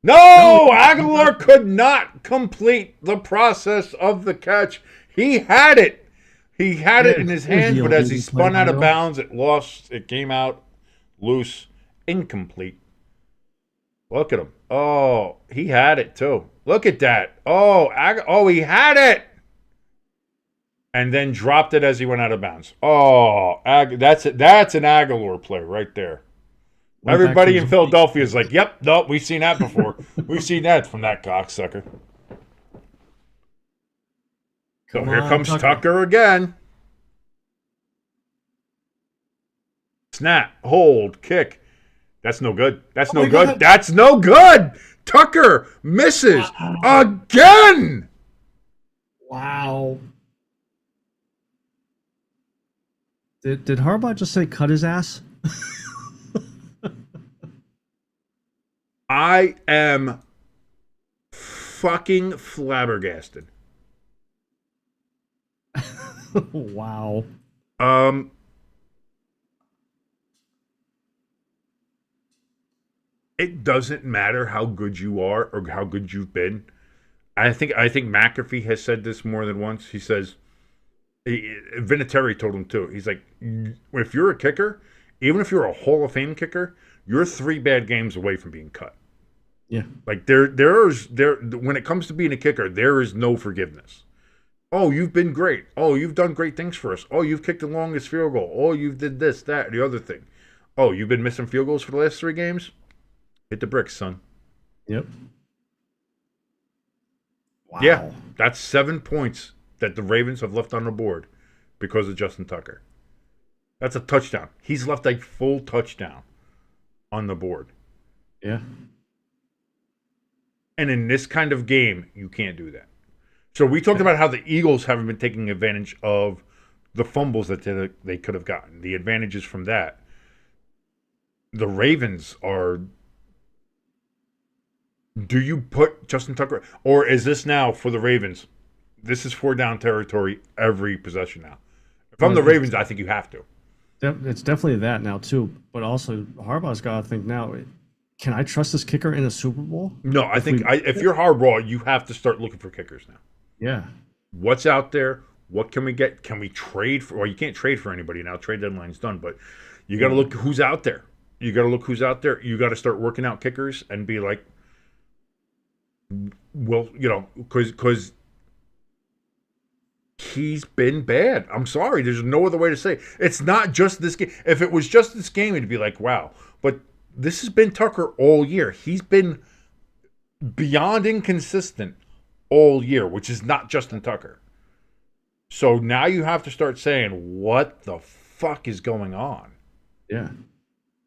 No, Aguilar could not complete the process of the catch. He had it. He had it in his hand, but as he spun out of bounds, it came out loose, incomplete. Look at him. Oh, he had it too. Look at that. Oh, he had it. And then dropped it as he went out of bounds. Oh, that's an Aguilar play right there. Everybody in Philadelphia is like, yep, no, we've seen that before. We've seen that from that cocksucker. So here comes Tucker again. Snap, hold, kick. That's no good. That's no good. God. That's no good. Tucker misses again. Wow. Did Harbaugh just say cut his ass? I am fucking flabbergasted. Wow. It doesn't matter how good you are or how good you've been. I think McAfee has said this more than once. He says, Vinatieri told him too. He's like, if you're a kicker, even if you're a Hall of Fame kicker, you're 3 bad games away from being cut. Yeah. Like there's when it comes to being a kicker, there is no forgiveness. Oh, you've been great. Oh, you've done great things for us. Oh, you've kicked the longest field goal. Oh, you've did this, that, the other thing. Oh, you've been missing field goals for the last 3 games? Hit the bricks, son. Yep. Wow. Yeah, that's 7 points that the Ravens have left on the board because of Justin Tucker. That's a touchdown. He's left a full touchdown on the board. Yeah. And in this kind of game, you can't do that. So we talked about how the Eagles haven't been taking advantage of the fumbles that they could have gotten, the advantages from that. The Ravens are... Do you put Justin Tucker... Or is this now for the Ravens? This is 4-down territory every possession now. If I'm the Ravens, I think you have to. It's definitely that now, too. But also, Harbaugh's got to think now, can I trust this kicker in a Super Bowl? No, I think if you're Harbaugh, you have to start looking for kickers now. Yeah. What's out there? What can we get? Can we trade for... Well, you can't trade for anybody now. Trade deadline's done. But you got to look who's out there. You got to look who's out there. You got to start working out kickers and be like, well, you know, because he's been bad. I'm sorry. There's no other way to say it. It's not just this game. If it was just this game, it'd be like, wow. But this has been Tucker all year. He's been beyond inconsistent all year, which is not Justin Tucker. So now you have to start saying, what the fuck is going on? Yeah.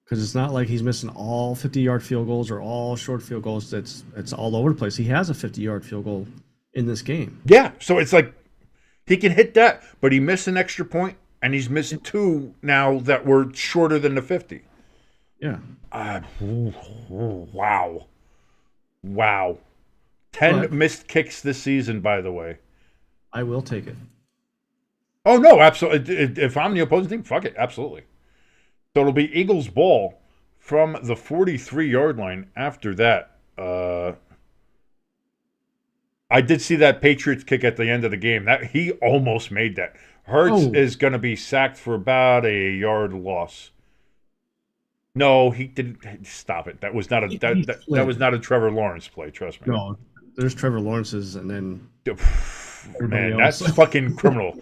Because it's not like he's missing all 50-yard field goals or all short field goals. It's all over the place. He has a 50-yard field goal in this game. Yeah, so it's like he can hit that, but he missed an extra point, and he's missed 2 now that were shorter than the 50. Yeah. Wow. 10 missed kicks this season, by the way. I will take it. Oh, no, absolutely. If I'm the opposing team, fuck it, absolutely. So it'll be Eagles ball from the 43-yard line after that. I did see that Patriots kick at the end of the game. That he almost made that. Hurts is going to be sacked for about a yard loss. No, he didn't. Stop it. That was not a that was not a Trevor Lawrence play. Trust me. No, there's Trevor Lawrence's, and then man, that's fucking criminal.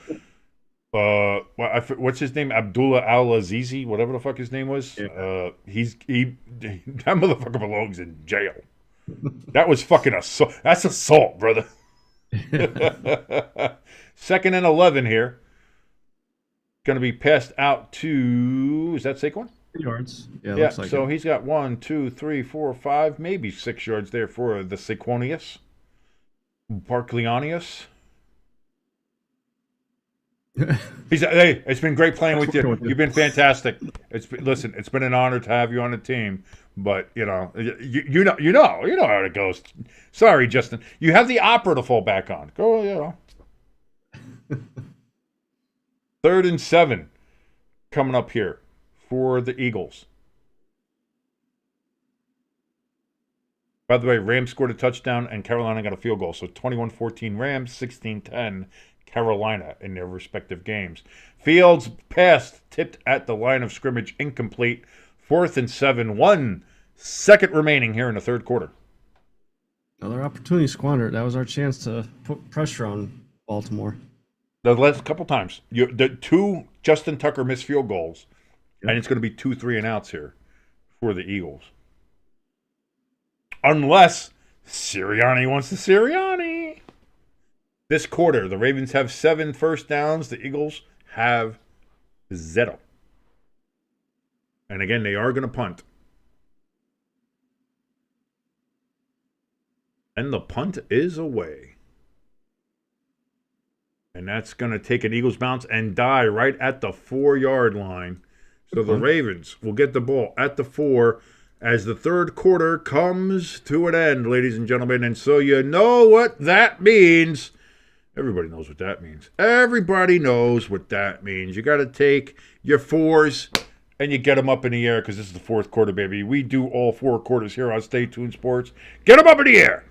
What's his name? Abdullah Al-Azizi, whatever the fuck his name was. Yeah. That motherfucker belongs in jail. That was fucking assault. That's assault, brother. 2nd and 11 here. Going to be passed out to, is that Saquon? Yards. Yeah, looks like so he's got 1, 2, 3, 4, 5, maybe 6 yards there for the Saquonius. Barclayonius. He's hey, it's been great playing with you. You've been fantastic. It's been an honor to have you on the team. But you know how it goes. Sorry, Justin. You have the opera to fall back on. Go, you know. 3rd and 7 coming up here for the Eagles. By the way, Rams scored a touchdown and Carolina got a field goal. So 21-14 Rams, 16-10 Carolina in their respective games. Fields passed, tipped at the line of scrimmage, incomplete. 4th and 7, 1 second remaining here in the third quarter. Another opportunity squandered. That was our chance to put pressure on Baltimore. The last couple times. The 2 Justin Tucker missed field goals, and it's going to be 2 3-and-outs here for the Eagles. Unless Sirianni wants to Sirianni. This quarter, the Ravens have 7 first downs. The Eagles have 0. And again, they are going to punt. And the punt is away. And that's going to take an Eagles bounce and die right at the 4-yard line. So the Ravens will get the ball at the 4 as the third quarter comes to an end, ladies and gentlemen. And so you know what that means. Everybody knows what that means. Everybody knows what that means. You got to take your 4s and you get them up in the air because this is the fourth quarter, baby. We do all 4 quarters here on Stay Tuned Sports. Get them up in the air.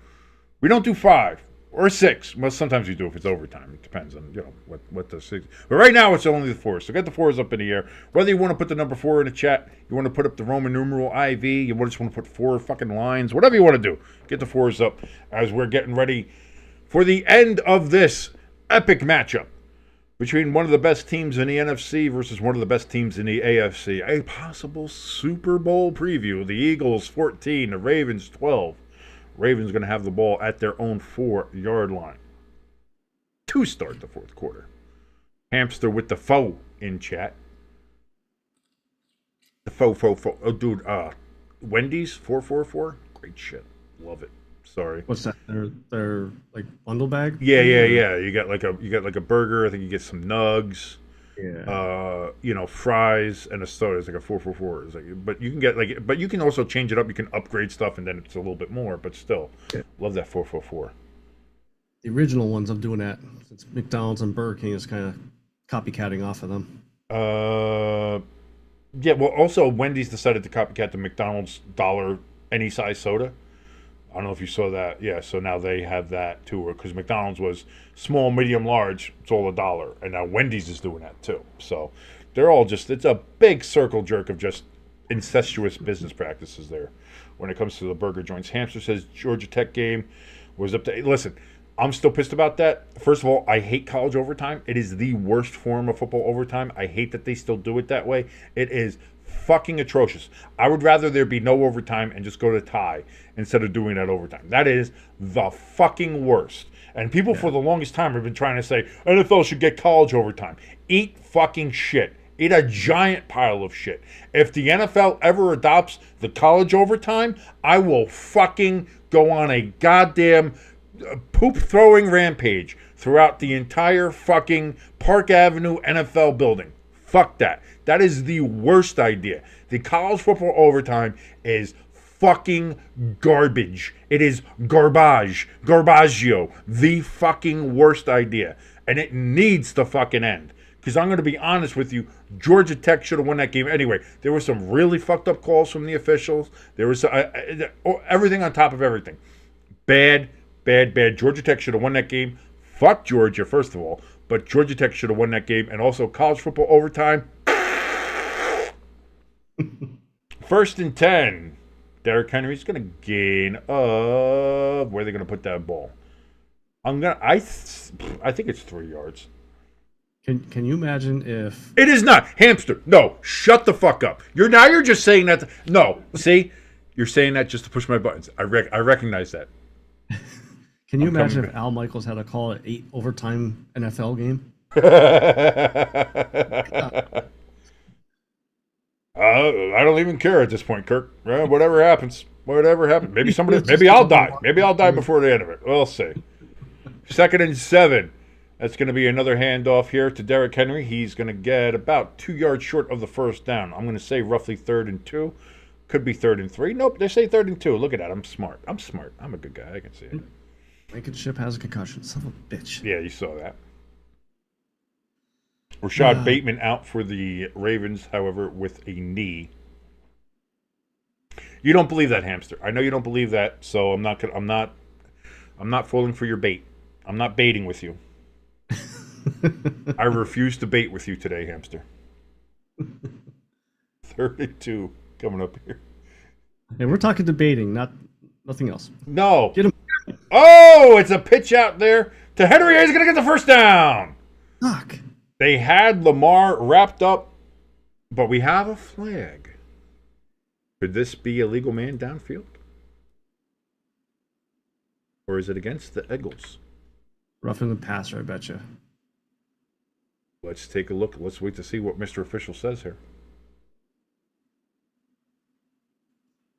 We don't do 5 or 6. Well, sometimes we do if it's overtime. It depends on what the 6. But right now it's only the 4. So get the 4s up in the air. Whether you want to put the number 4 in the chat, you want to put up the Roman numeral IV, you just want to put 4 fucking lines, whatever you want to do, get the 4s up as we're getting ready for the end of this epic matchup between one of the best teams in the NFC versus one of the best teams in the AFC. A possible Super Bowl preview. The Eagles 14, the Ravens 12. Ravens going to have the ball at their own 4-yard line to start the fourth quarter. Hamster with the foe in chat. The foe. Oh, dude, Wendy's 444. Great shit. Love it. Sorry. What's that? Their like bundle bag? Yeah. You got like a burger. I think you get some nugs. Yeah. Fries and a soda. It's like a 444. It's like, but you can get but you can also change it up. You can upgrade stuff, and then it's a little bit more. But still, love that 444. The original ones of doing that, since McDonald's and Burger King is kind of copycatting off of them. Yeah. Well, also Wendy's decided to copycat the McDonald's dollar any size soda. I don't know if you saw that. Yeah, so now they have that too, because McDonald's was small, medium, large. It's all $1, and now Wendy's is doing that too. So they're all it's a big circle jerk of just incestuous business practices there when it comes to the burger joints. Hamster says Georgia Tech game was up to. Listen, I'm still pissed about that. First of all, I hate college overtime. It is the worst form of football overtime. I hate that they still do it that way. It is fucking atrocious. I would rather there be no overtime and just go to tie instead of doing that overtime. That is the fucking worst. And people for the longest time have been trying to say NFL should get college overtime. Eat fucking shit. Eat a giant pile of shit. If the NFL ever adopts the college overtime, I will fucking go on a goddamn poop throwing rampage throughout the entire fucking Park Avenue NFL building. Fuck that. That is the worst idea. The college football overtime is fucking garbage. It is garbaggio. The fucking worst idea. And it needs to fucking end. Because I'm going to be honest with you, Georgia Tech should have won that game anyway. There were some really fucked up calls from the officials. There was everything on top of everything. Bad. Georgia Tech should have won that game. Fuck Georgia, first of all. But Georgia Tech should have won that game. And also college football overtime. 1st and 10. Derrick Henry's going to gain of... Where are they going to put that ball? I think it's 3 yards. Can you imagine if... It is not. Hamster. No. Shut the fuck up. You're just saying that... No. See? You're saying that just to push my buttons. I recognize that. Can you imagine if Al Michaels had a call at 8 overtime NFL game? I don't even care at this point, Kirk. Whatever happens. Maybe I'll die. Maybe I'll die before the end of it. We'll see. 2nd and 7. That's going to be another handoff here to Derrick Henry. He's going to get about 2 yards short of the first down. I'm going to say roughly 3rd and 2. Could be 3rd and 3. Nope, they say 3rd and 2. Look at that. I'm smart. I'm a good guy. I can see it. Blankenship has a concussion. Son of a bitch. Yeah, you saw that. Rashad Bateman out for the Ravens, however, with a knee. You don't believe that, Hamster. I know you don't believe that, so I'm not falling for your bait. I'm not baiting with you. I refuse to bait with you today, Hamster. 32 coming up here. And we're talking debating, nothing else. No. Get him. Oh, it's a pitch out there to Henry. He's going to get the first down. Fuck. They had Lamar wrapped up, but we have a flag. Could this be a legal man downfield? Or is it against the Eagles? Roughing the passer, I bet you. Let's take a look. Let's wait to see what Mr. Official says here.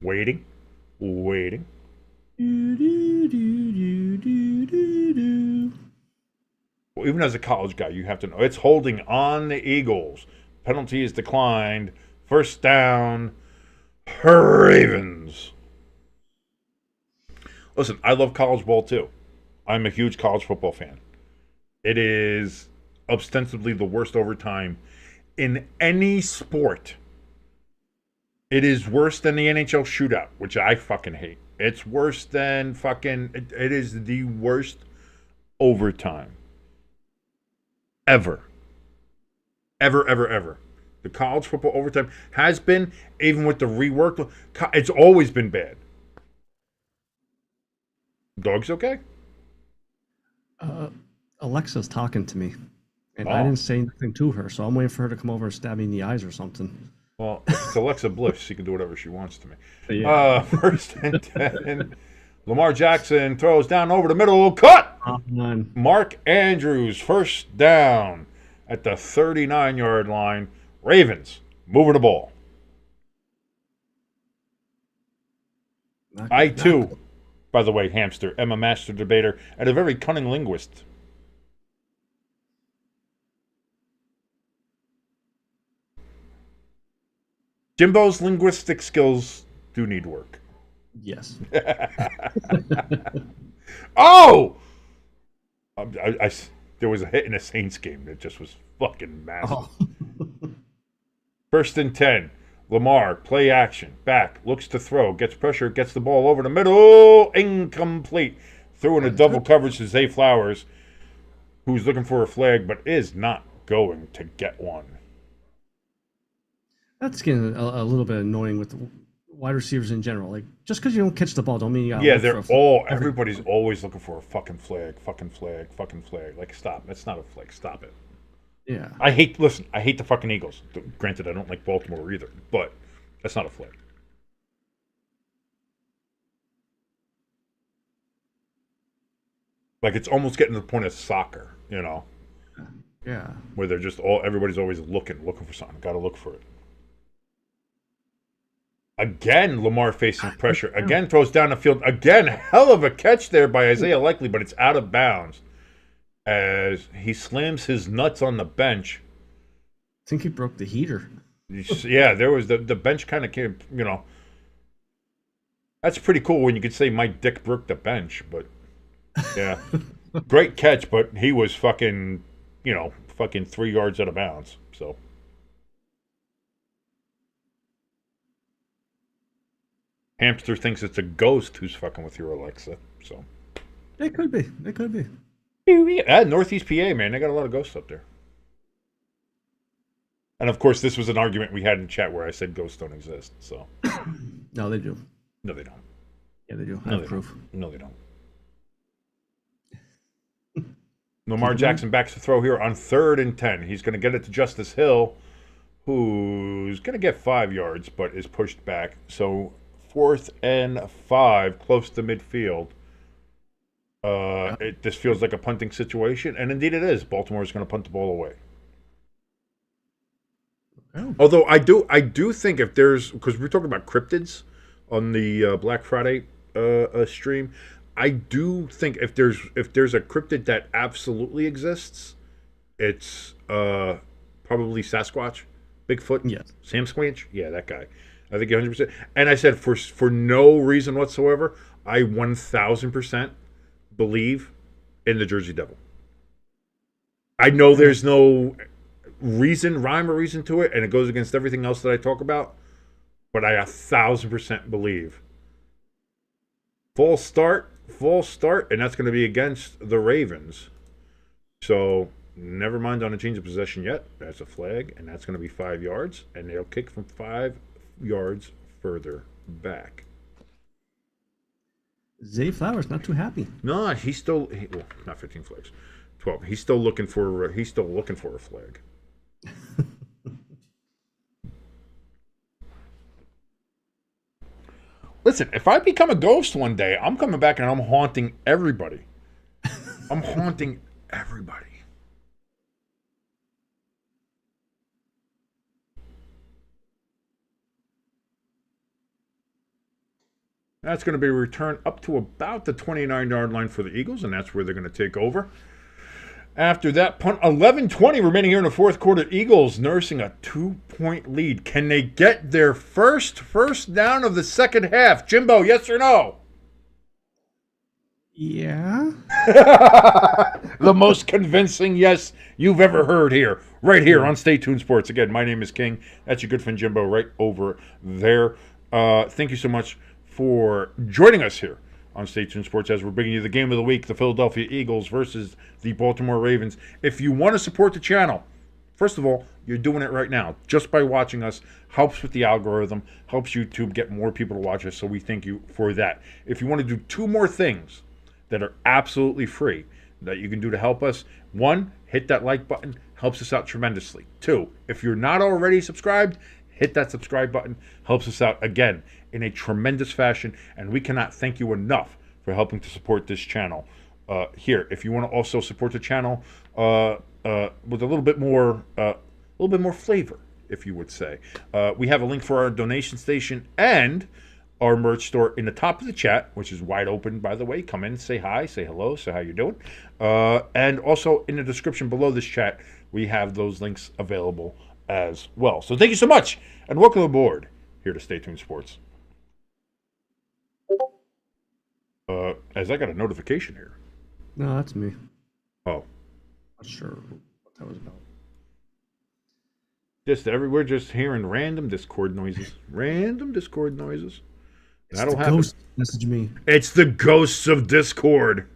Waiting. Well, even as a college guy, you have to know. It's holding on the Eagles. Penalty is declined. First down. Ravens. Listen, I love college ball too. I'm a huge college football fan. It is ostensibly the worst overtime in any sport. It is worse than the NHL shootout, which I fucking hate. It's worse than fucking... It is the worst overtime. Ever. Ever. The college football overtime has been, even with the rework, it's always been bad. Dog's okay? Alexa's talking to me. And I didn't say anything to her, so I'm waiting for her to come over and stab me in the eyes or something. Well, it's Alexa Bliss. She can do whatever she wants to me. Yeah. First and 10. Lamar Jackson throws down over the middle. Cut! Mark Andrews, first down at the 39-yard line. Ravens moving the ball. I, too, by the way, Hamster, am a master debater and a very cunning linguist. Jimbo's linguistic skills do need work. Yes. Oh! There was a hit in a Saints game that just was fucking massive. Oh. First and 10. Lamar, play action. Back, looks to throw, gets pressure, gets the ball over the middle. Incomplete. Threw in a double coverage to Zay Flowers, who's looking for a flag, but is not going to get one. That's getting a little bit annoying with the wide receivers in general. Like, just because you don't catch the ball, don't mean you gotta everybody's always looking for a fucking flag. Like, stop. That's not a flag. Stop it. Yeah. I hate the fucking Eagles. Granted, I don't like Baltimore either, but that's not a flag. Like, it's almost getting to the point of soccer, you know? Yeah. Where they're just everybody's always looking for something. Gotta look for it. Again, Lamar facing pressure. Again, throws down the field. Again, hell of a catch there by Isaiah Likely, but it's out of bounds as he slams his nuts on the bench. I think he broke the heater. Yeah, there was the bench kind of came, you know. That's pretty cool when you could say my dick broke the bench, but yeah. Great catch, but he was fucking 3 yards out of bounds, so. Hamster thinks it's a ghost who's fucking with your Alexa, so. It could be. Northeast PA, man, they got a lot of ghosts up there. And of course, this was an argument we had in chat where I said ghosts don't exist, so. No, they do. No, they don't. Yeah, they do. I No, have proof. No, they don't. Lamar Jackson backs the throw here on 3rd and 10. He's going to get it to Justice Hill, who's going to get 5 yards, but is pushed back. So 4th and 5, close to midfield. This feels like a punting situation, and indeed it is. Baltimore is going to punt the ball away. Oh. Although I do think if there's, because we're talking about cryptids on the Black Friday stream, I do think if there's a cryptid that absolutely exists, it's probably Sasquatch, Bigfoot, yes, Sam Squanch, yeah, that guy. I think 100%. And I said for no reason whatsoever, I 1,000% believe in the Jersey Devil. I know there's no rhyme or reason to it, and it goes against everything else that I talk about. but I 1,000% believe full start, and that's going to be against the Ravens. So never mind on a change of possession yet. That's a flag, and that's going to be 5 yards, and they'll kick from 5 yards further back. Zay Flowers not too happy. No, he's still well, not 15 flags, 12. He's still looking for a flag. Listen, if I become a ghost one day, I'm coming back and I'm haunting everybody. I'm haunting everybody. That's going to be a return up to about the 29-yard line for the Eagles, and that's where they're going to take over. After that punt, 11:20 remaining here in the fourth quarter. Eagles nursing a 2-point lead. Can they get their first down of the second half? Jimbo, yes or no? Yeah. The most convincing yes you've ever heard here, right here on Stay Tuned Sports. Again, my name is King. That's your good friend Jimbo right over there. Thank you so much for joining us here on Stay Tuned Sports as we're bringing you the game of the week, the Philadelphia Eagles versus the Baltimore Ravens. If you want to support the channel, first of all, you're doing it right now. Just by watching us helps with the algorithm, helps YouTube get more people to watch us, so we thank you for that. If you want to do 2 more things that are absolutely free that you can do to help us, 1, hit that like button, helps us out tremendously. 2, if you're not already subscribed, hit that subscribe button, helps us out again in a tremendous fashion, and we cannot thank you enough for helping to support this channel here. If you want to also support the channel with a little bit more flavor, if you would say, we have a link for our donation station and our merch store in the top of the chat, which is wide open, by the way. Come in, say hi, say hello, say how you're doing. And also in the description below this chat, we have those links available as well. So thank you so much, and welcome aboard here to Stay Tuned Sports. As I got a notification here. No, that's me. Oh. Not sure what that was about. We're just hearing random Discord noises. Random Discord noises. It's That'll the happen. ghost message me. It's the ghosts of Discord.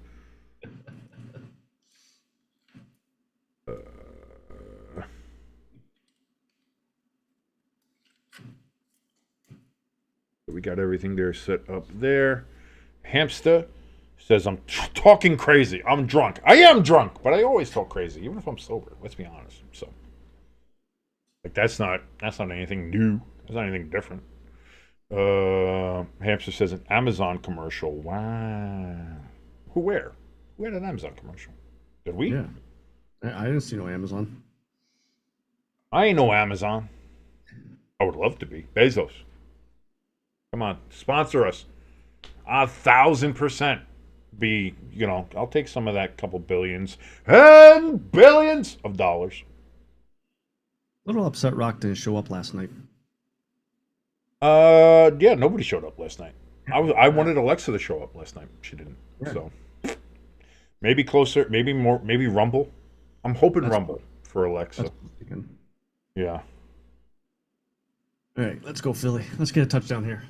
We got everything there set up there. Hamster says, I'm talking crazy. I'm drunk. I am drunk, but I always talk crazy, even if I'm sober. Let's be honest. So, like, that's not anything new. That's not anything different. Hamster says an Amazon commercial. Wow. Where? Who had an Amazon commercial? Did we? Yeah. I didn't see no Amazon. I ain't no Amazon. I would love to be. Bezos. Come on, sponsor us. 1,000% be, I'll take some of that couple billions and billions of dollars. Little upset Rock didn't show up last night. Yeah, nobody showed up last night. I wanted Alexa to show up last night. She didn't. Yeah. So maybe closer, maybe more, maybe Rumble. I'm hoping that's Rumble for Alexa. Yeah. All right, let's go Philly. Let's get a touchdown here.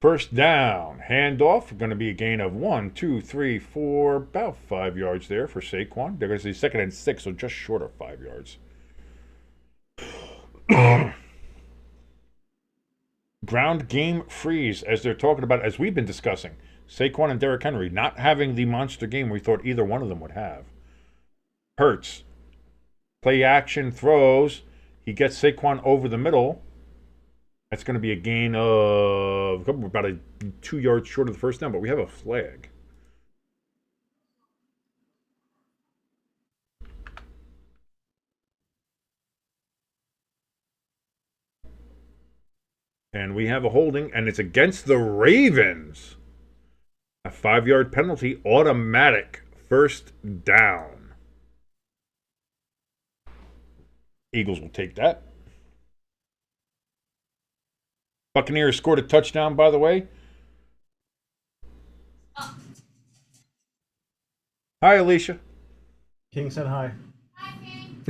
First down, handoff. Going to be a gain of 1, 2, 3, 4, about 5 yards there for Saquon. They're going to say 2nd and 6, so just short of 5 yards. Ground game freeze, as they're talking about, as we've been discussing. Saquon and Derrick Henry not having the monster game we thought either one of them would have. Hurts. Play action throws. He gets Saquon over the middle. That's going to be a gain of about 2 yards short of the first down, but we have a flag. And we have a holding, and it's against the Ravens. A 5-yard penalty, automatic first down. Eagles will take that. Buccaneers scored a touchdown, by the way. Oh. Hi, Alicia. King said hi. Hi, King.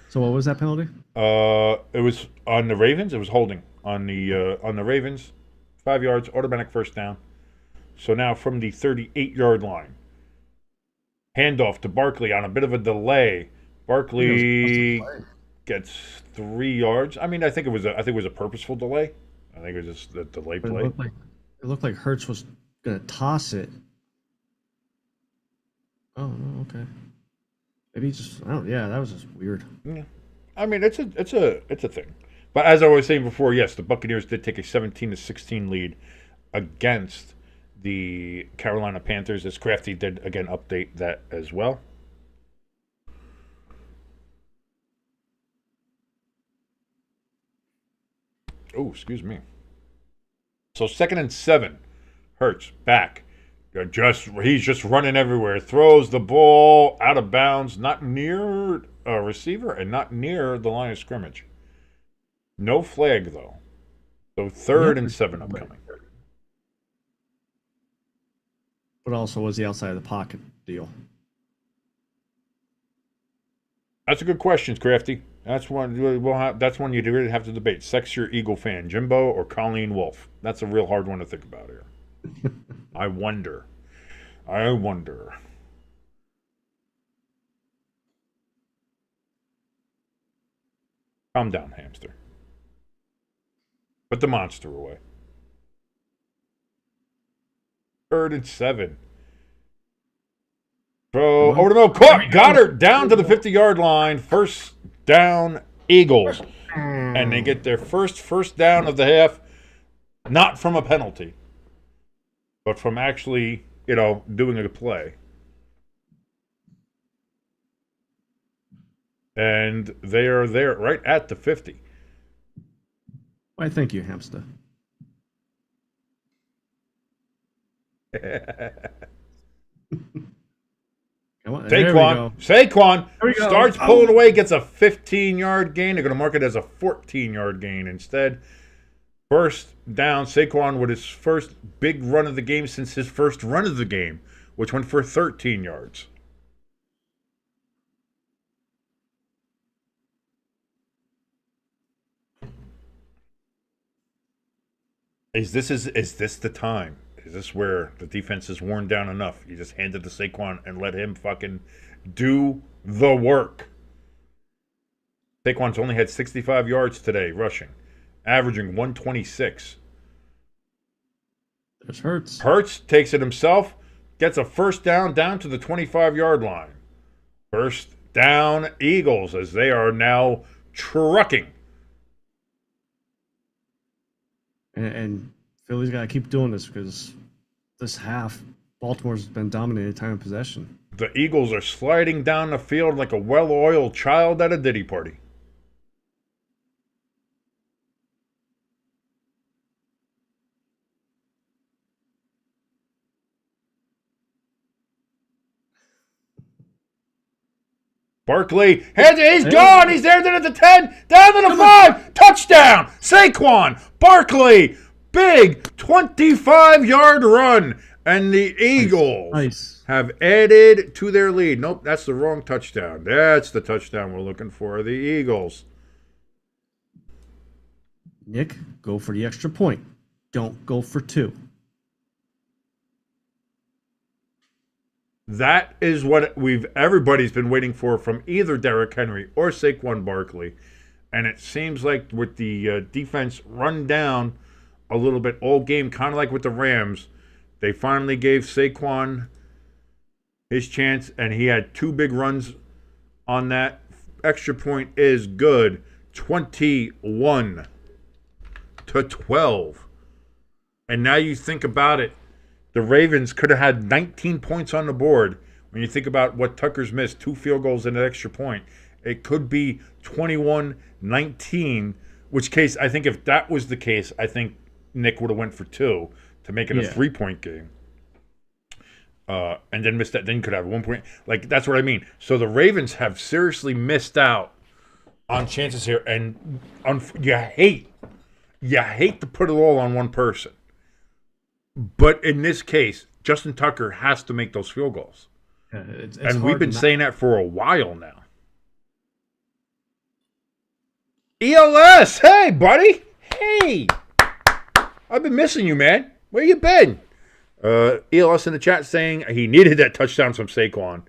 So what was that penalty? It was on the Ravens. It was holding on the Ravens, 5 yards, automatic first down. So now from the 38-yard line, handoff to Barkley on a bit of a delay. Barkley gets 3 yards. I mean, I think it was a purposeful delay. I think it was just a delay But play. it looked like Hurts was gonna toss it. Oh no, okay. Maybe he just I don't. Yeah, that was just weird. Yeah. I mean, it's a thing. But as I was saying before, yes, the Buccaneers did take a 17-16 lead against the Carolina Panthers. As Crafty did again update that as well. Oh, excuse me. So 2nd and 7. Hurts back. He's just running everywhere. Throws the ball out of bounds, not near a receiver and not near the line of scrimmage. No flag though. So 3rd and 7 upcoming. But also was the outside of the pocket deal. That's a good question, Crafty. That's one you really have to debate. Sexier Eagle fan, Jimbo or Colleen Wolfe? That's a real hard one to think about here. I wonder. Calm down, hamster. Put the monster away. 3rd and 7. Throw over the middle. Caught. Goddard down to the 50-yard line. First down, Eagles. And they get their first down of the half, not from a penalty, but from actually, doing a play. And they are there right at the 50. Why, thank you, hamster. Saquon starts pulling away, gets a 15-yard gain. They're going to mark it as a 14-yard gain instead. First down, Saquon with his first big run of the game since his first run of the game, which went for 13 yards. Is this the time? Is this where the defense is worn down enough? You just hand it to Saquon and let him fucking do the work. Saquon's only had 65 yards today rushing, averaging 126. There's Hurts. Hurts takes it himself, gets a first down to the 25-yard line. First down, Eagles, as they are now trucking. And Philly's got to keep doing this because this half, Baltimore's been dominated time of possession. The Eagles are sliding down the field like a well-oiled child at a ditty party. Barkley, he's gone. He's there to the 10, down to the 5, touchdown. Saquon, Barkley, big 25-yard run, and the Eagles have added to their lead. Nope, that's the wrong touchdown. That's the touchdown we're looking for, the Eagles. Nick, go for the extra point. Don't go for 2. That is what everybody's been waiting for from either Derrick Henry or Saquon Barkley. And it seems like with the defense run down a little bit all game, kind of like with the Rams, they finally gave Saquon his chance, and he had 2 big runs on that. Extra point is good. 21-12. And now you think about it. The Ravens could have had 19 points on the board. When you think about what Tucker's missed, 2 field goals and an extra point, it could be 21-19, which case, I think if that was the case, I think Nick would have went for 2 to make it a 3-point game. And then missed that. Then you could have 1 point. Like, that's what I mean. So the Ravens have seriously missed out on chances here. And you hate to put it all on one person. But in this case, Justin Tucker has to make those field goals. It's and we've been saying that for a while now. ELS, hey, buddy. Hey. I've been missing you, man. Where you been? ELS in the chat saying he needed that touchdown from Saquon.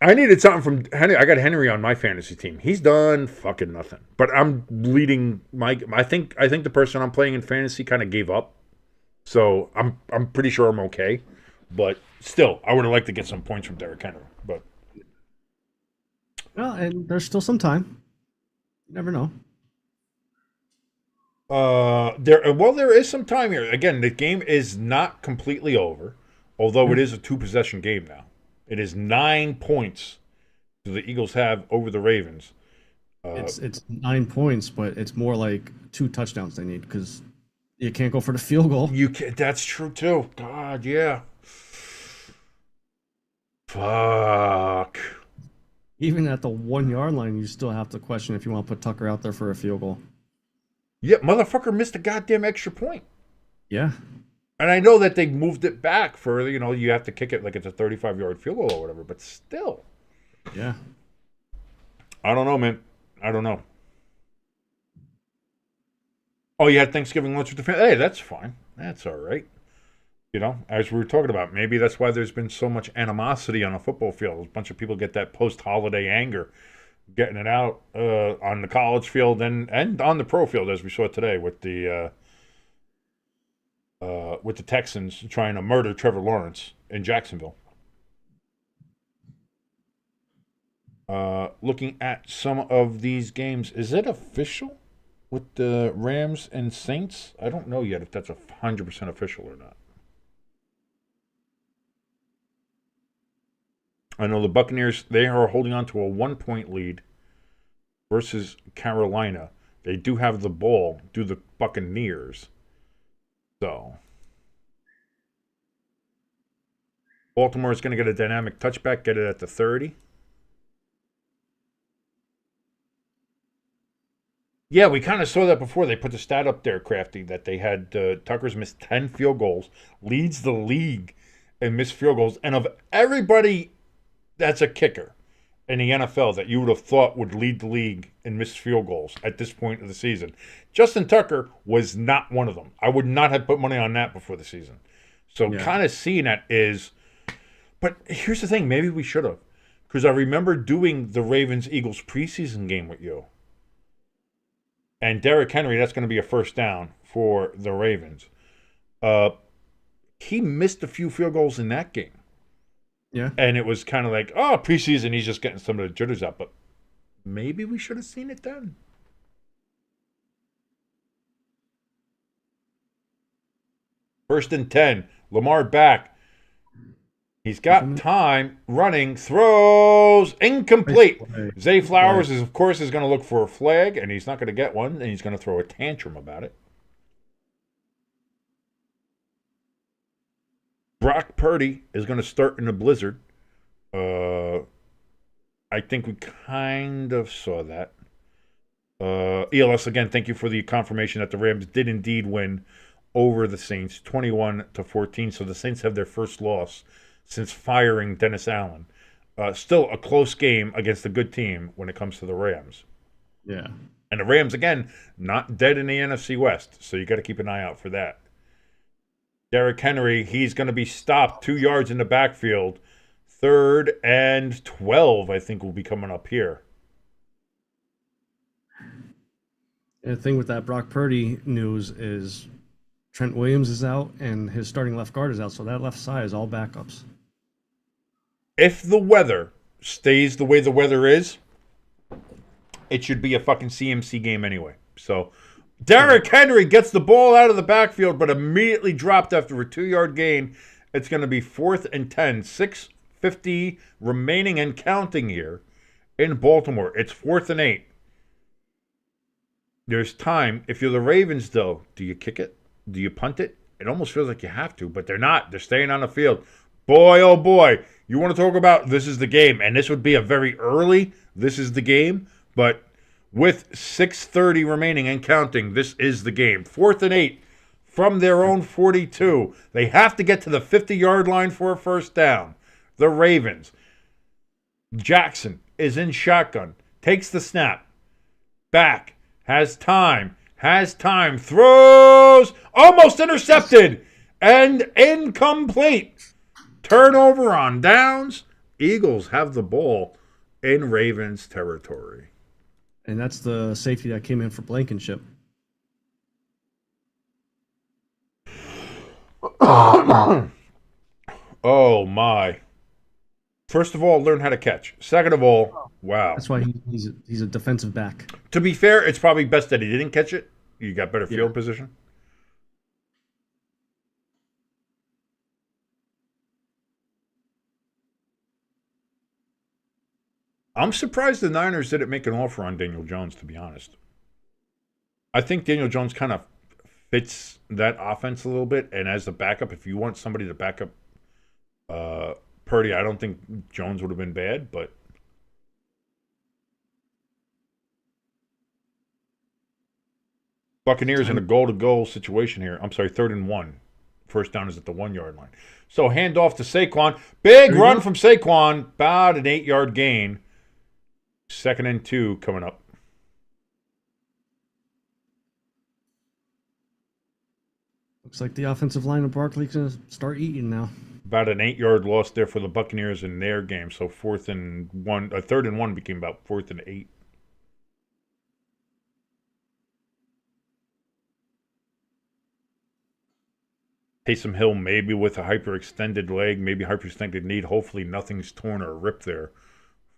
I needed something from Henry. I got Henry on my fantasy team. He's done fucking nothing. But I'm leading my. I think the person I'm playing in fantasy kind of gave up. So I'm pretty sure I'm okay. But still, I would have liked to get some points from Derrick Henry. But Well, and there's still some time. You never know. there is some time here. Again, the game is not completely over, although it is a 2-possession game now. It is 9 points do the Eagles have over the Ravens. It's 9 points, but it's more like 2 touchdowns they need because you can't go for the field goal. You can. That's true too. God, yeah. Fuck. Even at the 1 yard line, you still have to question if you want to put Tucker out there for a field goal. Yeah, motherfucker missed a goddamn extra point. Yeah. And I know that they moved it back for, you have to kick it like it's a 35-yard field goal or whatever, but still. Yeah. I don't know, man. I don't know. Oh, you had Thanksgiving lunch with the family? Hey, that's fine. That's all right. As we were talking about, maybe that's why there's been so much animosity on a football field. A bunch of people get that post-holiday anger, getting it out on the college field and on the pro field, as we saw today with the Texans trying to murder Trevor Lawrence in Jacksonville. Looking at some of these games, is it official with the Rams and Saints? I don't know yet if that's 100% official or not. I know the Buccaneers, they are holding on to a 1-point lead versus Carolina. They do have the ball, do the Buccaneers. So Baltimore is going to get a dynamic touchback, get it at the 30. Yeah, we kind of saw that before. They put the stat up there, Crafty, that they had Tucker's missed 10 field goals, leads the league in missed field goals. And of everybody that's a kicker in the NFL that you would have thought would lead the league in missed field goals at this point of the season, Justin Tucker was not one of them. I would not have put money on that before the season. So kind of seeing that is... But here's the thing. Maybe we should have. Because I remember doing the Ravens-Eagles preseason game with you. And Derrick Henry, that's going to be a first down for the Ravens. He missed a few field goals in that game. Yeah. And it was kind of like, oh, preseason, he's just getting some of the jitters up. But maybe we should have seen it then. First and 10. Lamar back. He's got time, running, throws, incomplete. Zay Flowers, is, of course, is going to look for a flag, and he's not going to get one, and he's going to throw a tantrum about it. Brock Purdy is going to start in a blizzard. I think we kind of saw that. ELS, again, thank you for the confirmation that the Rams did indeed win over the Saints, 21-14. So the Saints have their first loss since firing Dennis Allen. Still a close game against a good team when it comes to the Rams. Yeah. And the Rams, again, not dead in the NFC West, so you got to keep an eye out for that. Derrick Henry, he's going to be stopped 2 yards in the backfield. 3rd and 12, I think, will be coming up here. And the thing with that Brock Purdy news is Trent Williams is out and his starting left guard is out, so that left side is all backups. If the weather stays the way the weather is, it should be a fucking CMC game anyway. So Derrick Henry gets the ball out of the backfield, but immediately dropped after a 2-yard gain. It's going to be 4th and 10, 6:50 remaining and counting here in Baltimore. It's 4th and 8. There's time. If you're the Ravens, though, do you kick it? Do you punt it? It almost feels like you have to, but they're not. They're staying on the field. Boy, oh boy. You want to talk about this is the game, and this would be a very early this is the game, but with 6:30 remaining and counting, this is the game. 4th and 8 from their own 42. They have to get to the 50-yard line for a first down. The Ravens. Jackson is in shotgun. Takes the snap. back, has time, throws, almost intercepted, and incomplete. Turnover on downs. Eagles have the ball in Ravens territory. And that's the safety that came in for Blankenship. Oh, my. First of all, learn how to catch. Second of all, wow. That's why he's a defensive back. To be fair, it's probably best that he didn't catch it. You got better field position. I'm surprised the Niners didn't make an offer on Daniel Jones, to be honest. I think Daniel Jones kind of fits that offense a little bit. And as a backup, if you want somebody to back up Purdy, I don't think Jones would have been bad, but Buccaneers in a goal-to-goal situation here. I'm sorry, 3rd and 1. First down is at the 1-yard line. So hand off to Saquon. Big run from Saquon. About an 8-yard gain. 2nd and 2 coming up. Looks like the offensive line of Barkley's going to start eating now. About an 8-yard loss there for the Buccaneers in their game. So 3rd and 1 became about 4th and 8. Taysom Hill maybe with a hyperextended leg, maybe hyperextended knee. Hopefully nothing's torn or ripped there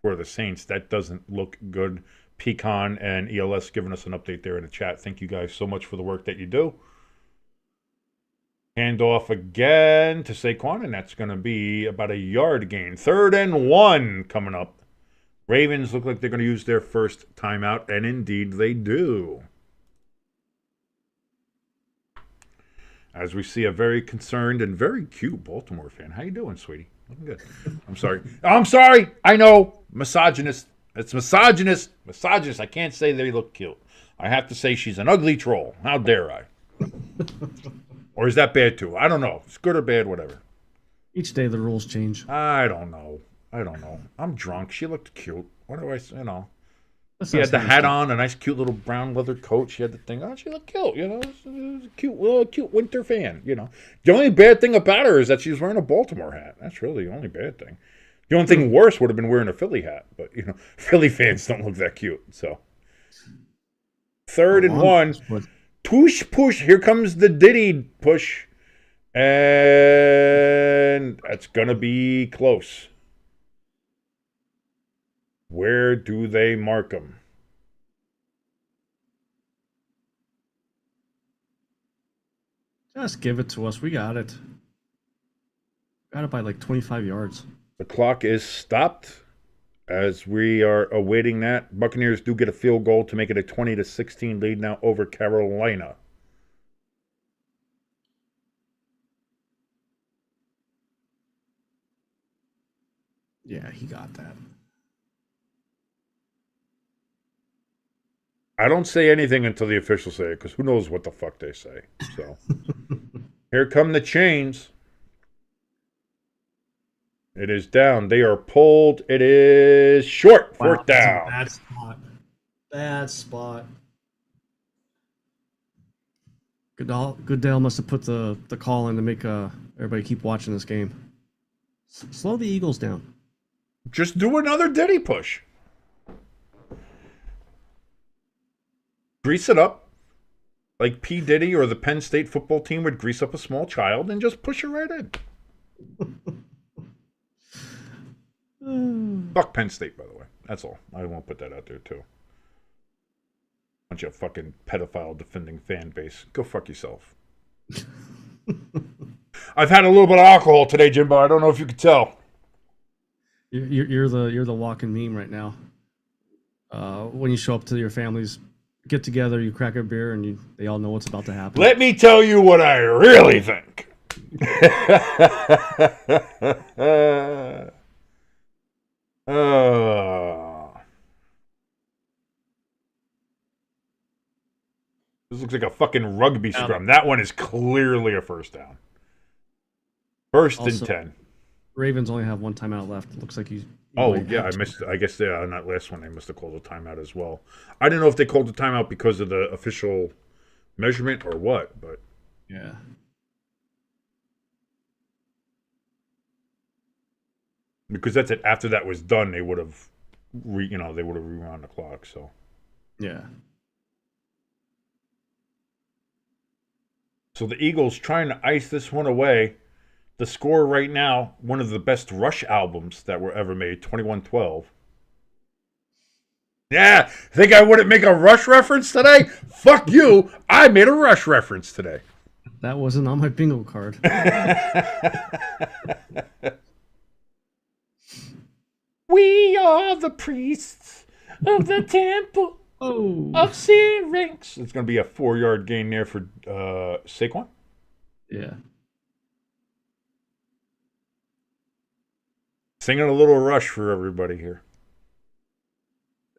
for the Saints. That doesn't look good. Pecan and ELS giving us an update there in the chat. Thank you guys so much for the work that you do. Hand off again to Saquon, and that's going to be about a yard gain. 3rd and 1 coming up. Ravens look like they're going to use their first timeout, and indeed they do. As we see a very concerned and very cute Baltimore fan. How you doing, sweetie? Looking good. I'm sorry. I know. Misogynist. It's misogynist. Misogynist. I can't say they look cute. I have to say she's an ugly troll. How dare I? Or is that bad too? I don't know. It's good or bad, whatever. Each day the rules change. I don't know. I'm drunk. She looked cute. What do I say? She had the hat on, a nice, cute little brown leather coat. She had the thing on. She looked cute, It was a cute winter fan, The only bad thing about her is that she's wearing a Baltimore hat. That's really the only bad thing. The only thing worse would have been wearing a Philly hat. But, Philly fans don't look that cute. So, 3rd and 1. Push. Here comes the Diddy push. And that's going to be close. Where do they mark them? Just give it to us. We got it. Got it by like 25 yards. The clock is stopped as we are awaiting that. Buccaneers do get a field goal to make it a 20-16 lead now over Carolina. Yeah, he got that. I don't say anything until the officials say it, because who knows what the fuck they say. So, here come the chains. It is down. They are pulled. It is short. Wow, 4th down. Bad spot. Goodell must have put the call in to make everybody keep watching this game. Slow the Eagles down. Just do another Diddy push. Grease it up like P. Diddy or the Penn State football team would grease up a small child and just push it right in. Fuck Penn State, by the way. That's all. I won't put that out there, too. Bunch of fucking pedophile defending fan base. Go fuck yourself. I've had a little bit of alcohol today, Jimbo. I don't know if you could tell. You're the walking meme right now. When you show up to your family's get together, you crack a beer, and they all know what's about to happen. Let me tell you what I really think. This looks like a fucking rugby scrum. That one is clearly a first down. First and 10. Ravens only have one timeout left. It looks like you Oh, might yeah, have I two. missed. I guess on that last one, they must have called a timeout as well. I didn't know if they called the timeout because of the official measurement or what, but Yeah. because that's it. After that was done, they would have, they would have rewound the clock. So, Yeah. so the Eagles trying to ice this one away. The score right now, one of the best Rush albums that were ever made, 21-12. Yeah, think I wouldn't make a Rush reference today? Fuck you. I made a Rush reference today. That wasn't on my bingo card. We are the priests of the temple of Syrinx. It's going to be a 4-yard gain there for Saquon. Yeah. Singing a little Rush for everybody here.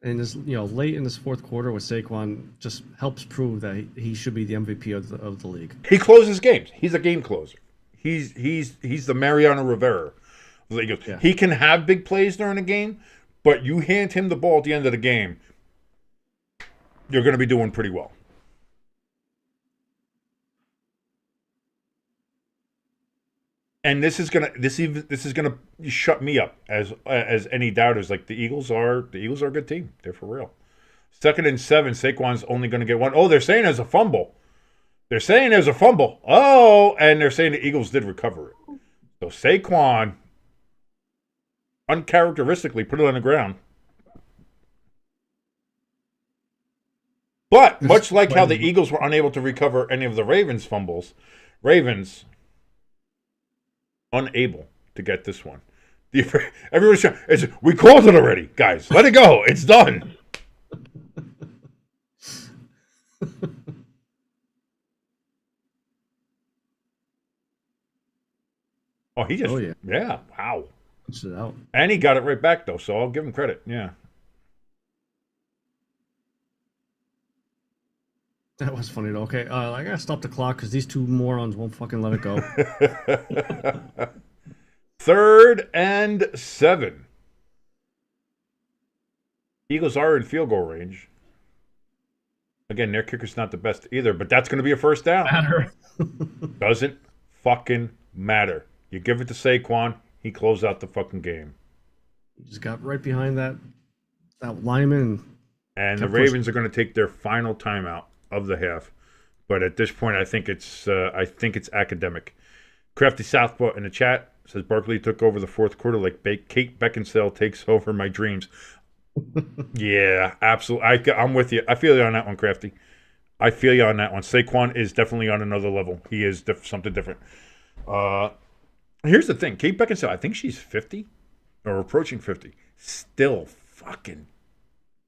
And this, late in this fourth quarter with Saquon just helps prove that he should be the MVP of the league. He closes games. He's a game closer. He's the Mariano Rivera. Yeah. He can have big plays during the game, but you hand him the ball at the end of the game, you're going to be doing pretty well. And this is gonna shut me up as any doubters. Like the Eagles are a good team. They're for real. 2nd and 7. Saquon's only going to get one. Oh, they're saying there's a fumble. Oh, and they're saying the Eagles did recover it. So Saquon uncharacteristically put it on the ground. But much like how the Eagles were unable to recover any of the Ravens fumbles, Ravens unable to get this one. Everyone's trying, we called it already, guys. Let it go. It's done. Oh, he just, yeah, wow. Punched it out. And he got it right back, though, so I'll give him credit, yeah. That was funny, though. Okay, I gotta stop the clock because these two morons won't fucking let it go. 3rd and 7. Eagles are in field goal range. Again, their kicker's not the best either, but that's going to be a first down. Doesn't fucking matter. You give it to Saquon, he closed out the fucking game. He just got right behind that lineman. And the Ravens are going to take their final timeout of the half. But at this point, I think it's academic. Crafty Southpaw in the chat says Barkley took over the fourth quarter like Kate Beckinsale takes over my dreams. Yeah, absolutely. I'm with you. I feel you on that one, Crafty. I feel you on that one. Saquon is definitely on another level. He is something different. Here's the thing. Kate Beckinsale, I think she's 50 or approaching 50. Still fucking.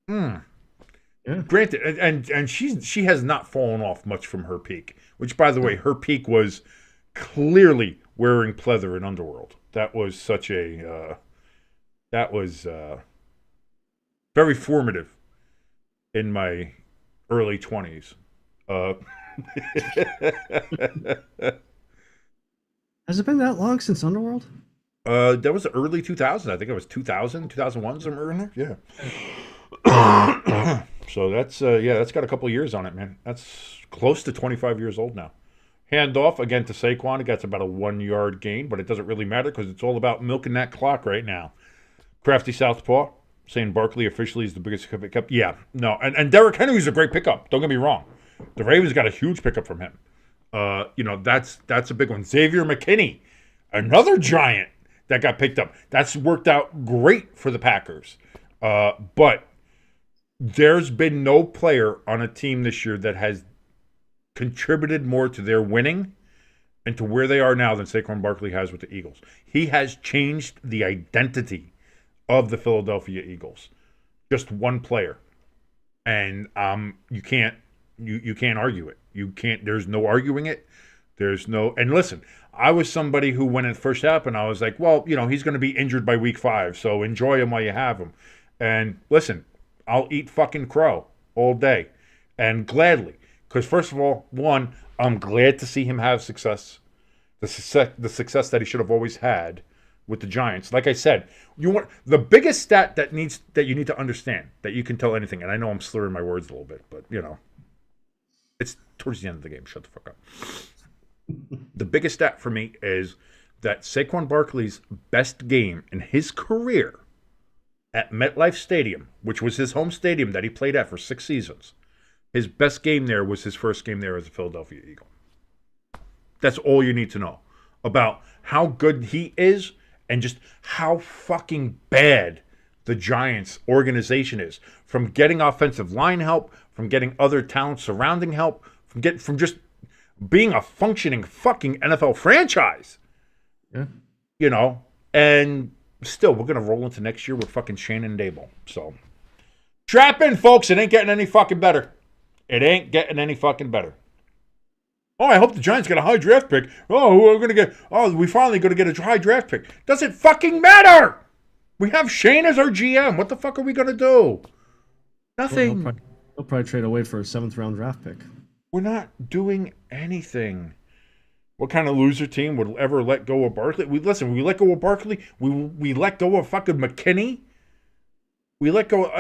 Yeah. Granted, and she has not fallen off much from her peak. Which, by the way, her peak was clearly wearing pleather in Underworld. That was such a. That was very formative in my early 20s. Has it been that long since Underworld? That was the early 2000s. I think it was 2000, 2001, somewhere in there. Yeah. So that's got a couple of years on it, man. That's close to 25 years old now. Handoff again to Saquon. It gets about a 1-yard gain, but it doesn't really matter because it's all about milking that clock right now. Crafty Southpaw saying Barkley officially is the biggest pickup. Yeah, no, and Derrick Henry's a great pickup. Don't get me wrong. The Ravens got a huge pickup from him. That's a big one. Xavier McKinney, another giant that got picked up. That's worked out great for the Packers. But there's been no player on a team this year that has contributed more to their winning and to where they are now than Saquon Barkley has with the Eagles. He has changed the identity of the Philadelphia Eagles. Just one player. And you can't argue it. You can't. There's no arguing it. There's no. And listen, I was somebody who, when it first happened, I was like, well, he's going to be injured by week 5, so enjoy him while you have him. And listen, I'll eat fucking crow all day, and gladly, because first of all, one, I'm glad to see him have success, the success that he should have always had with the Giants. Like I said, you want the biggest stat that you need to understand that you can tell anything. And I know I'm slurring my words a little bit, but it's towards the end of the game. Shut the fuck up. The biggest stat for me is that Saquon Barkley's best game in his career at MetLife Stadium, which was his home stadium that he played at for 6 seasons, his best game there was his first game there as a Philadelphia Eagle. That's all you need to know about how good he is and just how fucking bad the Giants organization is. From getting offensive line help, from getting other talent surrounding help, from just being a functioning fucking NFL franchise. Yeah. And still, we're going to roll into next year with fucking Shane and Dable. So, strap in, folks. It ain't getting any fucking better. It ain't getting any fucking better. Oh, I hope the Giants get a high draft pick. Oh, we're going to get... Oh, we finally going to get a high draft pick. Doesn't fucking matter. We have Shane as our GM. What the fuck are we going to do? Nothing. He'll probably trade away for a 7th-round draft pick. We're not doing anything. What kind of loser team would ever let go of Barkley? We let go of Barkley. We let go of fucking McKinney. We let go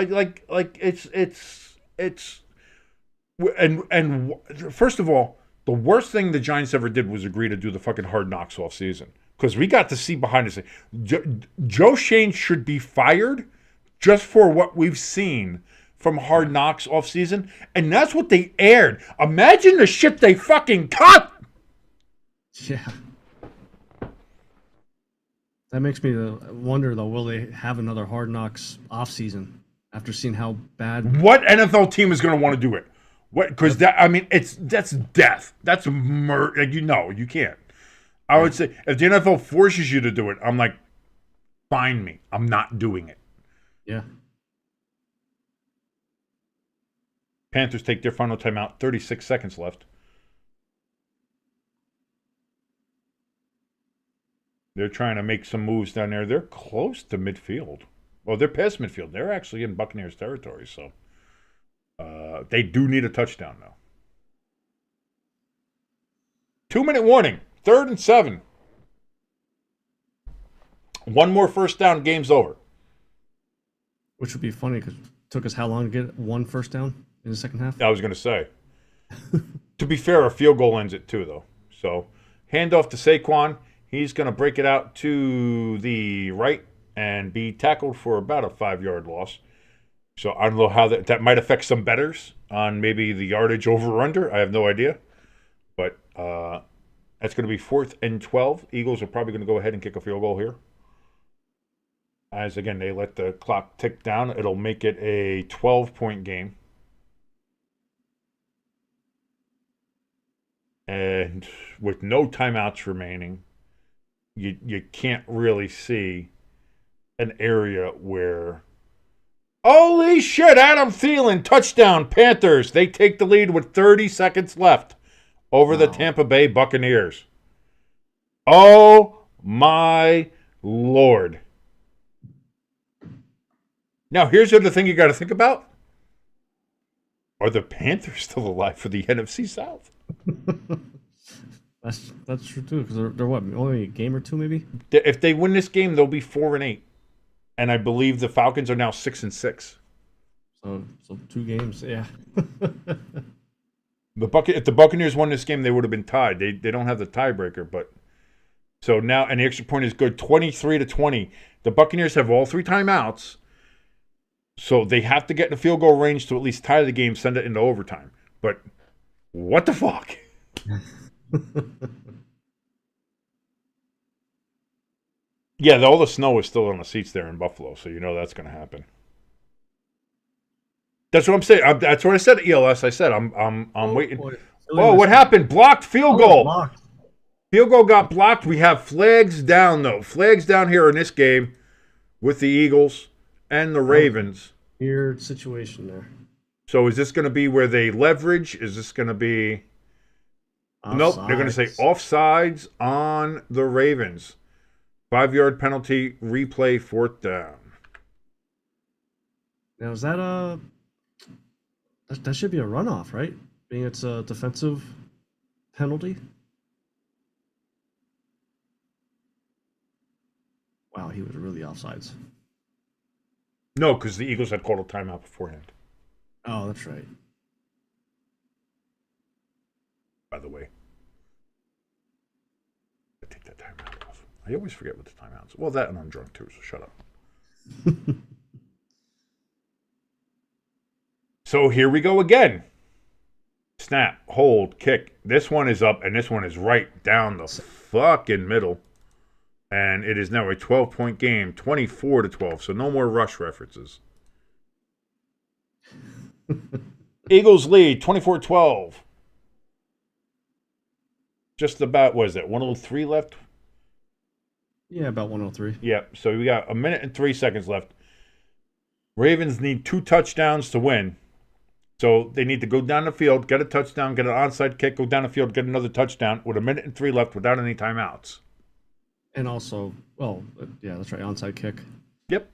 and first of all, the worst thing the Giants ever did was agree to do the fucking Hard Knocks off season, because we got to see behind the scenes. Joe Shane should be fired just for what we've seen from Hard Knocks off season, and that's what they aired. Imagine the shit they fucking cut. Yeah. That makes me wonder, though, will they have another Hard Knocks offseason after seeing how bad... What NFL team is going to want to do it? Because that's death. That's murder. You can't. I would say if the NFL forces you to do it, I'm like, find me. I'm not doing it. Yeah. Panthers take their final timeout. 36 seconds left. They're trying to make some moves down there. They're close to midfield. Well, they're past midfield. They're actually in Buccaneers territory, so they do need a touchdown now. 2-minute warning. 3rd and 7. One more first down, game's over. Which would be funny because it took us how long to get one first down in the second half? I was going to say. To be fair, a field goal ends it too, though. So, handoff to Saquon. He's going to break it out to the right and be tackled for about a 5-yard loss. So I don't know how that might affect some bettors on maybe the yardage over or under. I have no idea. But that's going to be 4th and 12. Eagles are probably going to go ahead and kick a field goal here. As, again, they let the clock tick down. It'll make it a 12-point game. And with no timeouts remaining, you can't really see an area where... Holy shit, Adam Thielen, touchdown, Panthers. They take the lead with 30 seconds left over the Tampa Bay Buccaneers. Oh, my Lord. Now, here's the other thing you got to think about. Are the Panthers still alive for the NFC South? That's true, too, because they're what, only a game or two, maybe? If they win this game, they'll be 4-8. And I believe the Falcons are now 6-6. So 2 games, yeah. If the Buccaneers won this game, they would have been tied. They don't have the tiebreaker, but so now, and the extra point is good, 23-20. The Buccaneers have all 3 timeouts, so they have to get in the field goal range to at least tie the game, send it into overtime. But what the fuck? Yeah, all the snow is still on the seats there in Buffalo, so you know that's going to happen. That's what I'm saying. That's what I said at ELS. I said I'm waiting. Boy. Oh, what happened? Blocked field goal. Blocked. Field goal got blocked. We have flags down, though. Flags down here in this game with the Eagles and the Ravens. Weird situation there. So is this going to be where they leverage? Is this going to be... Offsides. Nope, they're going to say offsides on the Ravens. 5-yard penalty, replay, 4th down. Now, is that that should be a runoff, right? Being it's a defensive penalty. Wow, he was really offsides. No, because the Eagles had called a timeout beforehand. Oh, that's right. By the way, I take that timeout off. I always forget what the timeouts. Well, that and I'm drunk too, so shut up. So here we go again. Snap, hold, kick. This one is up, and this one is right down the fucking middle. And it is now a 12-point game, 24-12. So no more rush references. Eagles lead, 24-12. Just about, what is it, 103 left? Yeah, about 103. Yeah, so we got a minute and 3 seconds left. Ravens need 2 touchdowns to win. So they need to go down the field, get a touchdown, get an onside kick, go down the field, get another touchdown with a minute and 3 left without any timeouts. And also, well, yeah, that's right, onside kick. Yep.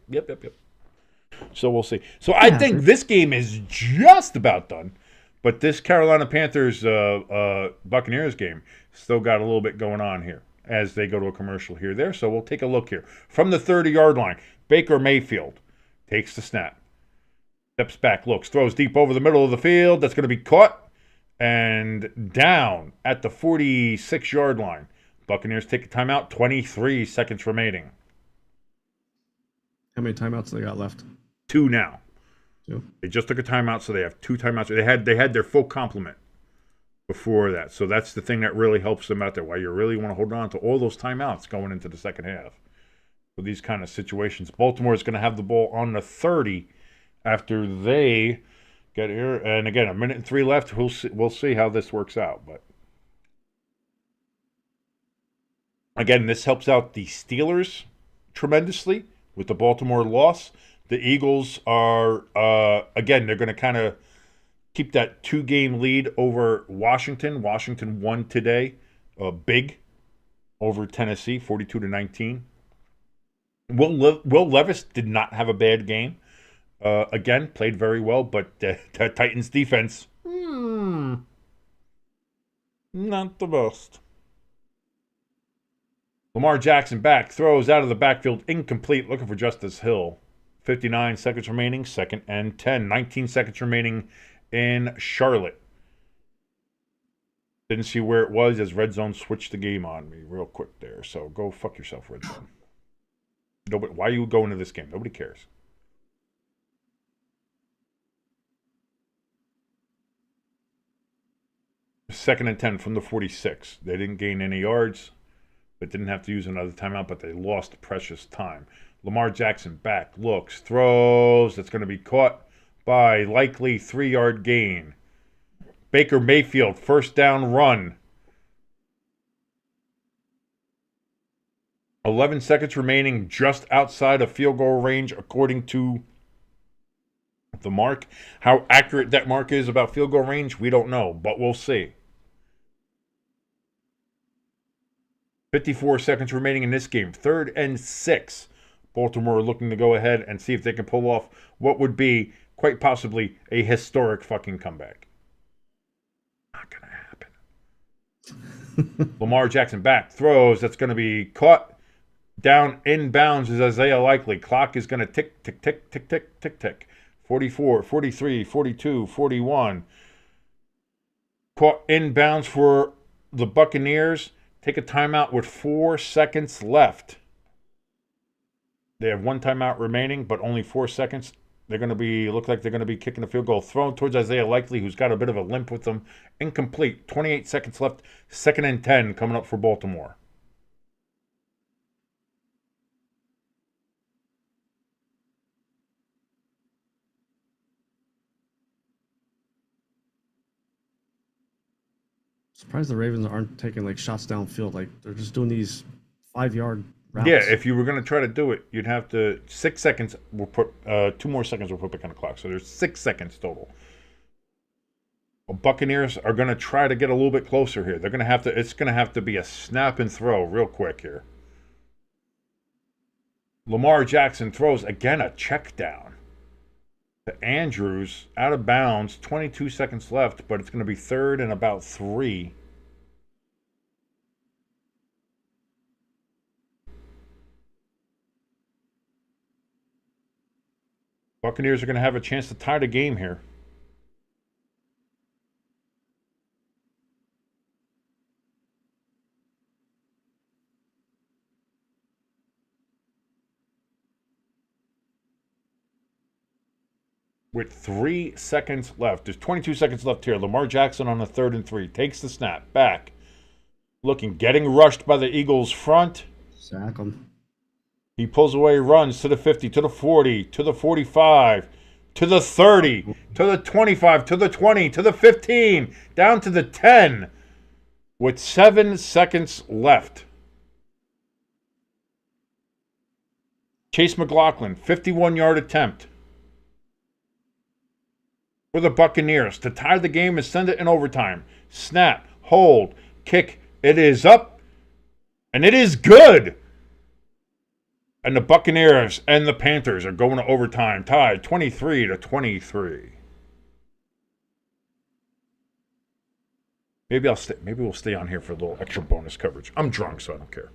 So we'll see. So I think this game is just about done. But this Carolina Panthers Buccaneers game still got a little bit going on here as they go to a commercial here there. So we'll take a look here. From the 30-yard line, Baker Mayfield takes the snap. Steps back, looks, throws deep over the middle of the field. That's going to be caught and down at the 46-yard line. Buccaneers take a timeout, 23 seconds remaining. How many timeouts they got left? 2 now. 2. They just took a timeout, so they have 2 timeouts. They had their full complement before that. So that's the thing that really helps them out there. Why you really want to hold on to all those timeouts going into the second half. For these kind of situations. Baltimore is going to have the ball on the 30 after they get here. And again, a minute and 3 left. We'll see how this works out. But again, this helps out the Steelers tremendously with the Baltimore loss. The Eagles are, again, they're going to kind of keep that 2-game lead over Washington. Washington won today, big, over Tennessee, 42-19. Will Levis did not have a bad game. Again, played very well, but the Titans defense, not the best. Lamar Jackson back, throws out of the backfield, incomplete, looking for Justice Hill. 59 seconds remaining, 2nd and 10. 19 seconds remaining in Charlotte. Didn't see where it was as Red Zone switched the game on me real quick there. So go fuck yourself, Red Zone. Nobody, why are you going to this game? Nobody cares. Second and 10 from the 46. They didn't gain any yards, but didn't have to use another timeout, but they lost precious time. Lamar Jackson back, looks, throws. That's going to be caught by likely 3-yard gain. Baker Mayfield, first down run. 11 seconds remaining, just outside of field goal range, according to the mark. How accurate that mark is about field goal range, we don't know, but we'll see. 54 seconds remaining in this game. 3rd and 6. Baltimore looking to go ahead and see if they can pull off what would be quite possibly a historic fucking comeback. Not going to happen. Lamar Jackson back, throws. That's going to be caught. Down inbounds is Isaiah Likely. Clock is going to tick, tick, tick, tick, tick, tick, tick. 44, 43, 42, 41. Caught inbounds for the Buccaneers. Take a timeout with 4 seconds left. They have 1 timeout remaining, but only 4 seconds. They're going to look like they're going to be kicking the field goal. Thrown towards Isaiah Likely, who's got a bit of a limp with them. Incomplete. 28 seconds left. 2nd and 10 coming up for Baltimore. Surprised the Ravens aren't taking like shots downfield. Like they're just doing these 5-yard routes. Yeah, if you were going to try to do it, you'd have to 6 seconds. We'll put 2 more seconds. We'll put back on the clock. So there's 6 seconds total. Well, Buccaneers are going to try to get a little bit closer here. They're going to have to. It's going to have to be a snap and throw real quick here. Lamar Jackson throws again a check down to Andrews, out of bounds. 22 seconds left, but it's going to be 3rd and about 3. Buccaneers are going to have a chance to tie the game here. With 3 seconds left. There's 22 seconds left here. Lamar Jackson on a 3rd and 3. Takes the snap. Back. Looking. Getting rushed by the Eagles front. Sack him. He pulls away, runs to the 50, to the 40, to the 45, to the 30, to the 25, to the 20, to the 15, down to the 10. With 7 seconds left. Chase McLaughlin, 51-yard attempt for the Buccaneers to tie the game and send it in overtime. Snap, hold, kick. It is up, and it is good. And the Buccaneers and the Panthers are going to overtime, tied 23-23. Maybe I'll stay. Maybe we'll stay on here for a little extra bonus coverage. I'm drunk, so I don't care.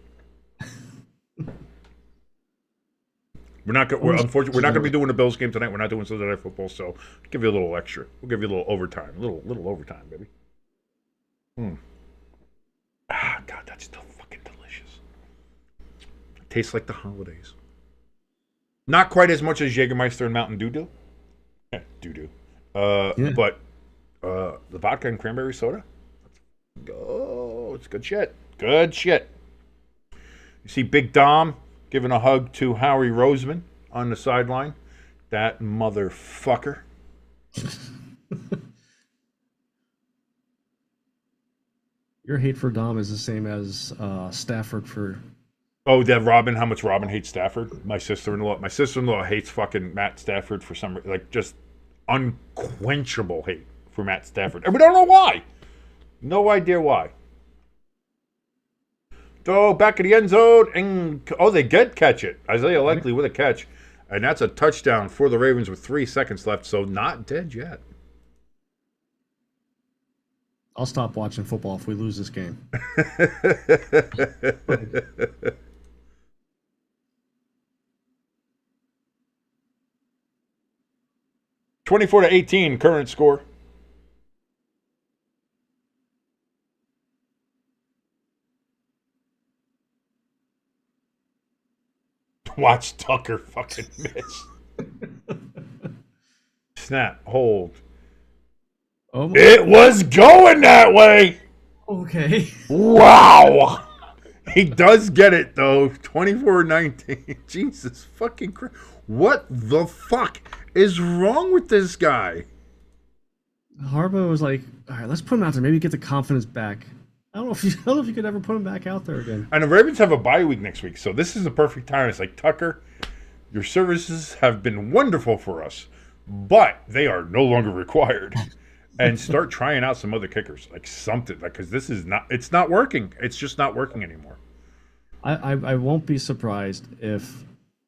Unfortunately, we're not going to be doing the Bills game tonight. We're not doing Sunday Night Football, so I'll give you a little extra. We'll give you a little overtime, a little overtime, baby. God, that's still fucking delicious. It tastes like the holidays. Not quite as much as Jägermeister and Mountain Dew do. Yeah, doo-doo. But the vodka and cranberry soda. Oh, it's good shit. Good shit. You see Big Dom giving a hug to Howie Roseman on the sideline. That motherfucker. Your hate for Dom is the same as Stafford for... Oh, that Robin, how much Robin hates Stafford? My sister-in-law hates fucking Matt Stafford for some, like, just unquenchable hate for Matt Stafford. And we don't know why. No idea why. Throw back in the end zone, and they did catch it. Isaiah Likely with a catch, and that's a touchdown for the Ravens with 3 seconds left, so not dead yet. I'll stop watching football if we lose this game. 24-18 current score. Watch Tucker fucking miss. Snap, hold. Oh, it was going that way. Okay. Wow. He does get it, though. 24-19. Jesus fucking Christ. What the fuck is wrong with this guy? Harbaugh was like, all right, let's put him out there. Maybe get the confidence back. I don't know if you could ever put him back out there again. And the Ravens have a bye week next week, so this is the perfect time. It's like, Tucker, your services have been wonderful for us, but they are no longer required. And start trying out some other kickers, like something, like, because this is not, it's not working. It's just not working anymore. I won't be surprised if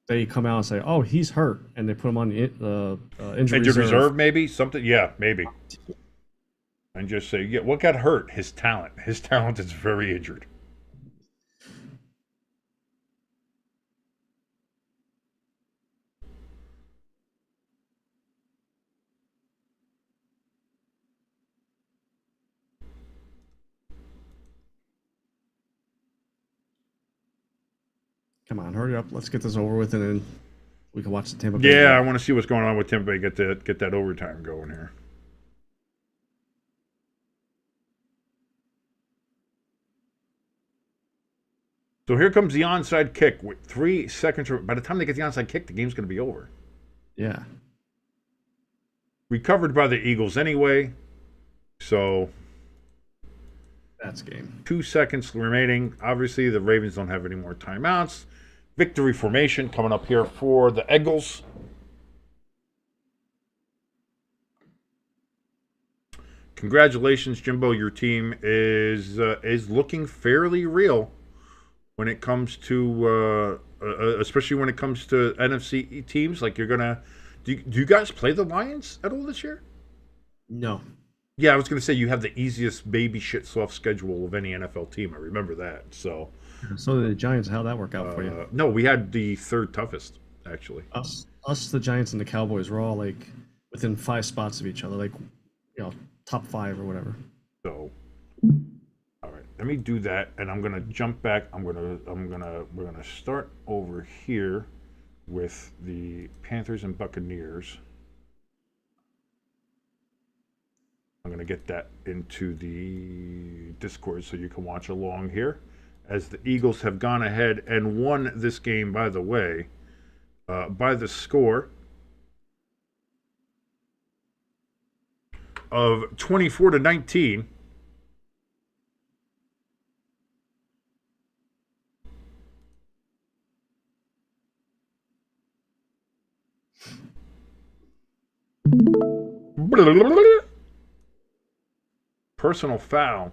they come out and say, oh, he's hurt, and they put him on the injury reserve, maybe something. Yeah, maybe. And just say, yeah, what got hurt? His talent. His talent is very injured. Come on, hurry up. Let's get this over with, and then we can watch the Tampa Bay. Yeah, I want to see what's going on with Tampa Bay. Get that overtime going here. So here comes the onside kick with 3 seconds. By the time they get the onside kick, the game's going to be over. Yeah. Recovered by the Eagles anyway. So that's game. 2 seconds remaining. Obviously, the Ravens don't have any more timeouts. Victory formation coming up here for the Eagles. Congratulations, Jimbo. Your team is looking fairly real when it comes to, especially when it comes to NFC teams. Like, you're gonna, do you guys play the Lions at all this year? No. Yeah, I was gonna say you have the easiest baby shit soft schedule of any NFL team. I remember that. So the Giants, how'd that work out for you? No, we had the third toughest. actually. Us, the Giants and the Cowboys were all like within 5 spots of each other, like top 5 or whatever. So, all right, let me do that, and I'm gonna jump back. We're gonna start over here with the Panthers and Buccaneers. I'm gonna get that into the Discord so you can watch along here, as the Eagles have gone ahead and won this game, by the way, by the score of 24-19. Personal foul.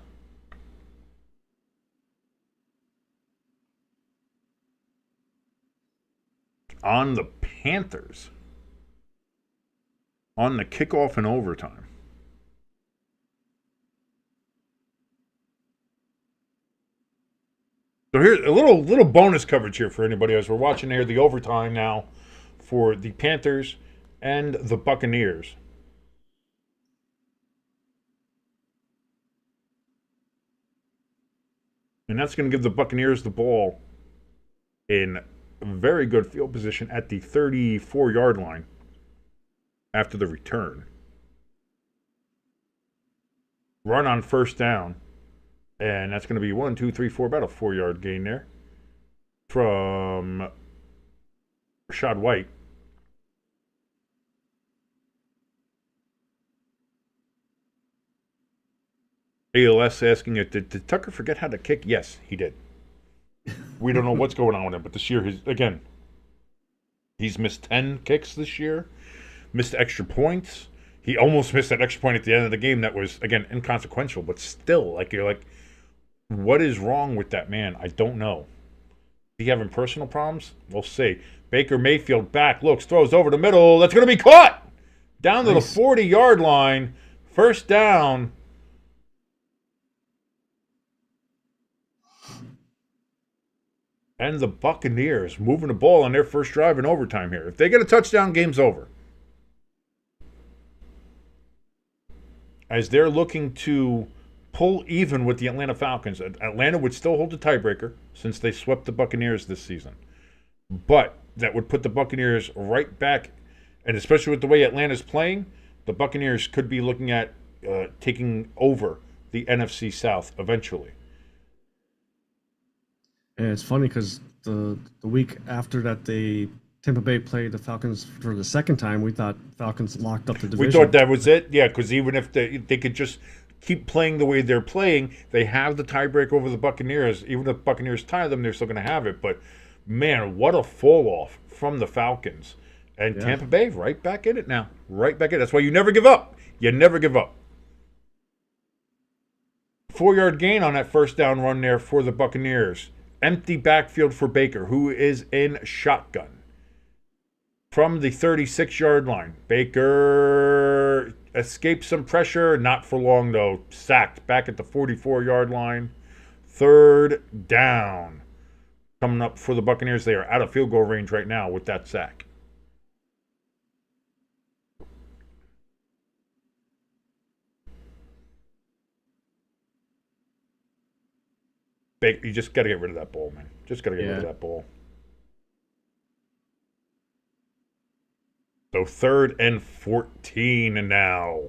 On the Panthers. On the kickoff and overtime. So here's a little bonus coverage here for anybody as we're watching here the overtime now for the Panthers and the Buccaneers. And that's going to give the Buccaneers the ball in very good field position at the 34-yard line after the return. Run on first down. And that's going to be 1, 2, 3, 4, about a 4-yard gain there from Rashad White. ALS asking it, did Tucker forget how to kick? Yes, he did. We don't know what's going on with him, but this year, he's missed 10 kicks this year, missed extra points. He almost missed that extra point at the end of the game that was, again, inconsequential, but still, you're like, what is wrong with that man? I don't know. Is he having personal problems? We'll see. Baker Mayfield back, looks, throws over the middle. That's going to be caught! Down to the 40-yard line. First down. And the Buccaneers moving the ball on their first drive in overtime here. If they get a touchdown, game's over. As they're looking to pull even with the Atlanta Falcons. Atlanta would still hold the tiebreaker since they swept the Buccaneers this season. But that would put the Buccaneers right back, and especially with the way Atlanta's playing, the Buccaneers could be looking at taking over the NFC South eventually. And it's funny because the week after that Tampa Bay played the Falcons for the second time, we thought Falcons locked up the division. We thought that was it, yeah, because even if they could just keep playing the way they're playing, they have the tiebreak over the Buccaneers. Even if the Buccaneers tie them, they're still going to have it. But, man, what a fall-off from the Falcons. And Tampa Bay right back in it now. Right back in it. That's why you never give up. You never give up. 4-yard gain on that first down run there for the Buccaneers. Empty backfield for Baker, who is in shotgun. From the 36-yard line, Baker escaped some pressure. Not for long, though. Sacked back at the 44-yard line. Third down. Coming up for the Buccaneers. They are out of field goal range right now with that sack. Baker, you just got to get rid of that ball, man. Just got to get rid of that ball. So 3rd and 14 now.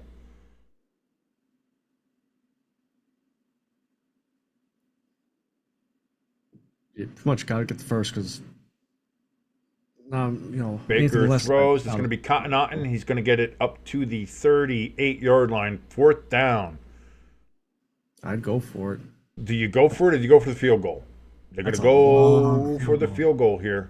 You pretty much got to get the first because, Baker throws. It's going to be Cotton. He's going to get it up to the 38-yard line. 4th down. I'd go for it. Do you go for it or do you go for the field goal? They're going to go for the field goal here.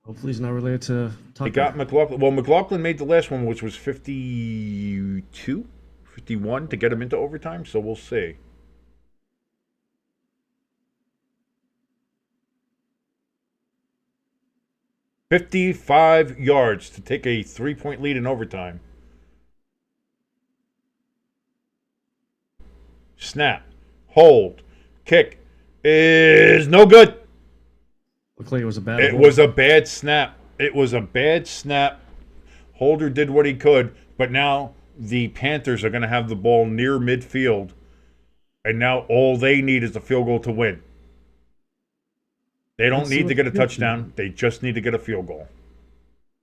Hopefully he's not related to Tucker. They got McLaughlin. Well, McLaughlin made the last one, which was 52, 51 to get him into overtime, so we'll see. $55 yards to take a 3-point lead in overtime. Snap. Hold. Kick is no good. Looked like it was a bad. It was a bad snap. It was a bad snap. Holder did what he could, but now the Panthers are going to have the ball near midfield, and now all they need is a field goal to win. They don't need to get a touchdown. They just need to get a field goal.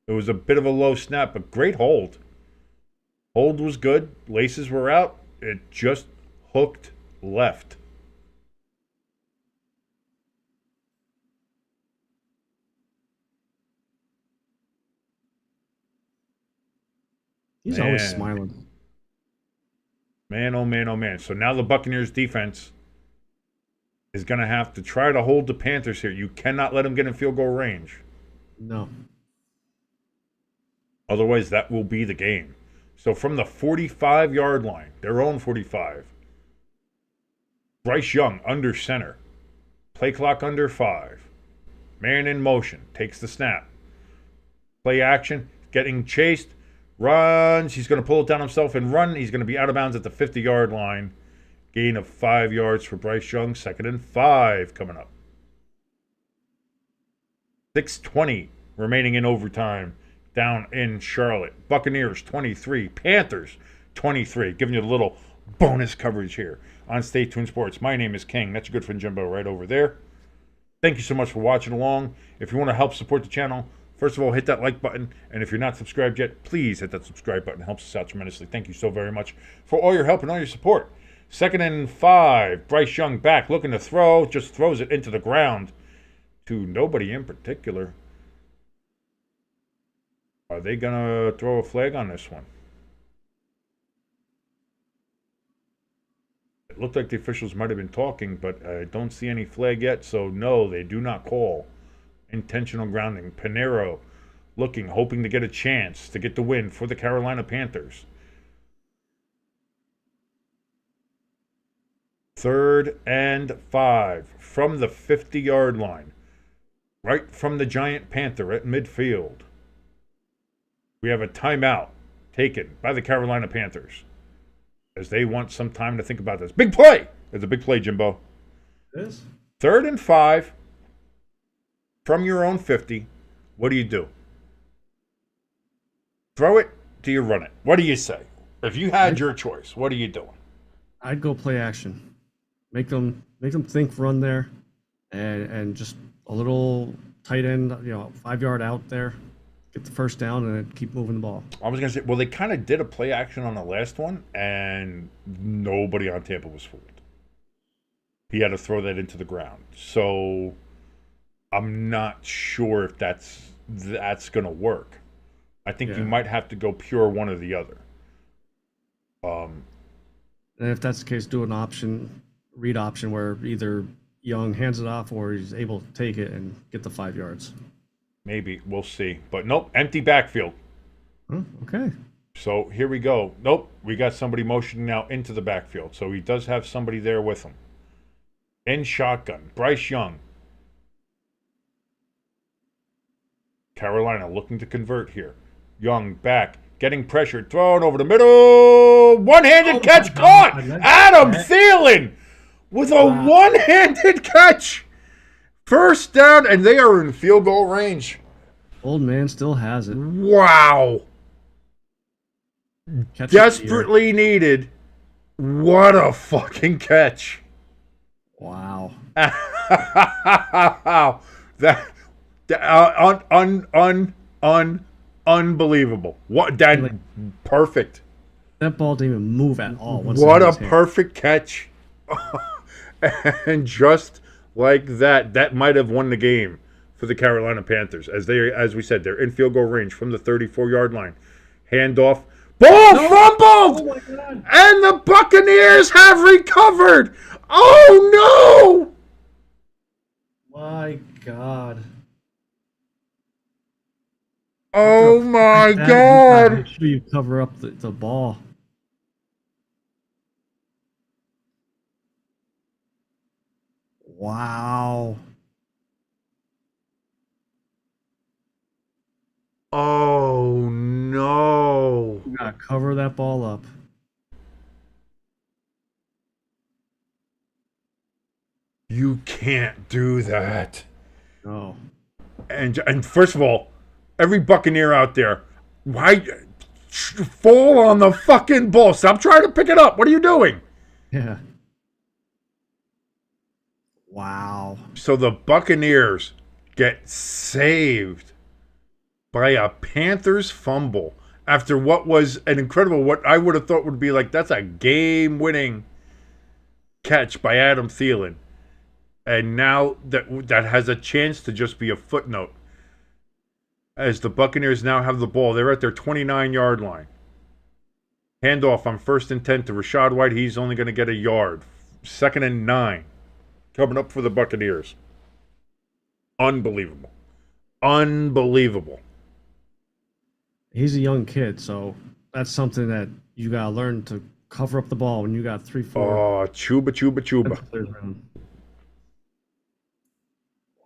It was a bit of a low snap, but great hold. Hold was good. Laces were out. It just hooked left. He's always smiling. Man, oh man, oh man. So now the Buccaneers defense is going to have to try to hold the Panthers here. You cannot let them get in field goal range. No. Otherwise, that will be the game. So from the 45-yard line, their own 45, Bryce Young under center. Play clock under 5. Man in motion. Takes the snap. Play action. Getting chased. Runs. He's going to pull it down himself and run. He's going to be out of bounds at the 50-yard line. Gain of 5 yards for Bryce Young. 2nd and 5 coming up. 6:20 remaining in overtime down in Charlotte. Buccaneers 23. Panthers 23. Giving you a little bonus coverage here on Stay Tuned Sports. My name is King. That's your good friend Jimbo right over there. Thank you so much for watching along. If you want to help support the channel, first of all, hit that like button. And if you're not subscribed yet, please hit that subscribe button. It helps us out tremendously. Thank you so very much for all your help and all your support. 2nd and 5. Bryce Young back looking to throw. Just throws it into the ground to nobody in particular. Are they going to throw a flag on this one? It looked like the officials might have been talking, but I don't see any flag yet. So, no, they do not call intentional grounding. Pinero looking, hoping to get a chance to get the win for the Carolina Panthers. 3rd and 5 from the 50-yard line. Right from the Giant Panther at midfield. We have a timeout taken by the Carolina Panthers as they want some time to think about this. Big play! It's a big play, Jimbo. It is. 3rd and 5 from your own 50. What do you do? Throw it? Do you run it? What do you say? If you had your choice, what are you doing? I'd go play action. Make them think run there, and just a little tight end, 5-yard out there, get the first down, and then keep moving the ball. I was going to say, well, they kind of did a play action on the last one, and nobody on Tampa was fooled. He had to throw that into the ground. So I'm not sure if that's going to work. I think you might have to go pure one or the other. And if that's the case, do an read option where either Young hands it off or he's able to take it and get the 5 yards. Maybe. We'll see. But nope, empty backfield. Oh, okay. So here we go. Nope, we got somebody motioning now into the backfield. So he does have somebody there with him. In shotgun, Bryce Young. Carolina looking to convert here. Young back, getting pressured, thrown over the middle. One-handed catch caught. Adam Thielen with a one-handed catch. First down, and they are in field goal range. Old man still has it. Wow. Catch Desperately needed. What a fucking catch. Wow. Unbelievable. What that perfect. That ball didn't even move at all. What a perfect catch. And just like that, that might have won the game for the Carolina Panthers. As we said, they're in field goal range from the 34-yard line. Handoff. Ball fumbled! Oh my God. And the Buccaneers have recovered. Oh, no! My God. Oh, my God. Make sure you cover up the ball. Wow. Oh, no. You gotta cover that ball up. You can't do that. Oh, And first of all, every Buccaneer out there, why fall on the fucking ball? Stop trying to pick it up. What are you doing? yeah. Wow. So the Buccaneers get saved by a Panthers fumble after what was an incredible, what I would have thought would be like, that's a game-winning catch by Adam Thielen. And now that has a chance to just be a footnote. As the Buccaneers now have the ball, they're at their 29-yard line. Handoff on 1st and 10 to Rachaad White. He's only going to get a yard. 2nd and 9. Coming up for the Buccaneers. Unbelievable. Unbelievable. He's a young kid, so that's something that you gotta learn to cover up the ball when you got 3-4. Oh, chuba.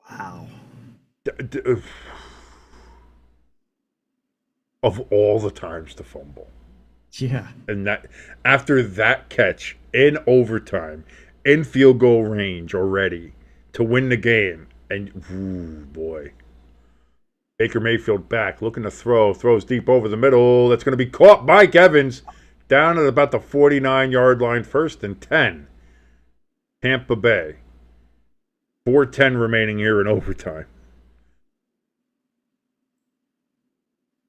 Wow. Of all the times to fumble. Yeah. And that after that catch in overtime, in field goal range already to win the game, and ooh, boy. Baker Mayfield back, looking to throws deep over the middle. That's going to be caught by Mike Evans down at about the 49-yard line, 1st and 10. Tampa Bay. 4:10 remaining here in overtime.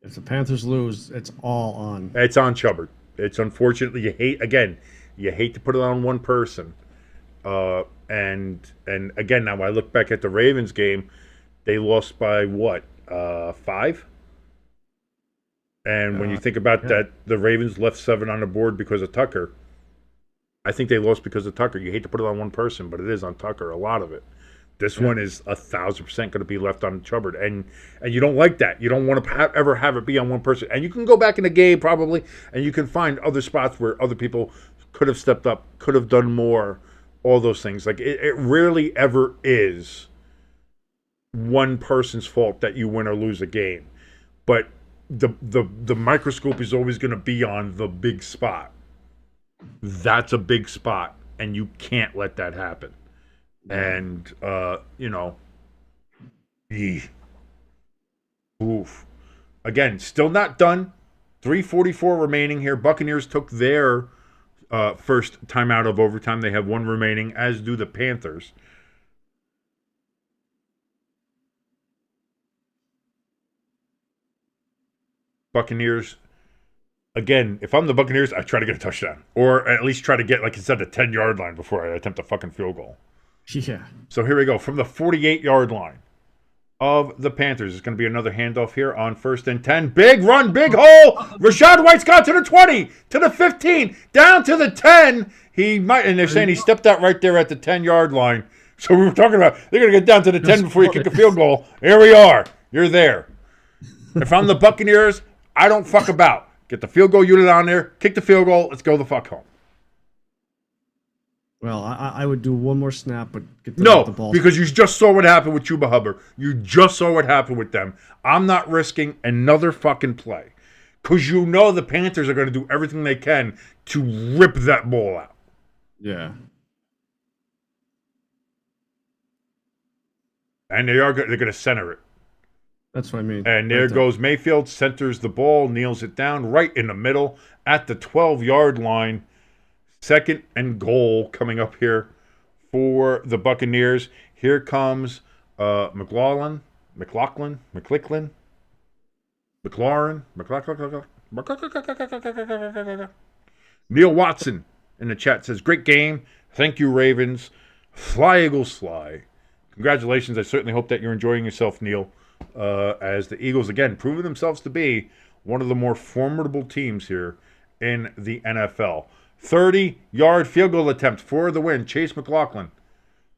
If the Panthers lose, it's all on. It's on Chubbard. It's unfortunately you hate to put it on one person. And again, now I look back at the Ravens game, they lost by what? 5? And when you think about that, the Ravens left 7 on the board because of Tucker. I think they lost because of Tucker. You hate to put it on one person, but it is on Tucker, a lot of it. This one is 1,000% going to be left on Chubbard, and you don't like that. You don't want to ever have it be on one person. And you can go back in the game probably, and you can find other spots where other people could have stepped up, could have done more, all those things. Like it rarely ever is one person's fault that you win or lose a game, but the microscope is always going to be on the big spot. That's a big spot, and you can't let that happen. And, oof. Again, still not done. 3:44 remaining here. Buccaneers took their first timeout of overtime. They have 1 remaining, as do the Panthers. Buccaneers, again, if I'm the Buccaneers, I try to get a touchdown. Or at least try to get, like I said, the 10-yard line before I attempt a fucking field goal. Yeah. So here we go. From the 48-yard line of the Panthers, it's going to be another handoff here on 1st and 10. Big run, big hole. Rachaad White's got to the 20, to the 15, down to the 10. He might, and they're saying he stepped out right there at the 10-yard line. So we were talking about they're going to get down to the 10 before you kick a field goal. Here we are. You're there. If I'm the Buccaneers, I don't fuck about. Get the field goal unit on there, kick the field goal, let's go the fuck home. Well, I would do one more snap, but get the ball. Because you just saw what happened with Chuba Hubbard. You just saw what happened with them. I'm not risking another fucking play. Because you know the Panthers are going to do everything they can to rip that ball out. Yeah. And they're going to center it. That's what I mean. And there goes Mayfield, centers the ball, kneels it down right in the middle at the 12-yard line. 2nd and goal coming up here for the Buccaneers. Here comes McLaurin. Neil Watson in the chat says, great game. Thank you, Ravens. Fly, Eagles, fly. Congratulations. I certainly hope that you're enjoying yourself, Neil, as the Eagles, again, proving themselves to be one of the more formidable teams here in the NFL. 30-yard field goal attempt for the win. Chase McLaughlin.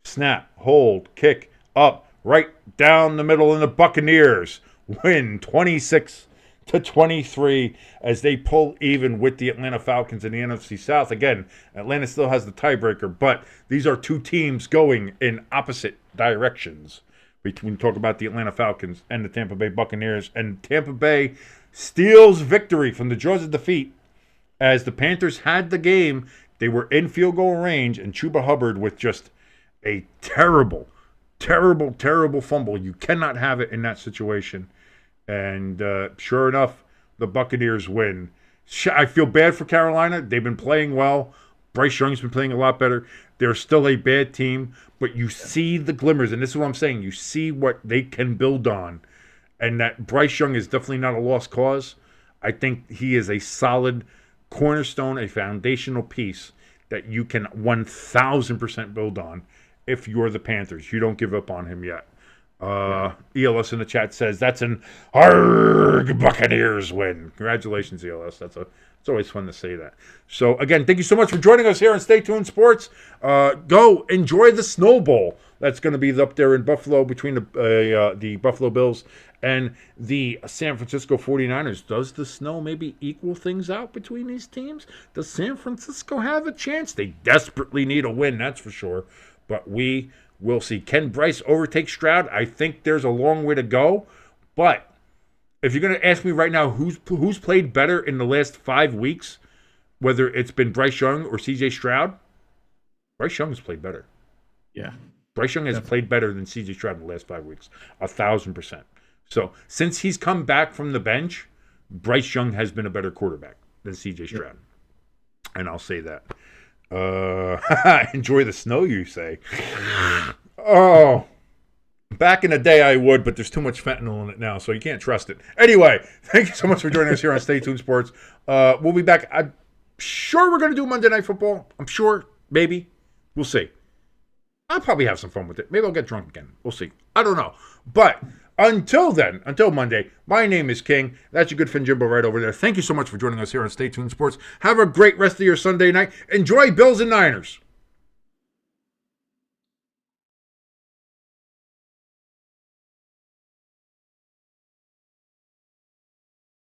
Snap, hold, kick, up, right down the middle, and the Buccaneers win 26-23 as they pull even with the Atlanta Falcons in the NFC South. Again, Atlanta still has the tiebreaker, but these are two teams going in opposite directions. We talk about the Atlanta Falcons and the Tampa Bay Buccaneers, and Tampa Bay steals victory from the jaws of defeat. As the Panthers had the game, they were in field goal range, and Chuba Hubbard with just a terrible, Terrible, terrible fumble. You cannot have it in that situation. And sure enough, the Buccaneers win. I feel bad for Carolina. They've been playing well. Bryce Young's been playing a lot better. They're still a bad team, but you see the glimmers, and this is what I'm saying. You see what they can build on, and that Bryce Young is definitely not a lost cause. I think he is a solid cornerstone, a foundational piece that you can 1,000% build on if you're the Panthers. You don't give up on him yet. ELS in the chat says that's an ARG Buccaneers win. Congratulations, ELS. It's always fun to say that. So again, thank you so much for joining us here on Stay Tuned Sports. Go enjoy the Snow Bowl. That's going to be up there in Buffalo between the Buffalo Bills and the San Francisco 49ers. Does the snow maybe equal things out between these teams? Does San Francisco have a chance? They desperately need a win, that's for sure. But we will see. Can Bryce overtake Stroud? I think there's a long way to go. But if you're going to ask me right now who's played better in the last 5 weeks, whether it's been Bryce Young or CJ Stroud, Bryce Young has played better. Yeah. Bryce Young has played better than CJ Stroud in the last 5 weeks. 1,000%. So since he's come back from the bench, Bryce Young has been a better quarterback than CJ Stroud. Yep. And I'll say that. Enjoy the snow, you say. Oh, back in the day I would, but there's too much fentanyl in it now, so you can't trust it. Anyway, thank you so much for joining us here on Stay Tuned Sports. We'll be back. I'm sure we're going to do Monday Night Football. I'm sure. Maybe. We'll see. I'll probably have some fun with it. Maybe I'll get drunk again. We'll see. I don't know. But until then, until Monday, my name is King. That's your good friend Jimbo right over there. Thank you so much for joining us here on Stay Tuned Sports. Have a great rest of your Sunday night. Enjoy Bills and Niners.